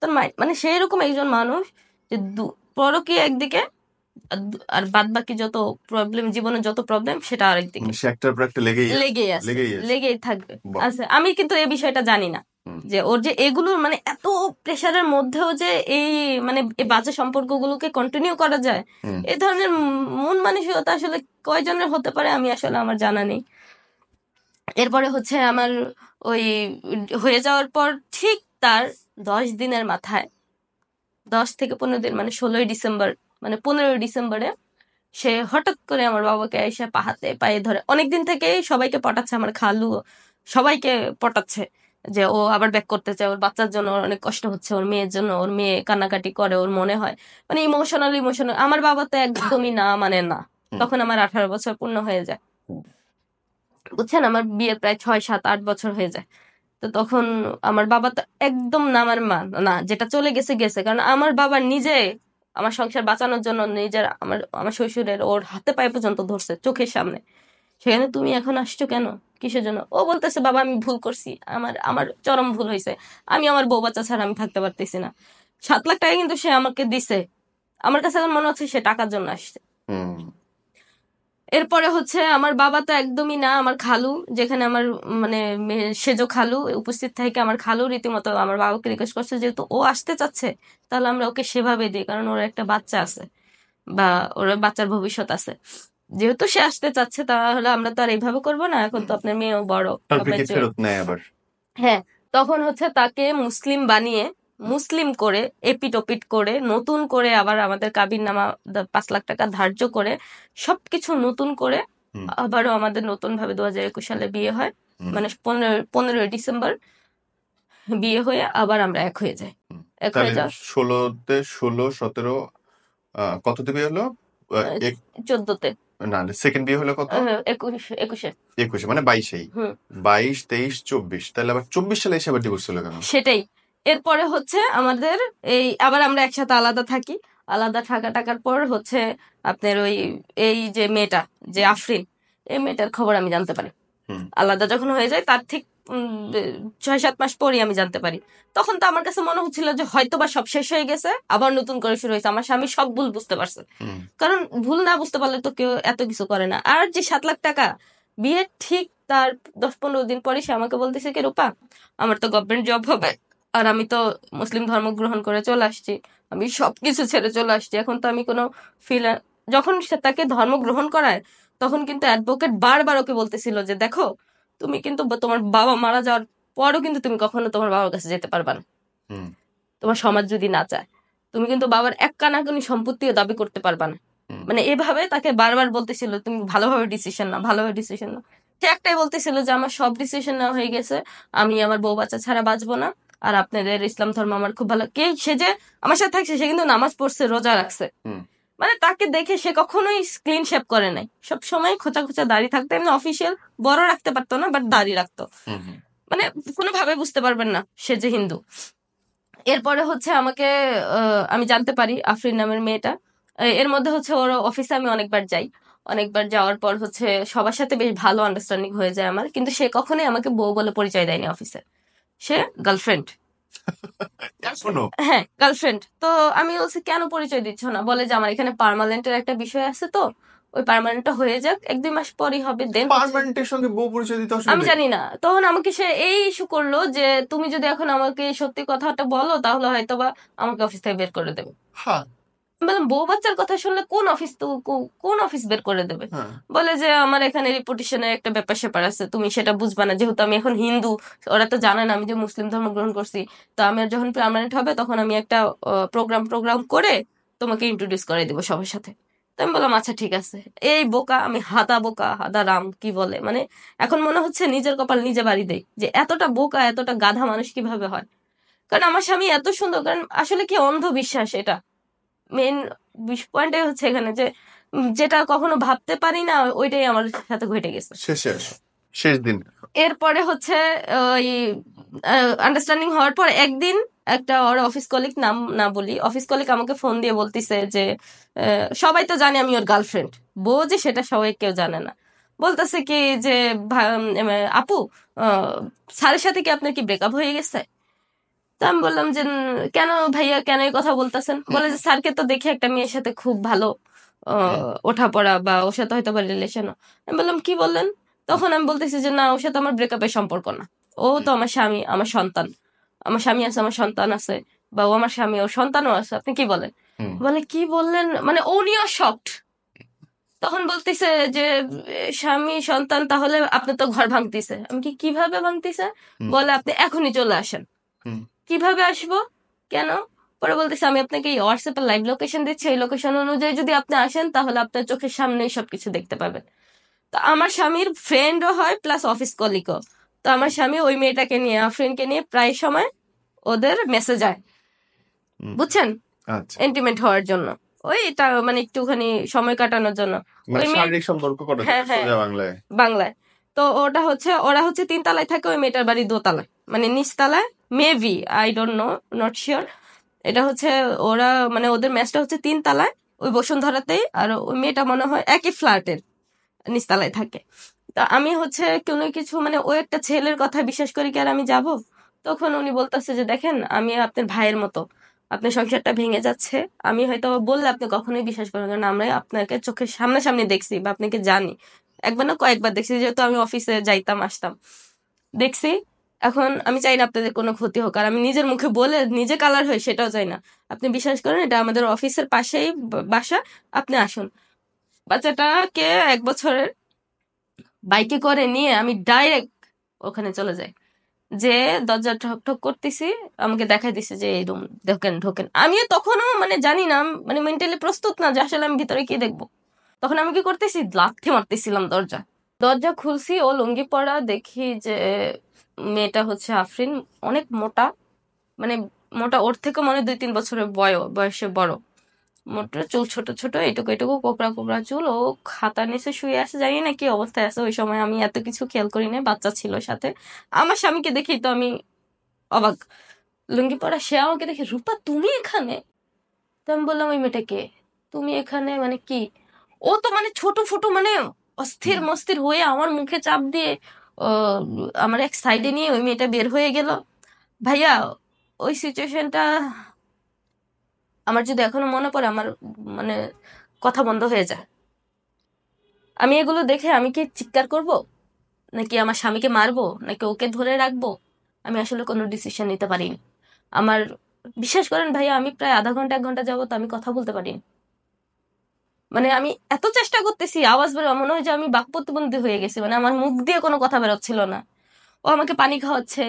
তার মানে সে এরকম একজন মানুষ যে পরকীয়া একদিকে, আর বাদ বাকি যত প্রবলেম, জীবনের যত প্রবলেম সেটা আরেকদিকে, মানে সে একটার পর একটা লেগেই আছে। লেগেই আছে, লেগেই আছে। লেগেই থাকবে। বাহ। আচ্ছা, আমি কিন্তু এই বিষয়টা জানি না হুম। যে ওর যে এগুলোর মানে এত প্রেশারের মধ্যেও যে এই মানে এই বাজে সম্পর্কগুলোকে কন্টিনিউ করা যায়, হুম। এই ধরনের মন মানসিকতা আসলে কয়জনের হতে পারে আমি আসলে আমার জানা নেই। এরপরে হচ্ছে আমার ওই হয়ে যাওয়ার পর ঠিক তার 10 দিনের মাথায়, 10 থেকে 15 দিন, মানে 16ই ডিসেম্বর, মানে 15ই ডিসেম্বরে সে হঠাৎ করে আমার বাবাকে এসে পাহাতে পায়ে ধরে, অনেকদিন থেকেই সবাইকে পটাচ্ছে, আমার খালু সবাইকে পটাচ্ছে যে ও আবার ব্যাক করতে চায়, ওর বাচ্চার জন্য ওর অনেক কষ্ট হচ্ছে, ওর মেয়ের জন্য, ওর মেয়ে কান্নাকাটি করে, ওর মনে হয় মানে ইমোশনাল ইমোশনাল। আমার বাবা তো একদমই না, মানে না, হুম। তখন আমার 18 বছর পূর্ণ হয়ে যায়, বুঝছেন, আমার বিয়ে প্রায় 6 7 8 বছর হয়ে যায়। তো তখন আমার বাবা তো একদম না, আমার মা না, যেটা চলে গেছে গেছে, কারণ আমার বাবা নিজে আমার সংসার বাঁচানোর জন্য নিজের, আমার আমার শ্বশুরের ওর হাতে পায়ে পর্যন্ত ধরছে চোখের সামনে, সেখানে তুমি এখন আসছো কেন, কিসের জন্য? ও বলতেছে বাবা আমি ভুল করছি, আমার আমার চরম ভুল হয়েছে, আমি আমার বউ বাচ্চা ছাড়া আমি থাকতে পারতেছি না। 7 লাখ টাকা কিন্তু সে আমাকে দিছে, আমার কাছে এখন মনে হচ্ছে সে টাকার জন্য আসছে। হুম। এরপরে হচ্ছে আমার বাবা তো একদমই না, আমার খালু, যেখানে আমার মানে সেজো খালু উপস্থিত থেকে আমার খালু রীতিমতো আমার বাবাকে রিকোয়েস্ট করছে, যেহেতু ও আসতে চাচ্ছে তাহলে আমরা ওকে সেভাবে দিই, কারণ ওর একটা বাচ্চা আছে বা ওর বাচ্চার ভবিষ্যৎ আছে, যেহেতু সে আসতে চাচ্ছে তাহলে আমরা তো আর এইভাবে করবো না, এখন তো আপনার মেয়েও বড় তারপরে কি ম্যাচিওর। ফেরত নেয় আবার? হ্যাঁ, তখন হচ্ছে তাকে মুসলিম বানিয়ে, মুসলিম করে এপিট ওপিট করে নতুন করে আবার আমাদের কাবিন নামা 5 লাখ টাকা ধার্য করে সবকিছু নতুন করে হুম। আবারও আমাদের নতুন ভাবে 2021 সালে বিয়ে হয়, হুম। মানে 15ই ডিসেম্বর বিয়ে হয়ে আবার আমরা এক হয়ে যাই। হুম। এক হয়ে তাহলে যাওয়ার 16-তে 16 17 কত দেবে হলো? আহ, এক 14তে না, সেকেন্ড বিয়ে হলো কত? 21-এ। 21-এ, মানে 22-এই। হুম 22, 23, 24, তাহলে আবার 24 সালে এসে আবার ডিভোর্স হলো কেন? সেটাই। এরপরে হচ্ছে আমাদের এই আবার আমরা একসাথে আলাদা থাকি। আলাদা টাকার পর হচ্ছে আপনার ওই এই যে মেয়েটা, যে আফরিন, এই মেয়েটার খবর আমি জানতে পারি। হুম আলাদা যখন হয়ে যায় তার ঠিক 6-7 মাস পরই আমি জানতে পারি। তখন তো আমার কাছে মনে হচ্ছিল যে হয়তো বা সব শেষ হয়ে গেছে, আবার নতুন করে শুরু হয়েছে। আমার স্বামী সব ভুল বুঝতে পারছে, হুম কারণ ভুল না বুঝতে পারলে তো কেউ এত কিছু করে না। আর যে 7 লাখ টাকা, বিয়ের ঠিক তার 10-15 দিন পরে সে আমাকে বলতেছে কি, রূপা আমার তো গভর্নমেন্ট জব হবে, আর আমি তো মুসলিম ধর্ম গ্রহণ করে চলে আসছি, আমি সবকিছু ছেড়ে চলে আসছি, এখন তো আমি কোনো ফিল। যখন সে তাকে ধর্ম গ্রহণ করায় তখন কিন্তু অ্যাডভোকেট বারবার ওকে বলতেছিল যে দেখো, তুমি কিন্তু তোমার বাবা মারা যাওয়ার পরও কিন্তু তুমি কখনো তোমার বাবার কাছে যেতে পারবা না, হুম তোমার সমাজ যদি না চায়। তুমি কিন্তু বাবার এক কানাকুনি সম্পত্তিও দাবি করতে পারবা না। হুম মানে এভাবে তাকে বারবার বলতেছিল তুমি ভালোভাবে ডিসিশন না, ভালোভাবে ডিসিশন না। সে একটাই বলতেছিল যে আমার সব ডিসিশন নেওয়া হয়ে গেছে, আমি আমার বউ বাচ্চা ছাড়া বাঁচবো না, আর আপনাদের ইসলাম ধর্ম আমার খুব ভালো। কে সে যে আমার সাথে থাকছে সে কিন্তু নামাজ পড়ছে, রোজা রাখছে। হুম মানে তাকে দেখে সে কখনোই ক্লিন শেভ করে নাই, সব সময় খোঁচা খোঁচা দাড়ি থাকতো, এমনি অফিসিয়াল বড় রাখতে পারতো না, বাট দাড়ি রাখতো। হুম হুম মানে কোনোভাবে বুঝতে পারবেন না সে যে হিন্দু। এরপরে হচ্ছে আমাকে আমি জানতে পারি আফরিন নামের মেয়েটা, এর মধ্যে হচ্ছে ওর অফিসে আমি অনেকবার যাই। অনেকবার যাওয়ার পর হচ্ছে সবার সাথে বেশ ভালো আন্ডারস্ট্যান্ডিং হয়ে যায় আমার, কিন্তু সে কখনোই আমাকে বউ বলে পরিচয় দেয়নি অফিসে, সে গার্লফ্রেন্ড। এখনো? হ্যাঁ গার্লফ্রেন্ড। তো আমি বলছি কেন পরিচয় দিচ্ছ না, বলে যে আমার এখানে পার্মানেন্টের একটা বিষয় আছে, তো ওই পার্মানেন্টটা হয়ে যাক, 1-2 মাস পরই হবে, দেন হচ্ছে। পার্মানেন্টের সঙ্গে বউ পরিচয় দিতে আমি অসুবিধা কি? জানি না, তখন আমাকে সে এই ইস্যু করলো যে তুমি যদি এখন আমাকে সত্যি কথাটা বলো তাহলে হয়তোবা আমাকে অফিস থেকে বের করে দেবে। হ্যাঁ আমি বললাম বউ বাচ্চার কথা শুনলে কোন অফিস তো কোন অফিস বের করে দেবে? হ্যাঁ বলে যে আমার এখানে রিপুটেশনের একটা ব্যাপার স্যাপার আছে, তুমি সেটা বুঝবা না, যেহেতু আমি এখন হিন্দু, ওরা তো জানে না আমি যে মুসলিম ধর্ম গ্রহণ করছি। তো আমার যখন পার্মানেন্ট হবে তখন আমি একটা প্রোগ্রাম করে তোমাকে ইন্ট্রোডিউস করে দিব সবার সাথে। তো আমি বললাম আচ্ছা ঠিক আছে। এই বোকা আমি, হাদা বোকা হাদা রাম কি বলে, মানে এখন মনে হচ্ছে নিজের কপাল নিজে বাড়ি দেয়, যে এতটা বোকা এতটা গাধা মানুষ কিভাবে হয়। কারণ আমার স্বামী এত সুন্দর, কারণ আসলে কি অন্ধবিশ্বাস এটা মেন পয়েন্টটাই হচ্ছে এখানে, যে যেটা কখনো ভাবতে পারি না ওইটাই আমার সাথে ঘটে গেছে। শেষে আসো, শেষ দিন। এরপরে হচ্ছে ওই আন্ডারস্ট্যান্ডিং হওয়ার পর একদিন একটা ওর অফিস কলিগ, নাম না বলি, অফিস কলিগ আমাকে ফোন দিয়ে বলতিছে যে সবাই তো জানে আমি ওর গার্লফ্রেন্ড, বউ যে সেটা সবাই কেউ জানে না। বলতেছে কি যে আপু, স্যারের সাথে কি আপনার কি ব্রেকআপ হয়ে গেছে? তো আমি বললাম যে কেন ভাইয়া, কেন এই কথা বলতেছেন? বলে যে স্যারকে তো দেখে একটা মেয়ের সাথে খুব ভালো ওঠাপড়া, বা ওর সাথে হয়তো বা রিলেশন। আমি বললাম কি বললেন? তখন আমি বলতেছি যে না, ওর সাথে আমার ব্রেকআপের সম্পর্ক না, ও তো আমার স্বামী, আমার সন্তান, আমার স্বামী আছে, আমার সন্তান আছে, বা ও আমার স্বামী, ওর সন্তানও আছে, আপনি কি বলেন? হুম বলে কি বললেন, মানে ও নিয়েও শকড। তখন বলতেছে যে স্বামী সন্তান, তাহলে আপনি তো ঘর ভাঙতিছে। আমি কি কিভাবে ভাঙতিছে? হুম বলে আপনি এখনই চলে আসেন। হুম কিভাবে আসবো, কেন? পরে বলতেছে আমি আপনাকে এই হোয়াটসঅ্যাপে লাইভ লোকেশন দিচ্ছি, এই লোকেশন অনুযায়ী যদি আপনি আসেন তাহলে আপনার চোখের সামনেই সবকিছু দেখতে পাবেন। তো আমার স্বামীর ফ্রেন্ডও হয় প্লাস অফিস কলিগও। তো আমার স্বামী ওই মেয়েটাকে নিয়ে, আফরিনকে নিয়ে প্রায় সময় ওদের মেসেজ যায়, হুম বুঝছেন, আচ্ছা, ইন্টিমেট হওয়ার জন্য, ওই এটা মানে একটুখানি সময় কাটানোর জন্য। মানে ওই মেয়ে, শারীরিক সম্পর্ক করার হ্যাঁ জন্য, হ্যাঁ, সোজা বাংলায়। বাংলায়। তো ওটা হচ্ছে ওরা হচ্ছে 3 তলায় থাকে, ওই মেয়েটার বাড়ি দোতলায়, মানে নিচতলায়, maybe I don't know, not sure. এটা হচ্ছে ওরা মানে ওদের ম্যাচটা হচ্ছে 3 তলায়, ওই বসুন্ধরাতেই, আর ওই মেয়েটা মনে হয় একই ফ্ল্যাটের নিচতলায় থাকে। তা আমি হচ্ছে কোনো কিছু মানে ও একটা ছেলের কথা বিশ্বাস করি কি আর আমি যাব? তখন উনি বলতেছে যে দেখেন আমি আপনার ভাইয়ের মতো, আপনার সংসারটা ভেঙে যাচ্ছে, আমি হয়তো বললে আপনি কখনোই বিশ্বাস করবেন না, কারণ আমরা আপনাকে চোখের সামনাসামনি দেখছি বা আপনাকে জানি, একবার না কয়েকবার দেখছি, যেহেতু আমি অফিসে যাইতাম আসতাম, দেখছি। এখন আমি চাই না আপনাদের কোনো ক্ষতি হোক, আর আমি নিজের মুখে বলে নিজে কালার হই সেটাও চাই না। আপনি বিশ্বাস করেন এটা আমাদের অফিসের পাশেই বাসা, আপনি আসুন। বাচ্চাটাকে 1 বছরের বাইকে করে নিয়ে আমি ডাইরেক্ট ওখানে চলে যাই, যে দরজা ঠক ঠক করতেছি, আমাকে দেখাই দিছে যে এই রুম, ঢোকেন ঢোকেন। আমিও তখনও মানে জানি না, মানে মেন্টালি প্রস্তুত না যে আসলে আমি ভিতরে কি দেখবো। তখন আমি কি করতেছি, লাথি মারতেছিলাম দরজা। দরজা খুলছি, ও লুঙ্গি পরা, দেখি যে মেয়েটা হচ্ছে আফরিন, অনেক মোটা, মানে মোটা, ওর থেকে মনে হয় 2-3 বছরের বয়সে বড়, মোটা চুল, ছোট ছোট এটুকু এটুকু কোকড়া কোকড়া চুল। ও খাতার নিচে শুয়ে আছে, জানি না কি অবস্থায় আছে। ওই সময় আমি এত কিছু খেয়াল করি না, বাচ্চা ছিল সাথে। আমার স্বামীকে দেখেই তো আমি অবাক। লুঙ্গি পরা সে আমাকে দেখে, রূপা তুমি এখানে? তো আমি বললাম, ওই মেয়েটা কে? তুমি এখানে মানে কি? ও তো মানে ছোট ছোট মানে অস্থির মস্থির হয়ে আমার মুখে চাপ দিয়ে আহ, আমার এক সাইডে নিয়ে ওই মেয়েটা বের হয়ে গেল। ভাইয়া, ওই সিচুয়েশনটা আমার যদি এখনো মনে পড়ে, আমার মানে কথা বন্ধ হয়ে যায়। আমি এগুলো দেখে আমি কি চিৎকার করব, নাকি আমার স্বামীকে মারবো, নাকি ওকে ধরে রাখবো? আমি আসলে কোনো ডিসিশন নিতে পারিনি। আমার, বিশ্বাস করেন ভাইয়া, আমি প্রায় আধা ঘন্টা 1 ঘন্টা যাবত আমি কথা বলতে পারিনি। মানে আমি এত চেষ্টা করতেছি, আওয়াজ বেরো, মনে হয় যে আমি বাক প্রতিবন্ধী হয়ে গেছি। মানে আমার মুখ দিয়ে কোনো কথা বেরোচ্ছিল না। ও আমাকে পানি খাওয়াচ্ছে,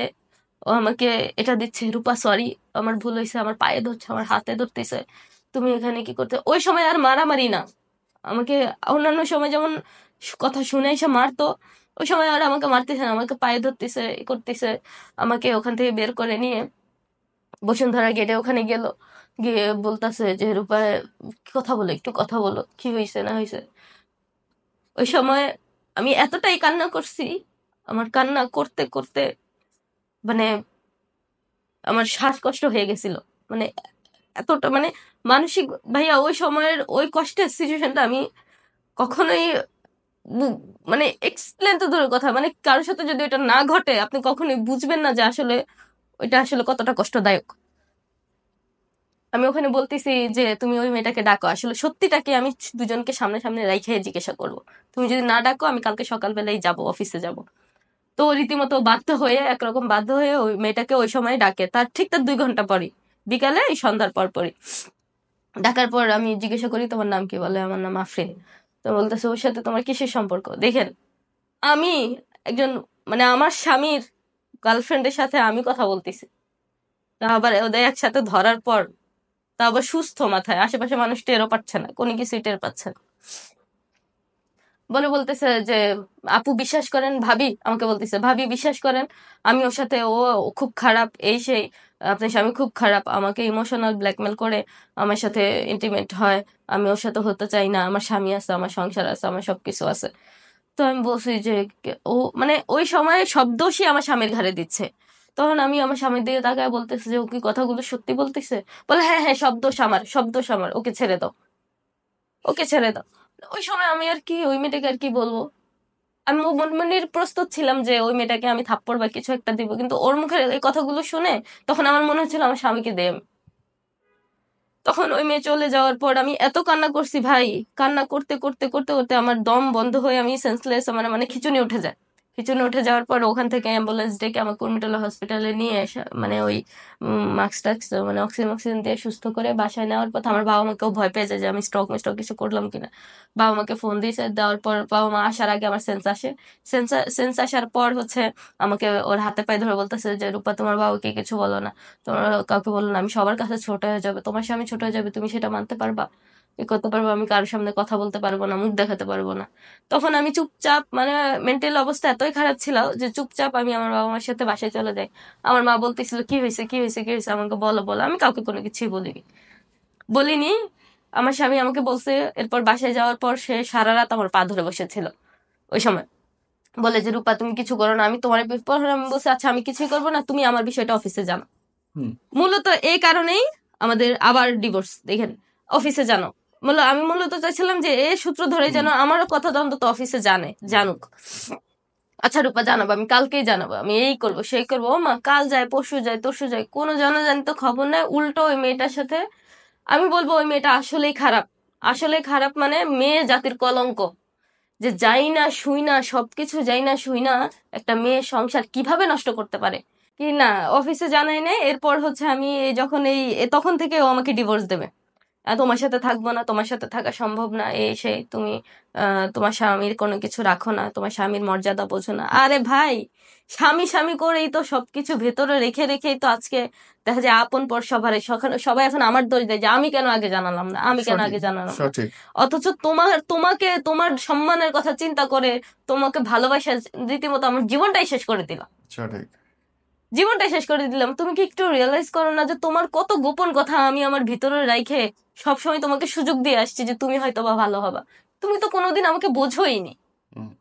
ও আমাকে এটা দিচ্ছে, রূপা সরি, আমার ভুল হয়েছে, আমার পায়ে ধরছে, আমার হাতে ধরতেছে, তুমি এখানে কি করতে। ওই সময় আর মারামারি না আমাকে। অন্যান্য সময় যেমন কথা শুনে এসে মারতো, ওই সময় আর আমাকে মারতেছে না, আমাকে পায়ে ধরতেছে, এ করতেছে। আমাকে ওখান থেকে বের করে নিয়ে বসুন্ধরা গেটে ওখানে গেল, গিয়ে বলতেছে যে, রূপা কথা বলো, একটু কথা বলো, কি হয়েছে না হয়েছে। ওই সময় আমি এতটাই কান্না করছি, আমার কান্না করতে করতে মানে আমার শ্বাসকষ্ট হয়ে গেছিল। মানে এতটা মানে মানসিক, ভাইয়া ওই সময়ের ওই কষ্টের সিচুয়েশনটা আমি কখনোই বু- মানে এক্সপ্লেন তো দূরের কথা, মানে কারোর সাথে যদি এটা না ঘটে আপনি কখনোই বুঝবেন না যে আসলে ওইটা আসলে কতটা কষ্টদায়ক। আমি ওখানে বলতেছি যে, তুমি ওই মেয়েটাকে ডাকো, আসলে সত্যিটাকে আমি দুজনকে সামনে সামনে রাইখে জিজ্ঞাসা করব। তুমি যদি না ডাকো, আমি কালকে সকালবেলাই যাব, অফিসে যাব। তো ও রীতিমতো বাধ্য হয়ে, একরকম বাধ্য হয়ে ওই মেয়েটাকে ওই সময় ডাকে, তার 2 ঘন্টা পরই, বিকালে এই সন্ধ্যার পর পরই। ডাকার পর আমি জিজ্ঞাসা করি, তোমার নাম কি? বলে, আমার নাম আফরিন। তো বলতেছে, ওর সাথে তোমার কিসের সম্পর্ক? দেখেন, আমি একজন মানে আমার স্বামীর গার্লফ্রেন্ডের সাথে আমি কথা বলতেছি, তা আবার ওদের একসাথে ধরার পর, তা আবার সুস্থ মাথায়, আশেপাশে মানুষ টেরও পাচ্ছে না, কোনো কিছুই টের পাচ্ছে না। বলতেছে যে, আপু বিশ্বাস করেন, ভাবি আমাকে বলতেছে, ভাবি বিশ্বাস করেন, আমি ওর সাথে, ও খুব খারাপ, এই সেই, আপনার স্বামী খুব খারাপ, আমাকে ইমোশনাল ব্ল্যাকমেল করে আমার সাথে ইন্টিমেট হয়। আমি ওর সাথে হতে চাই না, আমার স্বামী আছে, আমার সংসার আছে, আমার সবকিছু আছে। তো আমি বলছি যে, ও মানে ওই সময় সব দোষই আমার স্বামীর ঘাড়ে দিচ্ছে। তখন আমি আমার স্বামীর দিকে তাকায় বলতেছি যে, ও কি কথাগুলো সত্যি বলতেছে? বলে, হ্যাঁ হ্যাঁ, সব দোষ আমার, সব দোষ আমার, ওকে ছেড়ে দাও, ওকে ছেড়ে দাও। ওই সময় আমি আর কি ওই মেয়েটাকে আর কি বলবো। আমি মনের প্রস্তুত ছিলাম যে ওই মেয়েটাকে আমি থাপ্পড় বা কিছু একটা দিব, কিন্তু ওর মুখের এই কথাগুলো শুনে তখন আমার মনে হচ্ছিল আমার স্বামীকে দেয়। তখন ওই মেয়ে চলে যাওয়ার পর আমি এত কান্না করছি ভাই, কান্না করতে করতে করতে করতে আমার দম বন্ধ হয়ে আমি সেন্সলেস, মানে মানে খিঁচুনি উঠে যায়। খিঁচুনি উঠে যাওয়ার পর ওখান থেকে অ্যাম্বুলেন্স ডেকে আমার কুর্মিটোলা হসপিটালে নিয়ে এসে, মানে ওই মাস্ক টাক্স মানে অক্সিজেন অক্সিজেন দিয়ে সুস্থ করে বাসায় নেওয়ার পর আমার বাবা মাকেও ভয় পেয়ে যায় যে আমি স্ট্রোক মিস্ট্রোক কিছু করলাম কিনা। বাবা মাকে ফোন দিয়েছে, দেওয়ার পর বাবা মা আসার আগে আমার সেন্স আসে। সেন্স আসার পর হচ্ছে আমাকে ওর হাতে পায়ে ধরে বলতেছে যে, রূপা তোমার বাবাকে কিছু বলো না, তোমরা কাউকে বললো না, আমি সবার কাছে ছোট হয়ে যাবে, তোমার স্বামী ছোট হয়ে যাবে, তুমি সেটা মানতে পারবা? এ করতে পারবো? আমি কারোর সামনে কথা বলতে পারবো না, মুখ দেখাতে পারবো না। তখন আমি চুপচাপ, মানে মেন্টাল অবস্থা এতই খারাপ ছিল যে চুপচাপ আমি আমার বাবা মার সাথে বাসায় চলে যাই। আমার মা বলতেছিল, কি হয়েছে কি হয়েছে কি হয়েছে, আমাকে বলো বলো। আমি কাউকে কোনো কিছুই বলিনি। আমার স্বামী আমাকে বলছে, এরপর বাসায় যাওয়ার পর সে সারা রাত আমার পা ধরে বসেছিল ওই সময়। বলে যে, রূপা তুমি কিছু করো না, আমি তোমার বিপদ। আমি বলছি, আচ্ছা আমি কিছুই করবো না, তুমি আমার বিষয়টা অফিসে জানো। মূলত এই কারণেই আমাদের আবার ডিভোর্স। দেখেন, অফিসে জানো, আমি মূলত চাইছিলাম যে এ সূত্র ধরে যেন আমার কথা অন্তত অফিসে জানুক। আচ্ছা রূপা জানাবো, আমি কালকেই জানাবো, আমি এই করবো সেই করবো। ও মা, কাল যায়, পরশু যায়, তরশু যায়, কোনো জনজানিত খবর নাই। উল্টো ওই মেয়েটার সাথে, আমি বলবো ওই মেয়েটা আসলেই খারাপ। আসলেই খারাপ, মানে মেয়ে জাতির কলঙ্ক। যে যাই না শুই না, সবকিছু যাই না শুই না, একটা মেয়ের সংসার কিভাবে নষ্ট করতে পারে। কি না, অফিসে জানাই নেই। এরপর হচ্ছে আমি যখন তখন থেকে ও আমাকে ডিভোর্স দেবে। তোমার সাথে থাকবো না, তোমার সাথে থাকা সম্ভব না, এই সেই, তুমি তোমার স্বামীর কোনো কিছু রাখো না, তোমার স্বামীর মর্যাদা বোঝো না। আরে ভাই, স্বামী স্বামী করেই তো সবকিছু ভেতরে রেখে রেখেই তো আজকে দেখা যায় আপন পর সবার, সবাই এখন আমার দোষ দেয় যে আমি কেন আগে জানালাম না, আমি কেন আগে জানালাম না। অথচ তোমাকে তোমার সম্মানের কথা চিন্তা করে, তোমাকে ভালোবাসা রীতিমতো আমার জীবনটাই শেষ করে দিলাম। জীবনটা শেষ করে দিলাম। তুমি কি একটু রিয়েলাইজ করো না যে তোমার কত গোপন কথা আমি আমার ভিতরে রাইখে সবসময় তোমাকে সুযোগ দিয়ে আসছি যে তুমি হয়তো বা ভালো হবা, তুমি তো কোনোদিন আমাকে বোঝোইনি। হুম।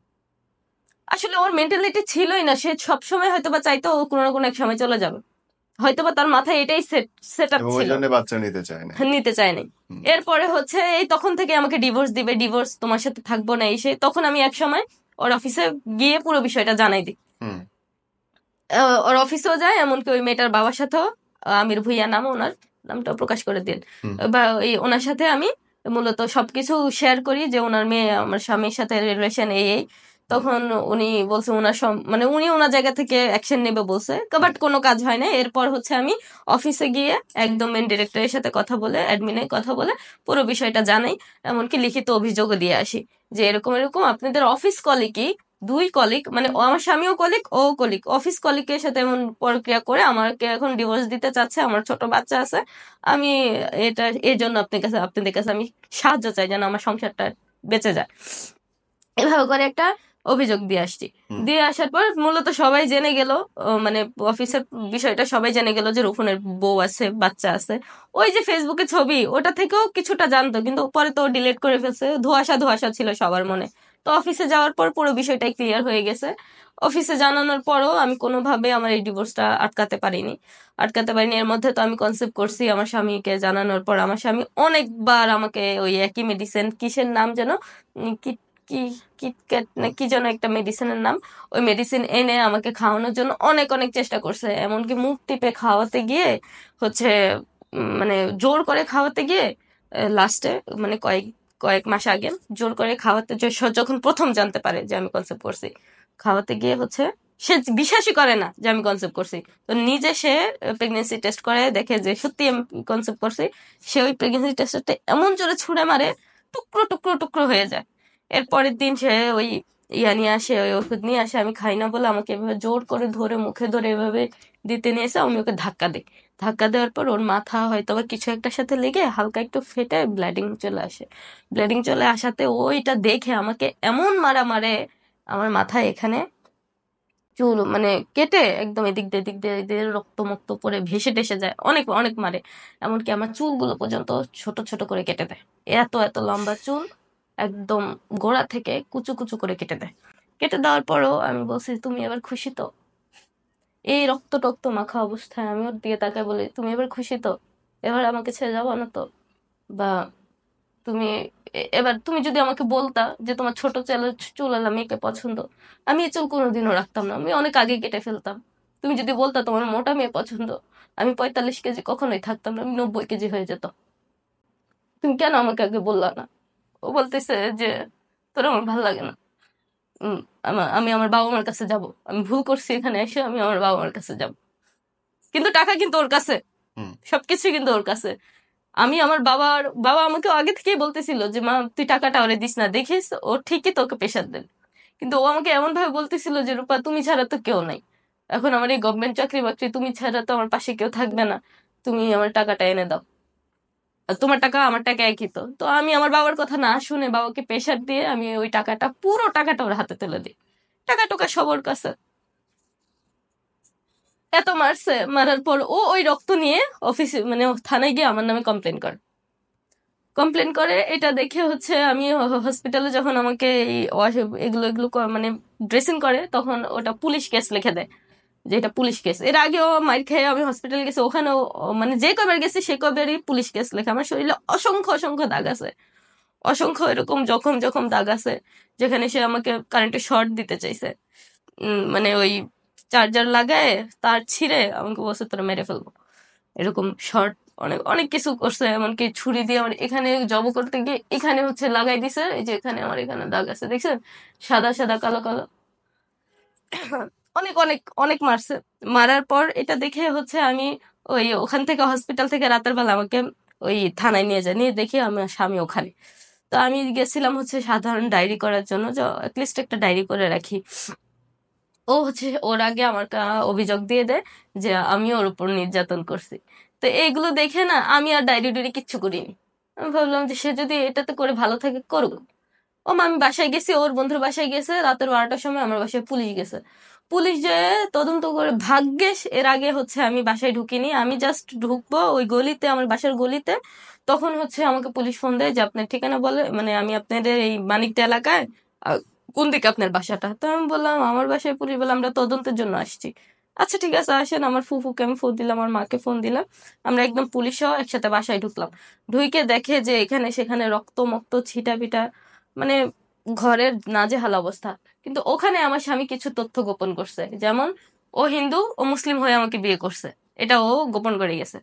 আসলে ওর মেন্টালিটি ছিলই না, সে সবসময় হয়তো বা চাইতো ও কোনো না কোনো এক সময় চলে যাবে, হয়তো বা তার মাথায় এটাই সেট আপ এবং ওই ছিল, জন্য বাচ্চা নিতে চায় না। নিতে চায়নি। হুম। এরপরে হচ্ছে এই তখন থেকে আমাকে ডিভোর্স দিবে, ডিভোর্স, তোমার সাথে থাকবো না, এই সেই। তখন আমি এক সময় ওর অফিসে গিয়ে পুরো বিষয়টা জানাই দিই। হুম। ওর অফিসেও যায়, এমনকি ওই মেয়েটার বাবার সাথেও, আমির ভুইয়া নাম ওনার, নামটা প্রকাশ করে দিন, হুম। বা এই ওনার সাথে আমি মূলত সবকিছু শেয়ার করি যে ওনার মেয়ে আমার স্বামীর সাথে রিলেশন এই এই। তখন উনি বলছে ওনার মানে উনি ওনার জায়গা থেকে অ্যাকশন নেবে বলছে, বাট কোনো কাজ হয় না। এরপর হচ্ছে আমি অফিসে গিয়ে একদম মেন ডিরেক্টরের সাথে কথা বলে, অ্যাডমিনে কথা বলে পুরো বিষয়টা জানাই, এমনকি লিখিত অভিযোগও দিয়ে আসি যে এরকম এরকম আপনাদের অফিস কলিগই, দুই কলিগ, মানে আমার স্বামীও কলিগ ও কলিগ, অফিস কলিগের সাথে এমন প্রক্রিয়া করে আমাকে এখন ডিভোর্স দিতে চাচ্ছে, আমার ছোট বাচ্চা আছে। আমি এটা এই জন্য আপনাদের কাছে আমি সাহায্য চাই যেন আমার সংসারটা বেঁচে যায়। এভাবে করে একটা অভিযোগ দিয়ে আসছি। হুম। দিয়ে আসার পর মূলত সবাই জেনে গেল, মানে অফিসের বিষয়টা সবাই জেনে গেল যে রুফনের বউ আছে, বাচ্চা আছে। ওই যে ফেসবুকে ছবি, ওটা থেকেও কিছুটা জানতো, কিন্তু পরে তো ডিলিট করে ফেলছে, ধোঁয়াশা ধোঁয়াশা ছিল সবার মনে। তো অফিসে যাওয়ার পর পুরো বিষয়টাই ক্লিয়ার হয়ে গেছে। অফিসে জানানোর পরও আমি কোনোভাবে আমার এই ডিভোর্সটা আটকাতে পারিনি। এর মধ্যে তো আমি কনসেপ্ট করছি, আমার স্বামীকে জানানোর পর আমার স্বামী অনেকবার আমাকে ওই একই মেডিসিন, কিসের নাম যেন, কি কি কিটক্যাট না কি যেন একটা মেডিসিনের নাম, ওই মেডিসিন এনে আমাকে খাওয়ানোর জন্য অনেক অনেক চেষ্টা করছে। এমনকি মুখ টিপে খাওয়াতে গিয়ে হচ্ছে মানে জোর করে খাওয়াতে গিয়ে লাস্টে, মানে কয়েক কয়েক মাস আগে জোর করে খাওয়াতে, যখন প্রথম জানতে পারে যে আমি কনসেপ্ট করছি, খাওয়াতে গিয়ে হচ্ছে সে বিশ্বাসই করে না যে আমি কনসেপ্ট করছি। তো নিজে সে প্রেগনেন্সি টেস্ট করে দেখে যে সত্যি আমি কনসেপ্ট করছি। সে ওই প্রেগনেন্সি টেস্টটা এমন জোরে ছুঁড়ে মারে, টুকরো টুকরো টুকরো হয়ে যায়। এর পরের দিন সে ওই ইয়া নিয়ে আসে, ওই ওষুধ নিয়ে আসে, আমি খাই না বলে আমাকে এভাবে জোর করে ধরে মুখে ধরে এভাবে দিতে নিয়ে এসে আমি ওকে ধাক্কা দিই। ধাক্কা দেওয়ার পর ওর মাথা হয়তো বা কিছু একটার সাথে লেগে হালকা একটু ফেটে ব্লিডিং চলে আসে। ব্লিডিং চলে আসাতে ওইটা দেখে আমাকে এমন মারা মারে, আমার মাথায় এখানে চুল মানে কেটে একদম এদিক দিয়ে রক্ত মুক্ত পরে ভেসে টেসে যায়, অনেক অনেক মারে। এমনকি আমার চুলগুলো পর্যন্ত ছোট ছোট করে কেটে দেয়। এত এত লম্বা চুল, একদম গোড়া থেকে কুচু কুচু করে কেটে দেয়। কেটে দেওয়ার পরও আমি বলছি তুমি এবার খুশি তো? এই রক্ত টক্ত মাখা অবস্থায় আমি ওর দিকে তাকায় বলি, তুমি এবার খুশি তো? এবার আমাকে ছেড়ে যাবো না তো? বা তুমি এবার তুমি যদি আমাকে বলতা যে তোমার ছোট চুলওয়ালা মেয়েকে পছন্দ, আমি এই চুল কোনোদিনও রাখতাম না, আমি অনেক আগে কেটে ফেলতাম। তুমি যদি বলতা তোমার মোটা মেয়ে পছন্দ, আমি 45 কেজি কখনোই থাকতাম না, আমি 90 কেজি হয়ে যেত। তুমি কেন আমাকে আগে বললা না? ও বলতেছে যে তোর আমার ভালো লাগে না। উম, আমি আমার বাবা মার কাছে যাব, আমি ভুল করছি এখানে এসে, আমি আমার বাবা মার কাছে যাব। কিন্তু টাকা কিন্তু ওর কাছে, হুম। সবকিছু কিন্তু ওর কাছে। আমি আমার বাবা আমাকে আগে থেকেই বলতেছিল যে মা তুই টাকাটা ওরে দিস না, দেখিস ও ঠিকই তোকে প্রেশার দেবে। কিন্তু ও আমাকে এমন ভাবে বলতেছিল যে রূপা তুমি ছাড়া তো কেউ নাই, এখন আমার এই গভর্নমেন্ট চাকরি বাকরি, তুমি ছাড়া তো আমার পাশে কেউ থাকবে না, তুমি আমার টাকাটা এনে দাও। আর তোমার টাকা আমার টাকা একই তো। তো আমি আমার বাবার কথা না শুনে বাবাকে প্রেশার দিয়ে আমি ওই টাকাটা, পুরো টাকাটা ওর হাতে তুলে দিই। টাকা টোকা সব ওর কাছে। এত মারছে, মারার পর ও ওই রক্ত নিয়ে অফিসে মানে থানায় গিয়ে আমার নামে কমপ্লেন করে। এটা দেখে হচ্ছে আমি হসপিটালে যখন আমাকে এই এগুলো এগুলো মানে ড্রেসিং করে, তখন ওটা পুলিশ কেস লিখে দেয় যে এটা পুলিশ কেস। এর আগেও মাইর খেয়ে আমি হসপিটালে গেছি, ওখানেও মানে যে কবার গেছি সে কবারই পুলিশ কেস লেখা। আমার শরীরে অসংখ্য অসংখ্য দাগ আছে, অসংখ্য এরকম জখম জখম দাগ আছে, যেখানে সে আমাকে কারেন্টে শর্ট দিতে চাইছে। মানে ওই চার্জার লাগায় তার ছিঁড়ে আমাকে বলছে তোরা মেরে ফেলবো, এরকম শর্ট অনেক অনেক কিছু করছে। এমনকি ছুরি দিয়ে আমার এখানে জব করতে গিয়ে এখানে হচ্ছে লাগাই দিছে, এই যে এখানে আমার এখানে দাগ আছে দেখছেন, সাদা সাদা কালো কালো। অনেক অনেক অনেক মারছে। মারার পর এটা দেখে হচ্ছে আমি ওই ওখান থেকে হসপিটাল থেকে রাতের বেলা আমাকে ওই থানায় নিয়ে যায়, নিয়ে দেখি আমার স্বামী ওখানে। তো আমি গেছিলাম হচ্ছে সাধারণ ডায়েরি করার জন্য, যে অ্যাটলিস্ট একটা ডায়েরি করে রাখি। ও হচ্ছে ওর আগে আমার অভিযোগ দিয়ে দেয় যে আমি ওর উপর নির্যাতন করছি। তো এইগুলো দেখে না আমি আর ডায়েরি ডুরি কিচ্ছু করিনি। আমি ভাবলাম যে সে যদি এটাতে করে ভালো থাকে করুক, ও মা আমি বাসায় গেছি, ওর বন্ধুর বাসায় গেছে, রাতের 12টার সময় আমার বাসায় পুলিশ গেছে। পুলিশ যে তদন্ত করে, ভাগ্যিস এর আগে হচ্ছে আমি বাসায় ঢুকিনি, আমি জাস্ট ঢুকবো ওই গলিতে, আমার বাসার গলিতে, তখন হচ্ছে আমাকে পুলিশ ফোন দেয় যে আপনার ঠিকানা বলে, মানে আমি আপনাদের এই মানিকটা এলাকায়, আহ, কোন দিকে আপনার বাসাটা? তো আমি বললাম আমার বাসায়। পুলিশ বলে আমরা তদন্তের জন্য আসছি। আচ্ছা ঠিক আছে আসেন। আমার ফুফুকে আমি ফোন দিলাম, আমার মাকে ফোন দিলাম, আমরা একদম পুলিশ সহ একসাথে বাসায় ঢুকলাম। ঢুকে দেখে যে এখানে সেখানে রক্ত মক্ত ছিটা পিটা, মানে ঘরের নাজেহাল অবস্থা। কিন্তু ওখানে আমার স্বামী কিছু তথ্য গোপন করছে, যেমন ও হিন্দু, ও মুসলিম হয়ে আমাকে বিয়ে করছে, এটা ও গোপন করে গেছে।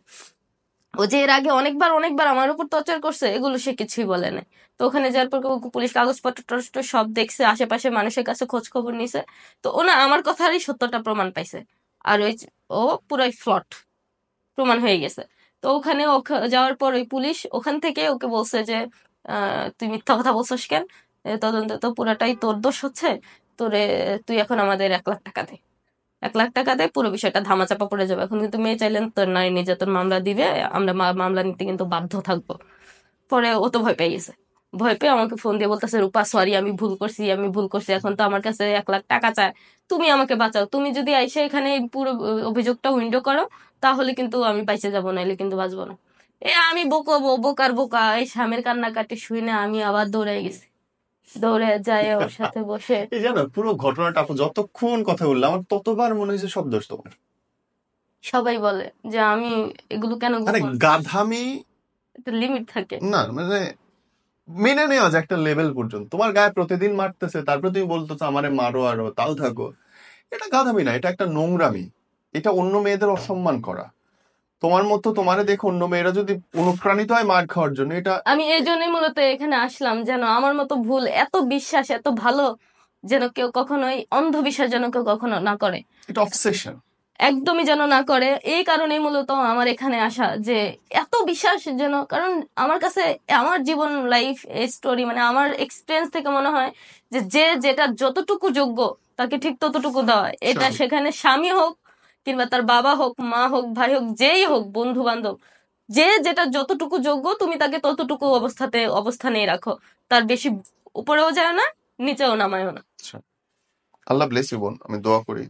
ও যে এর আগে অনেকবার অনেকবার আমার উপর টর্চার করছে, এগুলো সে কিছুই বলে নাই। তো ওখানে যাওয়ার পর পুলিশ কাগজপত্র টত্র সব দেখছে, আশেপাশে মানুষের কাছে খোঁজ খবর নিছে। তো ওনা আমার কথারই সত্যটা প্রমাণ পাইছে। আর ওই ও পুরাই ফ্লট প্রমাণ হয়ে গেছে। তো ওখানে যাওয়ার পর ওই পুলিশ ওখান থেকে ওকে বলছে যে তুই মিথ্যা কথা বলছিস কেন, তদন্ত তো পুরাটাই তোর দোষ হচ্ছে, তোরে তুই এখন আমাদের 1 লাখ টাকা দে। 1 লাখ টাকা দে, পুরো বিষয়টা ধামাচাপা পড়ে যাবে। এখন কিন্তু মেয়ে চাইলেন তোর নারী নির্যাতন মামলা দিবে, আমরা মামলা নিতে কিন্তু বাধ্য থাকবো। পরে ও তো ভয় পেয়ে গেছে। ভয় পেয়ে আমাকে ফোন দিয়ে বলতেছে রূপা সরি, আমি ভুল করছি, আমি ভুল করছি, এখন তো আমার কাছে 1 লাখ টাকা চায়, তুমি আমাকে বাঁচাও, তুমি যদি আইসে এখানে এই পুরো অভিযোগটা উইন্ডো করো, তাহলে কিন্তু আমি বাইচে যাবো, নাইলে কিন্তু বাঁচবো না। আমি বোকার বোকা, এই স্বামীর কান্নাকাটি শুনে আমি আবার দৌড়ে গেছি। দৌড়ে যায় ওর সাথে বসে। এই জানো পুরো ঘটনাটা আপু যতক্ষণ কথা বললাম আমার ততবার মনে হয়েছে সব দোষ তোমার। সবাই বলে যে আমি এগুলো কেন আরে গোপন, গাধামি একটা লিমিট থাকে। না, মানে মেনে নেওয়া যায় একটা লেভেল পর্যন্ত। তোমার গায়ে প্রতিদিন মারতেছে, তারপরে তুমি বলতেছো আমারে মারো আরো, তাও থাকো। এটা গাধামি না, এটা একটা নোংরামি। এটা অন্য মেয়েদের অসম্মান করা। তোমার মতো তোমারে দেখে অন্য মেয়েরা যদি অনুপ্রাণিত হয় মার খাওয়ার জন্য, এটা আমি এই জন্যই মূলত এখানে আসলাম, যেন আমার মতো ভুল, এত বিশ্বাস এত ভালো, যেন কেউ কখনোই অন্ধবিশ্বাস যেন কেউ কখনো না করে। এটা অবসেশন। একদমই যেন না করে। এই কারণেই মূলত আমার এখানে আসা, যে এত বিশ্বাস যেন, কারণ আমার কাছে আমার জীবন লাইফ স্টোরি, মানে আমার এক্সপিরিয়েন্স থেকে মনে হয় যে যে যেটা যতটুকু যোগ্য তাকে ঠিক ততটুকু দেওয়া। এটা স্বাভাবিক। সেখানে স্বামী হোক, কিংবা তার বাবা হোক, মা হোক, ভাই হোক, যেই হোক, বন্ধু বান্ধব, যে যেটা যতটুকু যোগ্য তুমি তাকে ততটুকু অবস্থানেই রাখো। তার বেশি উপরেও যায় না, নিচেও নামায়ও না। আচ্ছা, আল্লাহ ব্লেস ইউ বোন, আমি দোয়া করি